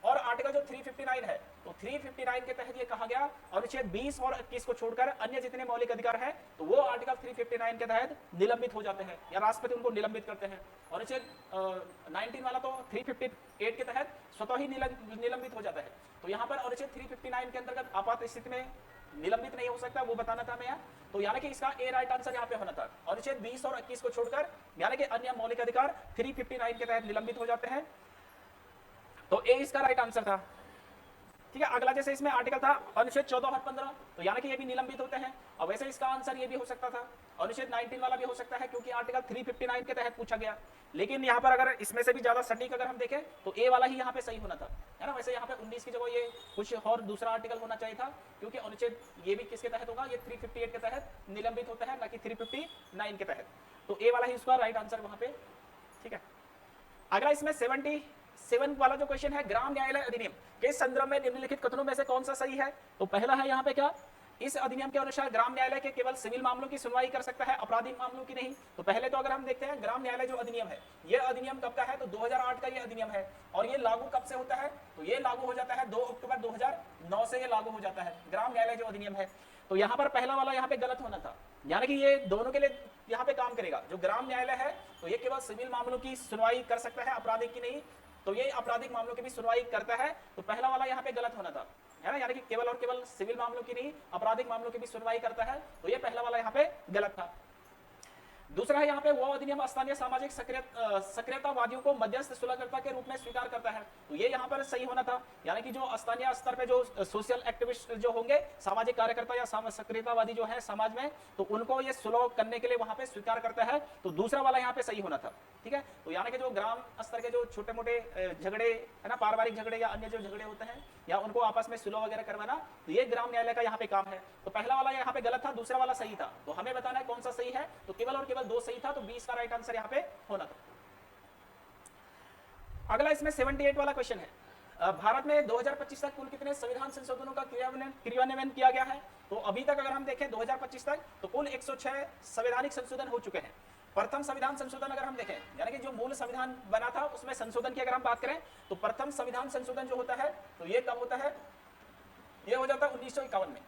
और आर्टिकल जो 359 है, तो 359 के तहत ये कहा गया अनुच्छेद 20 और 21 को छोड़कर अन्य जितने मौलिक अधिकार हैं, तो वो आर्टिकल 359 के तहत निलंबित हो जाते हैं या राष्ट्रपति उनको निलंबित करते हैं। अनुच्छेद 19 वाला तो 358 के तहत स्वतः ही निलंबित हो जाता है। तो यहाँ पर अनुच्छेद 359 के अंतर्गत आपात स्थिति में निलंबित नहीं हो सकता, वो बताना था हमें यहाँ। तो यानी कि इसका ए राइट आंसर यहाँ पे होना था। अनुच्छेद 20 और 21 को छोड़कर यानी कि अन्य मौलिक अधिकार 359 के तहत निलंबित हो जाते हैं। तो ए इसका राइट आंसर था। ठीक है, अगला जैसे इसमें आर्टिकल था अनुच्छेद 14 और 15, तो यानी कि ये भी निलंबित होते हैं। और वैसे इसका आंसर ये भी हो सकता था, अनुच्छेद 19 वाला भी हो सकता है, क्योंकि आर्टिकल 359 के तहत पूछा गया। लेकिन यहाँ पर अगर इसमें से भी ज्यादा सटीक अगर हम देखें तो ए वाला ही यहाँ पे सही होना था, है ना। वैसे यहाँ पे 19 की जगह ये कुछ और दूसरा आर्टिकल होना चाहिए था, क्योंकि अनुच्छेद ये भी किसके तहत होगा, ये 358 के तहत निलंबित होता है, ना कि 359 के तहत। तो ए वाला ही इसका राइट आंसर वहां पे। ठीक है, अगला इसमें 77 वाला जो क्वेश्चन है, ग्राम न्यायालय अधिनियम के संदर्भ में निम्नलिखित कथनों में से कौन सा सही है। तो पहला है यहाँ पे क्या, इस अधिनियम के अनुसार ग्राम न्यायालय के केवल सिविल मामलों की सुनवाई कर सकता है, आपराधिक मामलों की नहीं। तो पहले तो अगर हम देखते हैं ग्राम न्यायालय जो अधिनियम है, यह अधिनियम कब का है, तो 2008 का ये अधिनियम है। और ये लागू कब से होता है, तो ये लागू हो जाता है 2 अक्टूबर 2009 से ये लागू हो जाता है ग्राम न्यायालय जो अधिनियम है। तो यहाँ पर पहला वाला यहाँ पे गलत होना था, यानी कि ये दोनों के लिए यहाँ पे काम करेगा। जो ग्राम न्यायालय है तो ये केवल सिविल मामलों की सुनवाई कर सकता है, आपराधिक की नहीं। तो ये आपराधिक मामलों की भी सुनवाई करता है, तो पहला वाला यहाँ पे गलत होना था, है ना। यानी कि केवल और केवल सिविल मामलों की नहीं, आपराधिक मामलों की भी सुनवाई करता है, तो ये पहला वाला यहाँ पे गलत था। दूसरा है यहाँ पे वो अधिनियम स्थानीय सामाजिक सक्रियतावादियों को मध्यस्थ सुलहकर्ता के रूप में स्वीकार करता है। तो ये यहाँ पर सही होना था, यानी कि जो स्थानीय स्तर पे जो सोशल एक्टिविस्ट जो होंगे, सामाजिक कार्यकर्ता या सक्रियतावादी जो है समाज में, तो उनको ये सुलह करने के लिए वहां पे स्वीकार करता है। तो दूसरा वाला यहाँ पे सही होना था। ठीक है, तो यानी कि जो ग्राम स्तर के जो छोटे मोटे झगड़े है ना, पारिवारिक झगड़े या अन्य जो झगड़े होते हैं, या उनको आपस में सुलह वगैरह करवाना, तो ये ग्राम न्यायालय का यहाँ पे काम है। तो पहला वाला यहाँ पे गलत था, दूसरा वाला सही था। तो हमें बताना है कौन सा सही है, तो केवल और केवल 2 सही था, तो 20 का राइट आंसर यहाँ पे होना था। अगला इसमें 78 वाला क्वेश्चन है, भारत में 2025 तक कुल कितने संविधान संशोधनों का क्रियान्वयन किया गया है। तो अभी तक अगर हम देखें 2025 तक, तो कुल 106 संवैधानिक संशोधन हो चुके हैं। प्रथम संविधान संशोधन अगर हम देखें, यानी कि जो मूल संविधान बना था उसमें संशोधन की अगर हम बात करें, तो प्रथम संविधान संशोधन जो होता है, तो ये कब होता है, ये हो जाता है 1951 में।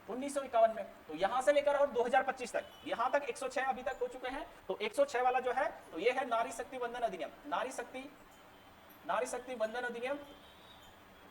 1951 में, तो यहां से लेकर और 2025 तक, यहां तक 106 अभी तक हो चुके हैं। तो 106 वाला जो है, तो ये है नारी शक्ति वंदन अधिनियम, नारी शक्ति वंदन अधिनियम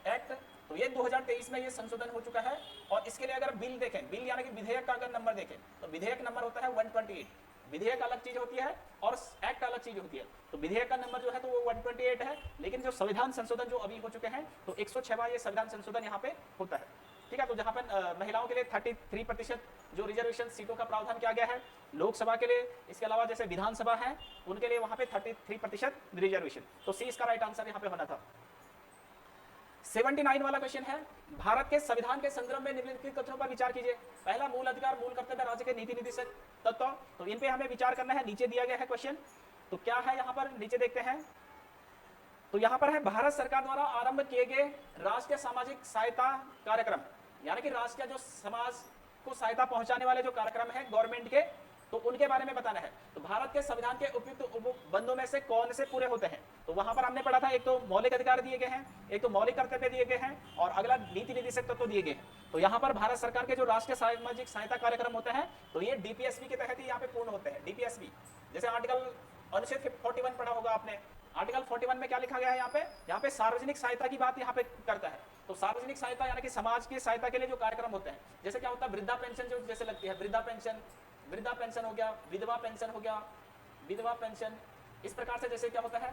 एक्ट। तो ये 2023 में ये संशोधन हो चुका है। और इसके लिए अगर बिल देखें, बिल यानी कि विधेयक का अगर नंबर देखें, तो विधेयक नंबर होता है 128। विधेयक अलग चीज होती है और एक्ट अलग चीज होती है। तो विधेयक का नंबर जो है तो वो 128 है, लेकिन जो संविधान संशोधन जो अभी हो चुके हैं, तो 106वां ये संविधान संशोधन यहाँ पे होता है। ठीक है, तो जहाँ पर महिलाओं के लिए 33% जो रिजर्वेशन सीटों का प्रावधान किया गया है लोकसभा के लिए, इसके अलावा जैसे विधानसभा है उनके लिए वहां पे 33% रिजर्वेशन। तो सी इसका राइट आंसर यहाँ पे होना था। 79 वाला क्वेश्चन है, भारत के संविधान के संदर्भ में निम्नलिखित कथनों पर विचार कीजिए। पहला, मूल अधिकार मूल कर्तव्य राज्य के नीति निर्देशक तत्व, तो इन पे हमें विचार करना है। नीचे दिया गया है क्वेश्चन, तो क्या है यहाँ पर, नीचे देखते हैं। तो यहाँ पर है भारत सरकार द्वारा आरंभ किए गए राष्ट्रीय सामाजिक सहायता कार्यक्रम, यानी कि राष्ट्र के जो समाज को सहायता पहुंचाने वाले जो कार्यक्रम है गवर्नमेंट के, तो उनके बारे में बताना है। तो भारत के संविधान के उपयुक्त उपबंधों में से कौन से पूरे होते हैं। तो वहां पर हमने पढ़ा था, एक तो मौलिक अधिकार दिए गए हैं, एक तो मौलिक कर्तव्य दिए गए हैं, और अगला नीति निर्देशक तत्व दिए गए हैं। तो यहाँ पर भारत सरकार के जो राष्ट्रीय सामाजिक सहायता कार्यक्रम होते हैं, तो ये डीपीएसपी के तहत ही यहाँ पे पूर्ण होते हैं। डीपीएसपी जैसे आर्टिकल अनुच्छेद 41 पढ़ा होगा आपने, आर्टिकल 41 में क्या लिखा गया है, यहाँ पे सार्वजनिक सहायता की बात यहाँ पे करता है। तो सार्वजनिक सहायता यानी कि समाज की सहायता के लिए जो कार्यक्रम होते हैं, जैसे क्या होता है, वृद्धा पेंशन जो जैसे लगती है, वृद्धा पेंशन हो गया, विधवा पेंशन हो गया, विधवा पेंशन, इस प्रकार से जैसे क्या होता है,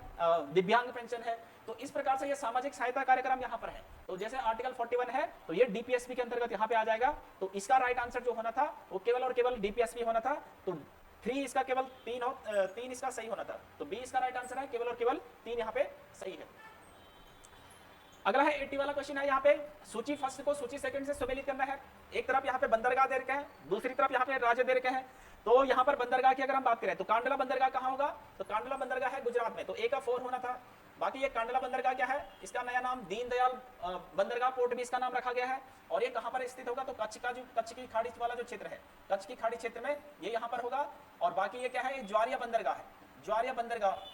दिव्यांग पेंशन है। तो इस प्रकार से ये सामाजिक सहायता कार्यक्रम यहाँ पर है। तो जैसे आर्टिकल 41 है, तो ये डीपीएसपी के अंतर्गत यहाँ पे आ जाएगा। तो इसका राइट आंसर जो होना था वो केवल और केवल डीपीएसपी होना था। तो 3 इसका केवल 3 इसका सही होना था। तो बी इसका राइट आंसर है, केवल और केवल 3 यहाँ पे सही है। अगला है 80 वाला क्वेश्चन है, यहाँ पे सूची फर्स्ट को सूची सेकंड से सुमेलित करना है। एक तरफ यहाँ पे बंदरगाह दे रखे हैं, दूसरी तरफ यहाँ पे राज्य दे रखे हैं। तो यहाँ पर बंदरगाह की अगर हम बात करें तो कांडला बंदरगाह कहाँ होगा, तो कांडला बंदरगाह है गुजरात में। तो ए का 4 होना था। बाकी ये कांडला बंदरगाह क्या है, इसका नया नाम दीनदयाल बंदरगाह पोर्ट भी इसका नाम रखा गया है। और ये कहाँ पर स्थित होगा, तो कच्छ की खाड़ी वाला जो क्षेत्र है, कच्छ की खाड़ी क्षेत्र में ये यहाँ पर होगा। और बाकी ये क्या है, ज्वारिया बंदरगाह है, ज्वारिया बंदरगाह।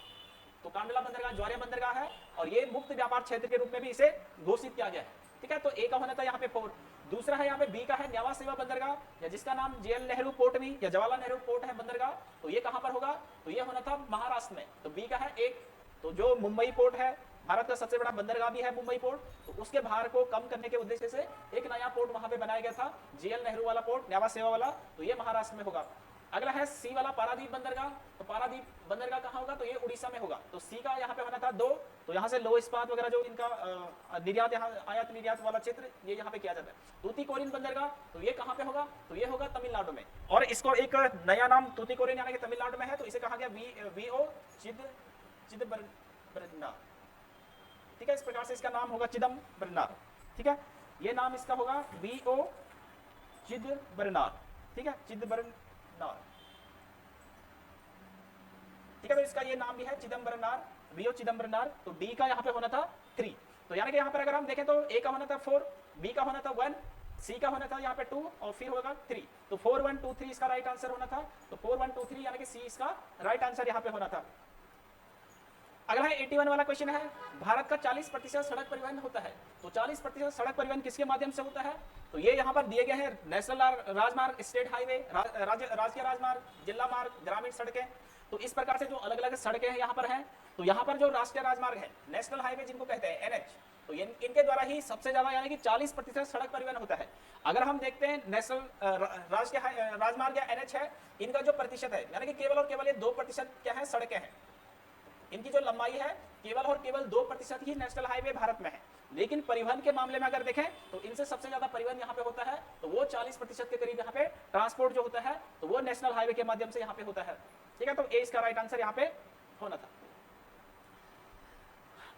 तो कांडला बंदरगाह ज्वारिया बंदरगाह है, और ये मुक्त व्यापार क्षेत्र के रूप में भी इसे घोषित किया गया है। ठीक है, तो ए का होना था यहाँ पे 4। दूसरा है यहाँ पे बी का है न्यावा सेवा बंदरगाह, या जिसका नाम जेएल नेहरू पोर्ट भी या जवाहरलाल नेहरू पोर्ट है बंदरगाह। तो ये कहाँ पर होगा, तो ये होना था महाराष्ट्र में। तो बी का है 1। तो जो मुंबई पोर्ट है भारत का सबसे बड़ा बंदरगाह भी है मुंबई पोर्ट, तो उसके भार को कम करने के उद्देश्य से एक नया पोर्ट वहां पे बनाया गया था, जेएल नेहरू वाला पोर्ट, न्यावा सेवा वाला, तो ये महाराष्ट्र में होगा। अगला है सी वाला पारादीप बंदरगाह, तो पारादीप बंदरगाह कहाँ होगा, तो ये उड़ीसा में होगा। तो सी का यहाँ पे होना था 2, तो यहाँ से लौह इस्पात वगैरह जो इनका निर्यात, यहाँ आयात निर्यात वाला क्षेत्र ये यहाँ पे किया जाता है। तूतीकोरिन बंदरगाह, तो ये कहाँ पे होगा, तो ये होगा तमिलनाडु में, और इसको एक नया नाम तूतीकोरिन यानी कि तमिलनाडु में है, तो इसे कहा गया वीओ चिदंबरनार, ठीक है, इस प्रकार से इसका नाम होगा चिदंबरनार, ठीक है, ये नाम इसका होगा वीओ चिदंबरनार, ठीक है, चिदंबरनार, ठीक है, तो इसका ये नाम भी है चिदंबरनार, वीओ चिदंबरनार। तो डी का यहाँ पे होना था 3, तो यानी कि यहाँ पर अगर हम देखें तो ए का होना था 4, बी का होना था 1, सी का होना था यहाँ पे 2 और फिर होगा 3, तो 4 1 2 3 इसका राइट आंसर होना था। तो 4 1 2 3 यानी कि सी इसका राइट आंसर यहाँ पे होना था। अगला है 81 वाला क्वेश्चन है, भारत का 40% सड़क परिवहन होता है, तो 40% सड़क परिवहन किसके माध्यम से होता है, तो ये यहाँ पर दिए गए हैं नेशनल राजमार्ग, स्टेट हाईवे, राजकीय राजमार्ग, जिला मार्ग, ग्रामीण सड़कें। तो इस प्रकार से जो अलग अलग सड़कें हैं यहाँ पर हैं, तो यहाँ पर जो राष्ट्रीय राजमार्ग है, नेशनल हाईवे जिनको कहते हैं एनएच, तो इनके द्वारा ही सबसे ज्यादा यानी कि 40% सड़क परिवहन होता है। अगर हम देखते हैं नेशनल राष्ट्रीय राजमार्ग या एनएच है, इनका जो प्रतिशत है यानी कि केवल और केवल ये 2% क्या है, सड़कें हैं, इनकी जो लंबाई है केवल और केवल 2% ही नेशनल हाईवे भारत में है। लेकिन परिवहन के मामले में अगर देखें तो इनसे सबसे ज्यादा परिवहन यहाँ पे होता है, तो वो 40% के करीब यहाँ पे ट्रांसपोर्ट जो होता है तो वो नेशनल हाईवे के माध्यम से यहाँ पे होता है, ठीक है, तो ए इसका राइट आंसर यहाँ पे होना था।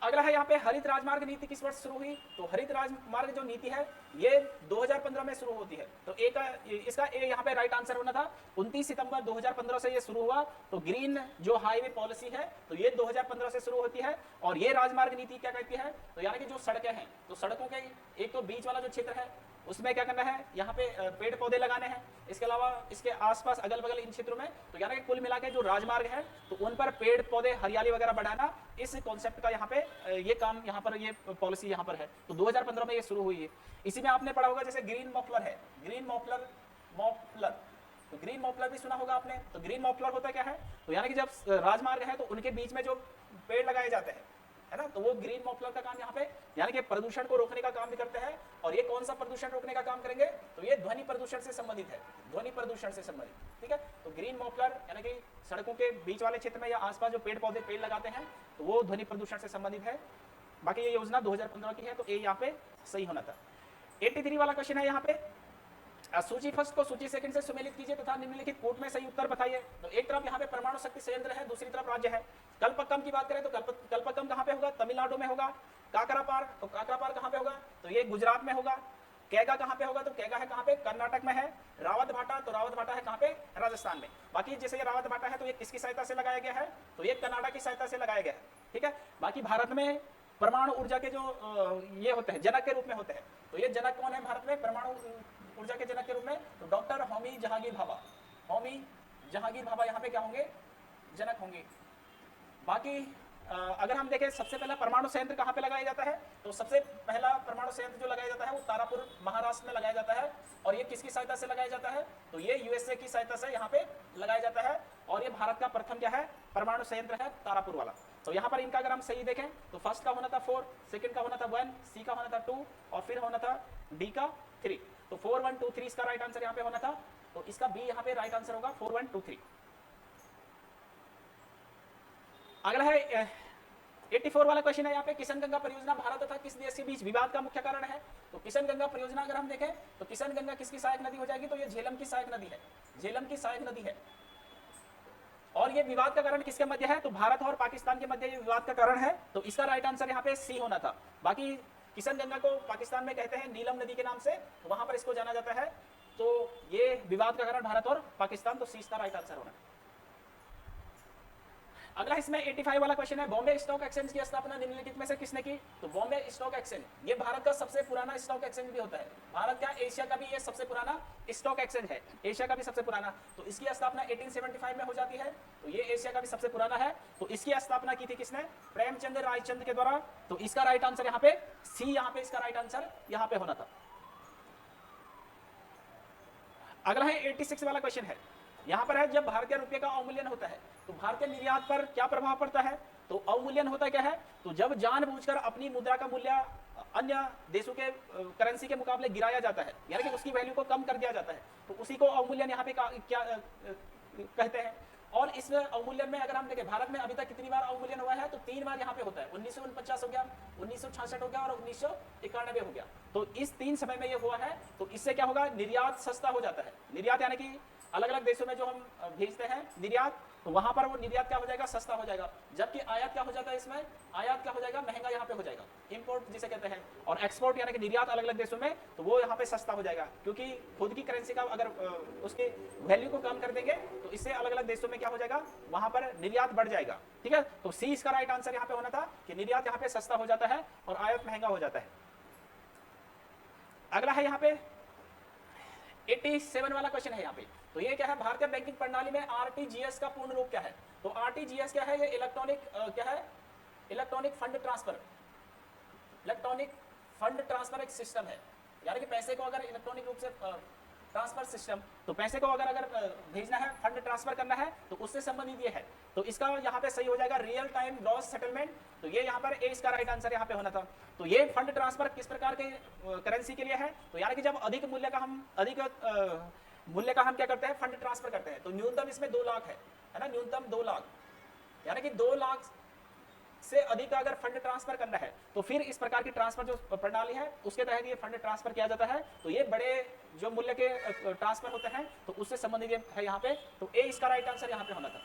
अगला है यहाँ पे हरित राजमार्ग नीति किस वर्ष शुरू हुई, तो हरित राजमार्ग जो नीति है ये 2015 में शुरू होती है, तो ए का इसका ए यहाँ पे राइट आंसर होना था। 29 सितंबर 2015 से ये शुरू हुआ, तो ग्रीन जो हाईवे पॉलिसी है तो ये 2015 से शुरू होती है। और ये राजमार्ग नीति क्या कहती है, तो यानी कि जो सड़कें हैं, तो सड़कों के एक तो बीच वाला जो क्षेत्र है उसमें क्या करना है, यहाँ पे पेड़ पौधे लगाने हैं, इसके अलावा इसके आसपास अगल बगल इन क्षेत्रों में, तो यानी कि कुल मिला के जो राजमार्ग है तो उन पर पेड़ पौधे हरियाली वगैरह बढ़ाना, इस कॉन्सेप्ट का यहाँ पे ये काम यहाँ पर ये पॉलिसी यहाँ पर है, तो 2015 में ये शुरू हुई है। इसी में आपने पढ़ा होगा जैसे ग्रीन मॉफलर है, ग्रीन मॉफलर, तो ग्रीन मॉफलर भी सुना होगा आपने। तो ग्रीन मॉफलर होता क्या है, तो यानी कि जब राजमार्ग है तो उनके बीच में जो पेड़ लगाए जाते हैं, है ना, तो वो ग्रीन मॉफलर का काम यहाँ पे यानी कि प्रदूषण को रोकने का काम भी करते हैं। और ये कौन सा प्रदूषण रोकने का काम करेंगे, तो ये ध्वनि प्रदूषण से संबंधित है, ध्वनि प्रदूषण से संबंधित, ठीक है। तो ग्रीन मॉफलर यानी कि सड़कों के बीच वाले क्षेत्र में या आसपास जो पेड़ पौधे पेड़ लगाते हैं तो वो ध्वनि प्रदूषण से संबंधित है। बाकी ये योजना 2015 की है, तो ए यहाँ पे सही होना था। 83 वाला क्वेश्चन है यहाँ पे, सूची फर्स्ट को सूची सेकंड से सुमेलित कीजिए तथा निम्नलिखित कोट में सही उत्तर बताइए। तो एक तरफ यहाँ पे परमाणु शक्ति संयंत्र है, दूसरी तरफ राज्य है। कल्पक्कम की बात करें तो कल्पक्कम कहाँ पे होगा, तमिलनाडु में होगा। काकरापार, तो काकरापार कहाँ पे होगा, तो ये गुजरात में होगा। कैगा कहाँ पे होगा, तो कैगा है कहाँ पे, कर्नाटक में है। रावत भाटा, तो रावत भाटा है कहाँ पे, राजस्थान में। बाकी जैसे ये रावत भाटा है तो ये किसकी सहायता से लगाया गया है, तो ये कनाडा की सहायता से लगाया गया है, ठीक है। बाकी भारत में परमाणु ऊर्जा के जो ये होते हैं जनक के रूप में होते हैं, तो ये जनक कौन है भारत में परमाणु ऊर्जा के जनक के रूप में, तो डॉक्टर होमी जहांगीर भाभा, होमी जहांगीर भाभा यहाँ पे क्या होंगे, जनक होंगे। बाकी अगर हम देखें सबसे पहला परमाणु संयंत्र कहाँ पे लगाया जाता है, तो सबसे पहला परमाणु संयंत्र जो लगाया जाता है वो तारापुर महाराष्ट्र में लगाया जाता है। और ये किसकी सहायता से लगाया जाता है, तो ये यूएसए की सहायता से यहाँ पे लगाया जाता है। और ये भारत का प्रथम क्या है, परमाणु संयंत्र है तारापुर वाला। तो यहाँ पर इनका अगर हम सही देखें तो फर्स्ट का होना था 4, सेकंड का होना था 1, सी का होना था 2 और फिर होना था डी का 3। तो 4 1 2 3 इसका राइट आंसर यहाँ पे होना था, तो इसका बी यहाँ पे राइट आंसर होगा 4 1 2 3। अगला है 84 वाला क्वेश्चन है यहाँ पे, किशनगंगा परियोजना भारत तथा किस देश के बीच विवाद का मुख्य कारण है। तो किशनगंगा परियोजना अगर हम देखें तो किशनगंगा किसकी सहायक नदी हो जाएगी, तो ये झेलम की सहायक नदी है, झेलम की सहायक नदी है। और ये विवाद का कारण किसके मध्य है, तो भारत और पाकिस्तान के मध्य ये विवाद का कारण है, तो इसका राइट आंसर यहाँ पे सी होना था। बाकी किशनगंगा को पाकिस्तान में कहते हैं नीलम नदी के नाम से, तो वहां पर इसको जाना जाता है। तो ये विवाद का कारण भारत और पाकिस्तान, तो सी इसका राइट आंसर होना। अगला इसमें 85 वाला क्वेश्चन है, बॉम्बे स्टॉक एक्सचेंज की स्थापना निम्नलिखित में से किसने की। तो बॉम्बे स्टॉक एक्सचेंज ये भारत का सबसे पुराना स्टॉक एक्सचेंज भी होता है। भारत का एशिया का भी ये सबसे पुराना स्टॉक एक्सचेंज है, एशिया का भी सबसे पुराना। तो इसकी स्थापना 1875 में हो जाती है, तो ये एशिया का भी सबसे पुराना है। तो इसकी स्थापना की थी किसने, प्रेमचंद रायचंद के द्वारा। तो इसका राइट आंसर यहाँ पे सी, यहाँ पे इसका राइट आंसर यहाँ पे होना था। अगला है 86 वाला क्वेश्चन है, यहाँ पर है जब भारतीय रुपये का अवमूल्यन होता है तो भारतीय निर्यात पर क्या प्रभाव पड़ता है। तो अवमूल्यन होता क्या है, तो जब जानबूझकर अपनी मुद्रा का मूल्य अन्य देशों के करेंसी के मुकाबले गिराया जाता है, यानी कि उसकी वैल्यू को कम कर दिया जाता है, तो उसी को अवमूल्यन यहाँ पे क्या कहते हैं। और इस अवमूल्यन में अगर हम देखें भारत में अभी तक कितनी बार अवमूल्यन हुआ है, तो 3 बार यहाँ पे होता है, 1949 हो गया, 1966 हो गया और 1991 हो गया। तो इस 3 समय में ये हुआ है। तो इससे क्या होगा, निर्यात सस्ता हो जाता है। निर्यात यानी कि अलग अलग देशों में जो हम भेजते हैं निर्यात, तो वहां पर वो निर्यात क्या हो जाएगा, सस्ता हो जाएगा। जबकि आयात क्या हो जाता है, इसमें आयात क्या हो जाएगा, महंगा यहाँ पे हो जाएगा, इंपोर्ट जिसे कहते हैं। और एक्सपोर्ट यानी कि निर्यात अलग अलग देशों में, तो वो यहाँ पे सस्ता हो जाएगा, क्योंकि खुद की करेंसी का अगर उसके वैल्यू को कम कर देंगे तो इससे अलग अलग देशों में क्या हो जाएगा, वहां पर निर्यात बढ़ जाएगा। ठीक है, तो सी इसका राइट आंसर यहाँ पे होना था कि निर्यात यहाँ पे सस्ता हो जाता है और आयात महंगा हो जाता है। अगला है यहाँ पे 87 वाला क्वेश्चन है यहाँ पे। तो ये क्या है, भारतीय बैंकिंग प्रणाली में आरटीजीएस का पूर्ण रूप क्या है। तो आरटीजीएस क्या है, ये इलेक्ट्रॉनिक क्या है, electronic fund transfer. Electronic fund transfer एक सिस्टम है, यानी कि पैसे को अगर इलेक्ट्रॉनिक रूप से ट्रांसफर सिस्टम, तो पैसे को अगर भेजना है, फंड ट्रांसफर करना है, तो उससे संबंधित ये है। तो इसका यहाँ पे सही हो जाएगा रियल टाइम ग्रॉस सेटलमेंट। तो ये यहाँ पर ए इसका राइट आंसर यहाँ पे होना था। तो ये फंड ट्रांसफर किस प्रकार के करेंसी के लिए है, तो यानी कि जब अधिक मूल्य का हम क्या करते हैं, फंड ट्रांसफर करते हैं। तो न्यूनतम इसमें 2 लाख है ना, न्यूनतम 2 लाख, यानी कि 2 लाख से अधिक अगर फंड ट्रांसफर करना है, तो फिर इस प्रकार की ट्रांसफर जो प्रणाली है उसके तहत ये फंड ट्रांसफर किया जाता है। तो ये बड़े जो मूल्य के ट्रांसफर होते हैं, तो उससे संबंधित है यहाँ पे। तो ए इसका राइट आंसर यहाँ पे होना था।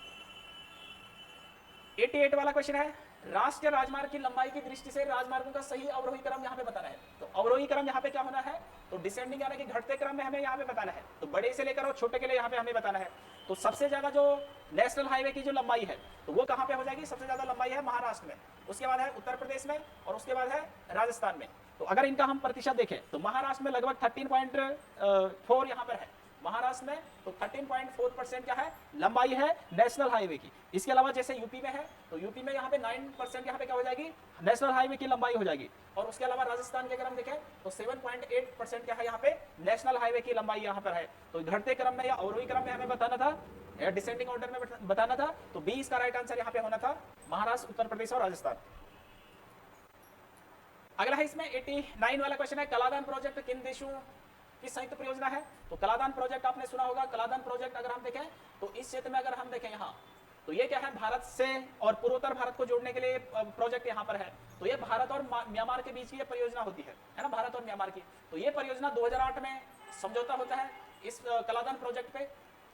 88 वाला क्वेश्चन है, राष्ट्रीय राजमार्ग की लंबाई की दृष्टि से राजमार्गों का सही अवरोही क्रम यहाँ पे बताना है। तो अवरोही क्रम यहाँ पे क्या होना है, तो डिसेंडिंग यानी कि घटते क्रम में हमें यहाँ पे बताना है। तो बड़े से लेकर और छोटे के लिए यहाँ पे हमें बताना है। तो सबसे ज्यादा जो नेशनल हाईवे की जो लंबाई है, तो वो कहाँ पे हो जाएगी, सबसे ज्यादा लंबाई है महाराष्ट्र में, उसके बाद है उत्तर प्रदेश में और उसके बाद है राजस्थान में। तो अगर इनका हम प्रतिशत देखें तो महाराष्ट्र में लगभग 13.4 यहाँ पर है महाराष्ट्र में। तो 13.4% क्या है, लंबाई है नेशनल हाईवे की। इसके अलावा जैसे यूपी में है, तो यूपी में यहाँ पे 9% यहाँ पे क्या हो जाएगी, नेशनल हाईवे की लंबाई हो जाएगी। और उसके अलावा राजस्थान के अगर हम देखें तो 7.8% क्या है यहाँ पे, नेशनल हाईवे की लंबाई यहाँ पर है। तो घटते क्रम में या अवरोही क्रम में हमें बताना था, या डिसेंडिंग ऑर्डर में बताना था। तो बी इसका राइट आंसर यहाँ पे होना था, महाराष्ट्र, उत्तर प्रदेश और राजस्थान। अगला है इसमें 89 वाला क्वेश्चन है, कलादान प्रोजेक्ट किन देशों की संयुक्त परियोजना है। तो कलादान प्रोजेक्ट आपने सुना होगा। कलादान प्रोजेक्ट अगर हम देखें तो इस क्षेत्र में अगर हम देखें यहाँ, तो ये क्या है, भारत से और पूर्वोत्तर भारत को जोड़ने के लिए प्रोजेक्ट यहाँ पर है। तो ये भारत और म्यांमार के बीच की ये परियोजना होती है ना, भारत और म्यांमार की। तो ये परियोजना 2008 में समझौता होता है इस कलादान प्रोजेक्ट पे।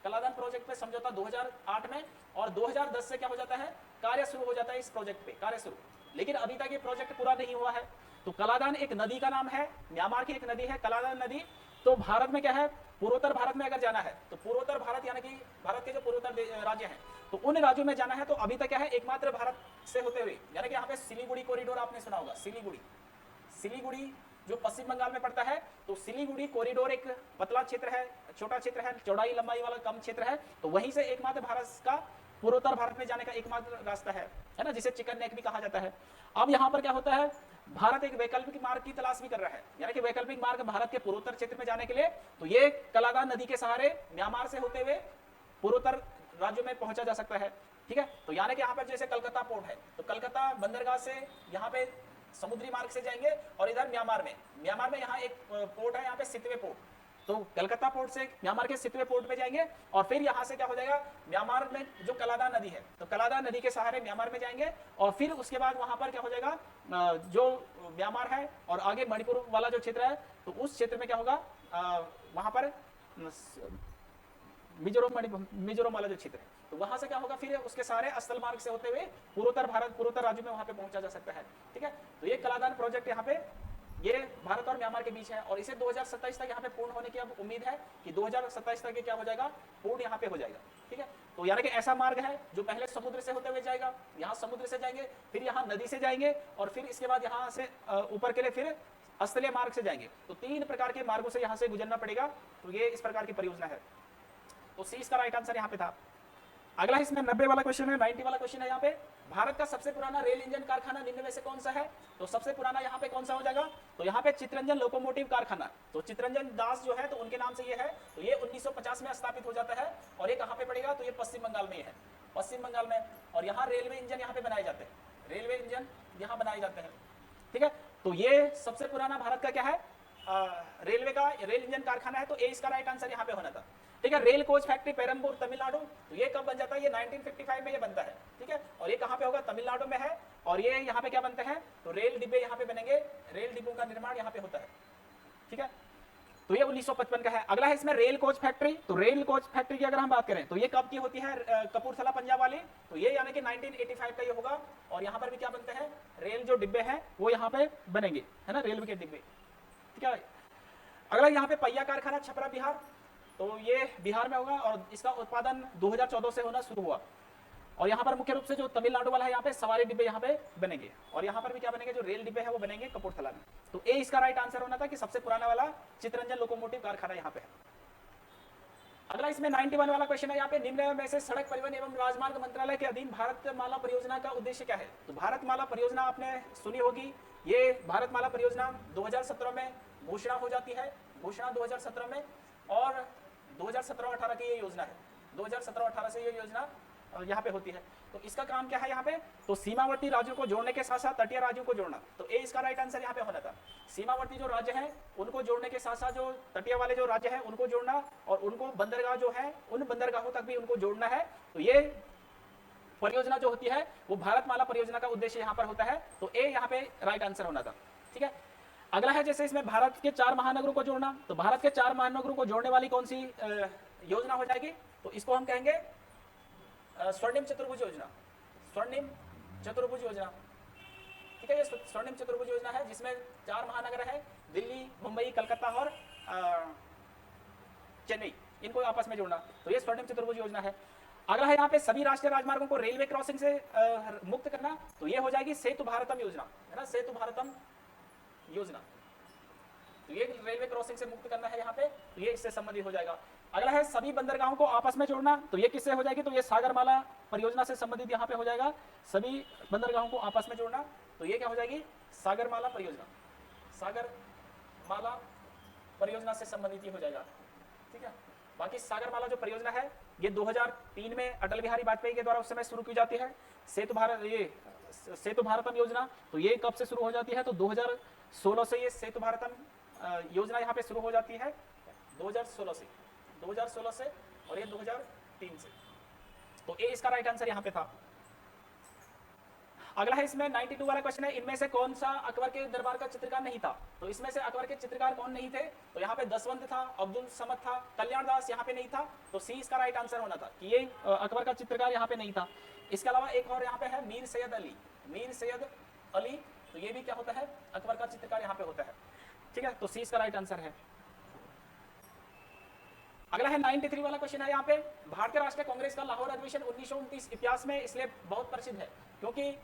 कलादान प्रोजेक्ट पे समझौता 2008 में, और 2010 से क्या हो जाता है, कार्य शुरू हो जाता है इस प्रोजेक्ट पे, कार्य शुरू। लेकिन अभी तक ये प्रोजेक्ट पूरा नहीं हुआ है। तो कलादान एक नदी का नाम है, म्यांमार की एक नदी है कलादान नदी। तो भारत में क्या है, पूर्वोत्तर भारत में अगर जाना है, तो पूर्वोत्तर भारत यानी कि भारत के जो पूर्वोत्तर राज्य हैं, तो उन राज्यों में जाना है। तो अभी तक क्या है, एकमात्र भारत से होते हुए, यानी कि यहाँ पे सिलीगुड़ी कॉरिडोर आपने सुना होगा। सिलीगुड़ी जो पश्चिम बंगाल में पड़ता है, तो सिलीगुड़ी कॉरिडोर एक पतला क्षेत्र है, छोटा क्षेत्र है, चौड़ाई लंबाई वाला कम क्षेत्र है। तो वहीं से एकमात्र भारत का पूर्वोत्तर भारत में जाने का एकमात्र रास्ता है ना, जिसे चिकन नेक भी कहा जाता है। अब यहाँ पर क्या होता है, भारत एक वैकल्पिक मार्ग की तलाश भी कर रहा है, यानी कि वैकल्पिक मार्ग भारत के पूर्वोत्तर क्षेत्र में जाने के लिए। तो ये कलादान नदी के सहारे म्यांमार से होते हुए पूर्वोत्तर राज्यों में पहुंचा जा सकता है। ठीक है, तो यानी कि यहाँ पर जैसे कलकत्ता पोर्ट है, तो कलकत्ता बंदरगाह से यहाँ पे समुद्री मार्ग से जाएंगे, और इधर म्यांमार में यहाँ एक पोर्ट है, यहाँ पे सितवे पोर्ट। तो कलकत्ता पोर्ट से म्यांमार के सितवे पोर्ट में जाएंगे, और फिर यहाँ से क्या हो जाएगा, म्यांमार में जो कलादान नदी है, तो कलादान नदी के सहारे म्यांमार में जाएंगे, और फिर उसके बाद वहां पर क्या हो जाएगा, जो म्यांमार है और आगे मणिपुर वाला जो क्षेत्र है, तो उस क्षेत्र में क्या होगा, वहां पर मिजोरम वाला जो क्षेत्र है, तो वहां से क्या होगा, फिर उसके सारे स्थल मार्ग से होते हुए पूर्वोत्तर राज्यों में वहां पे पहुंचा जा सकता है। ठीक है, तो ये कलादान प्रोजेक्ट यहाँ पे ये भारत और म्यांमार के बीच है, और इसे 2027 तक यहाँ पे पूर्ण होने की अब उम्मीद है कि 2027 तक ये क्या हो जाएगा, पूर्ण यहाँ पे हो जाएगा। ठीक है, तो यानी कि ऐसा मार्ग है जो पहले समुद्र से होते हुए जाएगा, यहाँ समुद्र से जाएंगे, फिर यहाँ नदी से जाएंगे, और फिर इसके बाद यहाँ से ऊपर के लिए फिर स्थलीय मार्ग से जाएंगे। तो 3 प्रकार के मार्गों से यहाँ से गुजरना पड़ेगा। तो ये इस प्रकार की परियोजना है। तो सी इसका राइट आंसर यहाँ पे था। अगला इसमें 90 वाला क्वेश्चन है, 90 वाला क्वेश्चन है यहाँ पे, भारत का सबसे पुराना रेल इंजन कारखाना निम्न में से कौन सा है। तो सबसे पुराना यहाँ पे कौन सा हो जाएगा, तो यहाँ पे चित्तरंजन लोकोमोटिव कारखाना। तो चित्तरंजन दास जो है, तो उनके नाम से ये है। तो ये 1950 में स्थापित हो जाता है, और ये कहाँ पे पड़ेगा, तो ये पश्चिम बंगाल में है। पश्चिम बंगाल में, और यहाँ रेलवे इंजन यहाँ पे बनाए जाते हैं, रेलवे इंजन यहाँ बनाए जाते हैं, ठीक है। तो ये सबसे पुराना भारत का क्या है, रेलवे का रेल इंजन कारखाना है, तो ए इसका राइट आंसर यहाँ पे होना था, ठीक है। Rail coach factory Perambur Tamil Nadu, तो ये कब बन जाता है, ये 1955 में ये बनता है, ठीक है। और ये कहाँ पे होगा, तमिलनाडु में है, और ये यहाँ पे क्या बनते हैं, तो रेल डिब्बे यहाँ पे बनेंगे, रेल डिब्बों का निर्माण यहाँ पे होता है, ठीक है। तो ये 1955 का है। अगला है इसमें रेल कोच फैक्ट्री, तो रेल कोच फैक्ट्री की अगर हम बात करें तो ये कब की होती है, कपूरथला पंजाब वाली, तो ये यानी कि 1985 का ये होगा, और यहाँ पर भी क्या बनते हैं, रेल जो डिब्बे हैं वो यहाँ पे बनेंगे, है ना, रेलवे के डिब्बे, ठीक है। अगला यहाँ पे पहिया कारखाना छपरा बिहार, तो ये बिहार में होगा, और इसका उत्पादन 2014 से होना शुरू हुआ, और यहाँ पर मुख्य रूप से जो तमिलनाडु वाला है यहाँ पे सवारी डिब्बे यहाँ पे बनेंगे, और यहाँ पर भी क्या बनेंगे, जो रेल डिब्बे है वो बनेंगे कपूरथला में। तो ए इसका राइट आंसर होना था कि सबसे पुराना वाला चितरंजन लोकोमोटिव कारखाना यहाँ पे है। अगला इसमें 91 वाला क्वेश्चन है यहाँ पे, निम्न में से सड़क परिवहन एवं राजमार्ग मंत्रालय के अधीन भारतमाला परियोजना का उद्देश्य क्या है। तो भारतमाला परियोजना आपने सुनी होगी, ये भारतमाला परियोजना 2017 में घोषणा हो जाती है, घोषणा 2017 में, और 2017-18 की ये योजना है, 2017-18 से ये योजना यहाँ पे होती है। तो इसका काम क्या है यहाँ पे, तो सीमावर्ती राज्यों को जोड़ने के साथ साथ तटीय राज्यों को जोड़ना, तो ए इसका राइट आंसर यहाँ पे होना था। सीमावर्ती जो राज्य हैं उनको जोड़ने के साथ साथ जो तटीय वाले जो राज्य हैं उनको जोड़ना, और उनको बंदरगाह जो है उन बंदरगाहों तक भी उनको जोड़ना है। तो ये परियोजना जो होती है वो भारतमाला परियोजना का उद्देश्य यहाँ पर होता है, तो ए यहाँ पे राइट आंसर होना था, ठीक है। अगला है जैसे इसमें भारत के 4 महानगरों को जोड़ना, तो भारत के 4 महानगरों को जोड़ने वाली कौन सी योजना हो जाएगी, तो इसको हम कहेंगे स्वर्णिम चतुर्भुज योजना, स्वर्णिम चतुर्भुज योजना, ठीक है। ये स्वर्णिम चतुर्भुज योजना है जिसमें 4 महानगर है, दिल्ली, मुंबई, कलकत्ता और चेन्नई, इनको आपस में जोड़ना, तो ये स्वर्णिम चतुर्भुज योजना है। अगला है यहाँ पे सभी राष्ट्रीय राजमार्गों को रेलवे क्रॉसिंग से मुक्त करना, तो ये हो जाएगी सेतु भारतम योजना, है ना, सेतु भारतम योजना, तो ये रेलवे क्रॉसिंग से मुक्त करना है यहाँ पे, तो ये इससे संबंधित हो जाएगा। अगला है सभी बंदरगाहों को आपस में जोड़ना, तो ये किससे हो जाएगी, तो ये सागरमाला परियोजना से संबंधित यहाँ पे हो जाएगा, सभी बंदरगाहों को आपस में जोड़ना, तो ये क्या हो जाएगी, सागरमाला परियोजना, सागरमाला परियोजना से संबंधित ये हो जाएगा, ठीक है। बाकी सागरमाला जो परियोजना है ये 2003 में अटल बिहारी वाजपेयी के द्वारा उस समय शुरू की जाती है। सेतु भारत, ये सेतु भारतम योजना, तो ये कब से शुरू हो जाती है, तो 2016 से ये सेतु भारतम योजना यहाँ पे शुरू हो जाती है, 2016 से, और ये 2003 से, तो ये इसका राइट आंसर यहाँ पे था। अगला है इसमें 92 वाला क्वेश्चन है, इनमें से कौन सा अकबर के दरबार का चित्रकार नहीं था, तो इसमें से अकबर के चित्रकार कौन नहीं थे, तो यहाँ पे दसवंत था, अब्दुल समद था, कल्याण दास यहाँ पे नहीं था, तो सी इसका राइट आंसर होना था कि ये अकबर का चित्रकार यहाँ पे नहीं था। इसके अलावा एक और यहाँ पे है मीर सैयद अली, मीर सैयद अली, तो ये भी क्या होता है, अकबर का चित्रकार यहाँ पे होता है, ठीक है, तो सी इसका राइट आंसर है। अगला है 93 वाला क्वेश्चन है यहाँ पे, भारतीय राष्ट्रीय कांग्रेस का लाहौर अधिवेशन 1929 इतिहास में इसलिए बहुत प्रसिद्ध है क्योंकि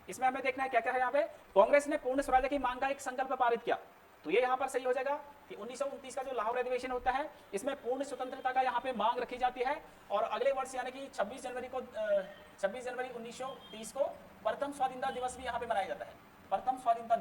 इसमें हमें देखना है क्या क्या है यहाँ पे, कांग्रेस ने पूर्ण स्वराज्य की मांग का एक संकल्प पारित किया, तो ये यहाँ पर सही हो जाएगा कि 1929 का जो लाहौर अधिवेशन होता है इसमें पूर्ण स्वतंत्रता का यहाँ पे मांग रखी जाती है, और अगले वर्ष यानी कि 26 जनवरी 1930 को प्रथम स्वाधीनता दिवस भी यहाँ पे मनाया जाता है, प्रथम स्वाधीनता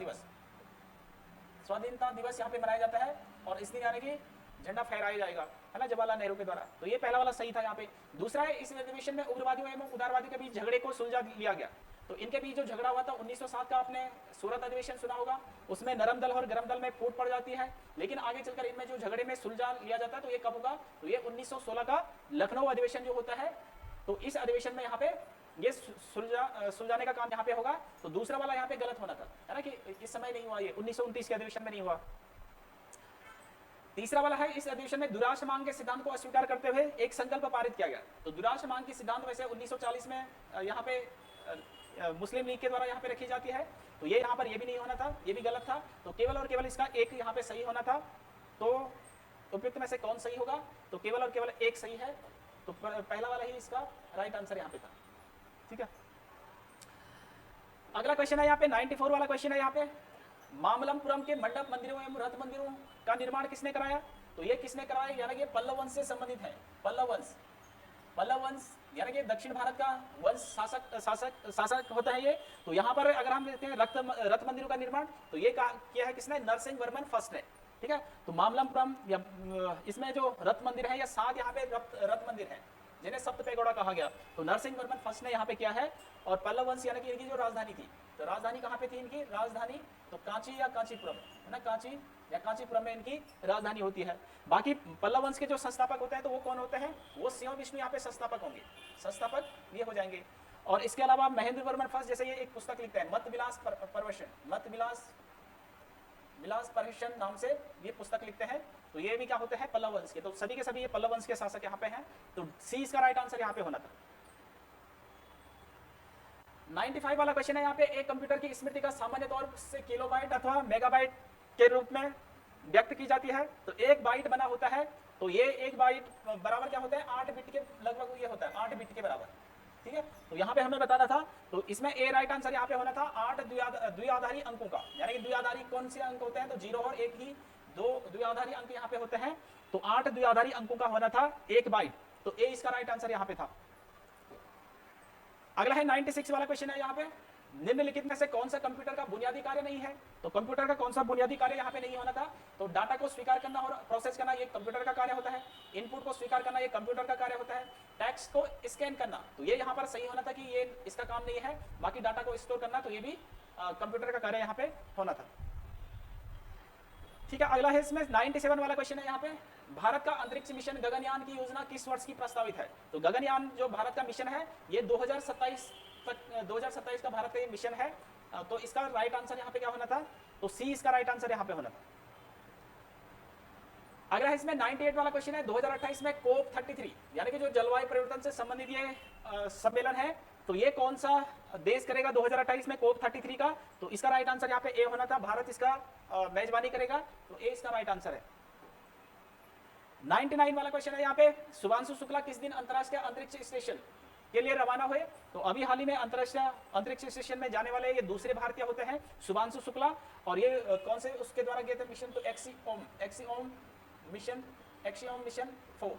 दिवस यहाँ पे मनाया जाता है, और इस दिन यानी कि झंडा फहराया जाएगा, है ना, जवाहरलाल नेहरू के द्वारा, तो ये पहला वाला सही था यहाँ पे। दूसरा है इस अधिवेशन में उग्रवादियों एवं उदारवादियों के बीच झगड़े को सुलझा लिया गया, तो इनके बीच जो झगड़ा हुआ था 1907 का आपने सूरत अधिवेशन सुना होगा, उसमें नरम दल और गरम दल में फूट पड़ जाती है, लेकिन आगे चलकर इनमें जो झगड़े में सुलझा लिया जाता है, तो ये कब होगा, तो ये 1916 का लखनऊ अधिवेशन जो होता है, तो इस अधिवेशन में यहाँ पे ये सुलझाने का काम यहाँ पे होगा, तो दूसरा वाला यहाँ पे गलत होना था, है ना, कि इस समय नहीं हुआ, ये 1929 के अधिवेशन में नहीं हुआ। तीसरा वाला है इस अधिवेशन में दुराश मांग के सिद्धांत को अस्वीकार करते हुए एक संकल्प पारित किया गया, तो दुराश मांग की सिद्धांत वैसे 1940 में यहाँ पे मुस्लिम लीग के द्वारा यहाँ पे रखी जाती है, तो ये यहाँ पर ये भी नहीं होना था, ये भी गलत था, तो केवल और केवल इसका एक यहाँ पे सही होना था, तो उपयुक्त में से कौन सही होगा, तो केवल और केवल एक सही है, तो पहला वाला ही इसका राइट आंसर यहाँ पे था, ठीक है। अगला क्वेश्चन है यहाँ पे 94 वाला क्वेश्चन है यहाँ पे, मामल्लपुरम के मंडप मंदिरों एवं रथ मंदिरों का निर्माण किसने कराया, तो ये किसने कराया, यानी कि पल्लव वंश से संबंधित है, पल्लव वंश यानी कि दक्षिण भारत का वंश शासक होता है ये, तो यहाँ पर अगर हम देखते हैं रथ मंदिरों का निर्माण, तो ये किया है किसने, नरसिंह वर्मन फर्स्ट ने, ठीक है। तो मामल्लपुरम इसमें जो रथ मंदिर है या 7 यहाँ पे रथ मंदिर है, जिन्हें सप्तपेगौड़ा कहा गया। तो नरसिंहवर्मन फर्स्ट ने यहाँ पे किया है। और पल्लव वंश यानी कि इनकी जो राजधानी थी, तो राजधानी कहाँ पे थी इनकी राजधानी, तो कांची या कांचीपुरम है ना, कांची या कांचीपुरम में इनकी राजधानी होती है। बाकी पल्लव वंश के जो संस्थापक होते हैं तो वो कौन होते हैं, वो सिंह विष्णु यहाँ पे संस्थापक होंगे, संस्थापक ये हो जाएंगे। और इसके अलावा महेंद्र वर्मन फर्स्ट जैसे ये एक पुस्तक लिखते हैं मत विलास परवशन, मत विलास परवशन नाम से ये पुस्तक लिखते हैं। तो ये भी क्या होते हैं पल्लव वंश के। तो सभी के सभी ये पल्लव वंश के शासक यहाँ पे हैं। तो सी इसका राइट आंसर यहाँ पे होना था। 95 वाला क्वेश्चन है यहाँ पे, एक कंप्यूटर की स्मृति का सामान्य तौर से किलोबाइट अथवा मेगाबाइट के रूप में व्यक्त की जाती है। तो एक बाइट बना होता है, तो ये एक बाइट बराबर क्या होता है 8 बिट के लगभग ये होता है 8 बिट के बराबर, ठीक है। तो यहाँ पे हमें बताना था, तो इसमें ए राइट आंसर यहाँ पे होना था 8 द्विआधारी अंकों का, यानी कि द्विआधारी कौन से अंक होते हैं, तो 0 और 1 ही 2 द्विआधारी अंक यहाँ पे होते हैं। तो 8 द्विआधारी अंकों का होना था एक बाइट, तो ए इसका राइट आंसर यहाँ पे था। अगला है 96 वाला क्वेश्चन है यहाँ पे, निम्नलिखित में से कौन सा कंप्यूटर का बुनियादी कार्य नहीं है। तो कंप्यूटर का कौन सा बुनियादी कार्य यहाँ पे नहीं होना था, तो डाटा को स्वीकार करना और प्रोसेस करना ये कंप्यूटर का कार्य होता है, इनपुट को स्वीकार करना ये कंप्यूटर का कार्य होता है, टेक्स्ट को स्कैन करना तो ये यहाँ पर सही होना था कि ये इसका काम नहीं है, बाकी डाटा को स्टोर करना तो ये भी कंप्यूटर का कार्य यहाँ पे होना था, ठीक है। अगला है इसमें 97 वाला क्वेश्चन है यहाँ पे, भारत का अंतरिक्ष मिशन गगनयान की योजना किस वर्ष की प्रस्तावित है। तो गगनयान जो भारत का मिशन है ये 2027 का भारत का ये मिशन है। तो इसका राइट आंसर यहाँ पे क्या होना था, तो सी इसका राइट आंसर यहाँ पे होना था। अगला है इसमें 98 वाला क्वेश्चन है, 2028 में कोप 33 यानी कि जो जलवायु परिवर्तन से संबंधित ये सम्मेलन है, तो ये कौन सा देश करेगा 2028 में कोप 33 का। तो इसका राइट आंसर यहाँ पे ए होना था, भारत इसका मेजबानी करेगा, तो ए इसका राइट आंसर है। 99 वाला क्वेश्चन है यहाँ पे, शुभांशु शुक्ला किस दिन अंतरराष्ट्रीय अंतरिक्ष स्टेशन के लिए रवाना हुए। तो अभी हाल ही में अंतरराष्ट्रीय अंतरिक्ष स्टेशन में जाने वाले ये दूसरे भारतीय होते हैं शुभांशु शुक्ला, और ये कौन से उसके द्वारा गए थे मिशन, तो एक्सियोम मिशन 4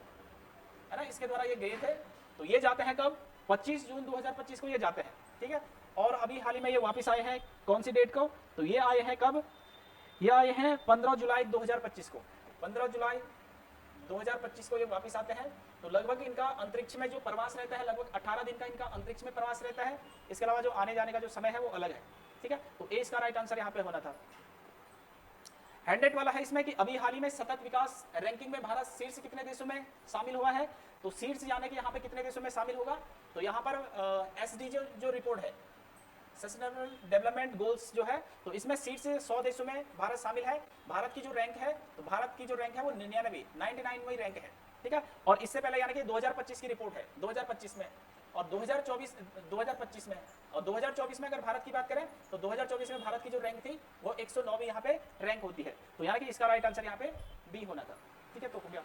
है ना, इसके द्वारा ये गए थे। तो ये जाते हैं कब, 25 जून 2025 को ये जाते हैं, ठीक है। और अभी हाल ही में ये वापस आए हैं कौन सी डेट को, तो ये आए हैं कब, ये आए हैं 15 जुलाई 2025 को, 15 जुलाई 2025 को ये वापस आते हैं। तो लगभग इनका अंतरिक्ष में जो प्रवास रहता है लगभग 18 दिन का इनका अंतरिक्ष में प्रवास रहता है। इसके अलावा जो आने जाने का जो समय है वो अलग है, ठीक है। तो ए इसका राइट आंसर यहाँ पे होना था। 100 वाला है इसमें कि अभी हाल ही में सतत विकास रैंकिंग में भारत शीर्ष कितने देशों में शामिल हुआ है। तो शीर्ष यानी कि यहाँ पे कितने देशों में शामिल होगा, तो यहाँ पर SDG जो रिपोर्ट है सस्टेनेबल डेवलपमेंट गोल्स जो है, तो इसमें शीर्ष 100 देशों में भारत शामिल है। भारत की जो रैंक है, तो भारत की जो रैंक है वो 99वीं रैंक है, ठीक है। और इससे पहले यानी कि 2025 की रिपोर्ट है 2025 में, और 2025 में, और 2024 में अगर भारत की बात करें तो 2024 में भारत की जो रैंक थी वो 109वीं यहाँ पे रैंक होती है। तो यहाँ की इसका राइट आंसर यहाँ पे बी होना था, ठीक है। तो हो गया।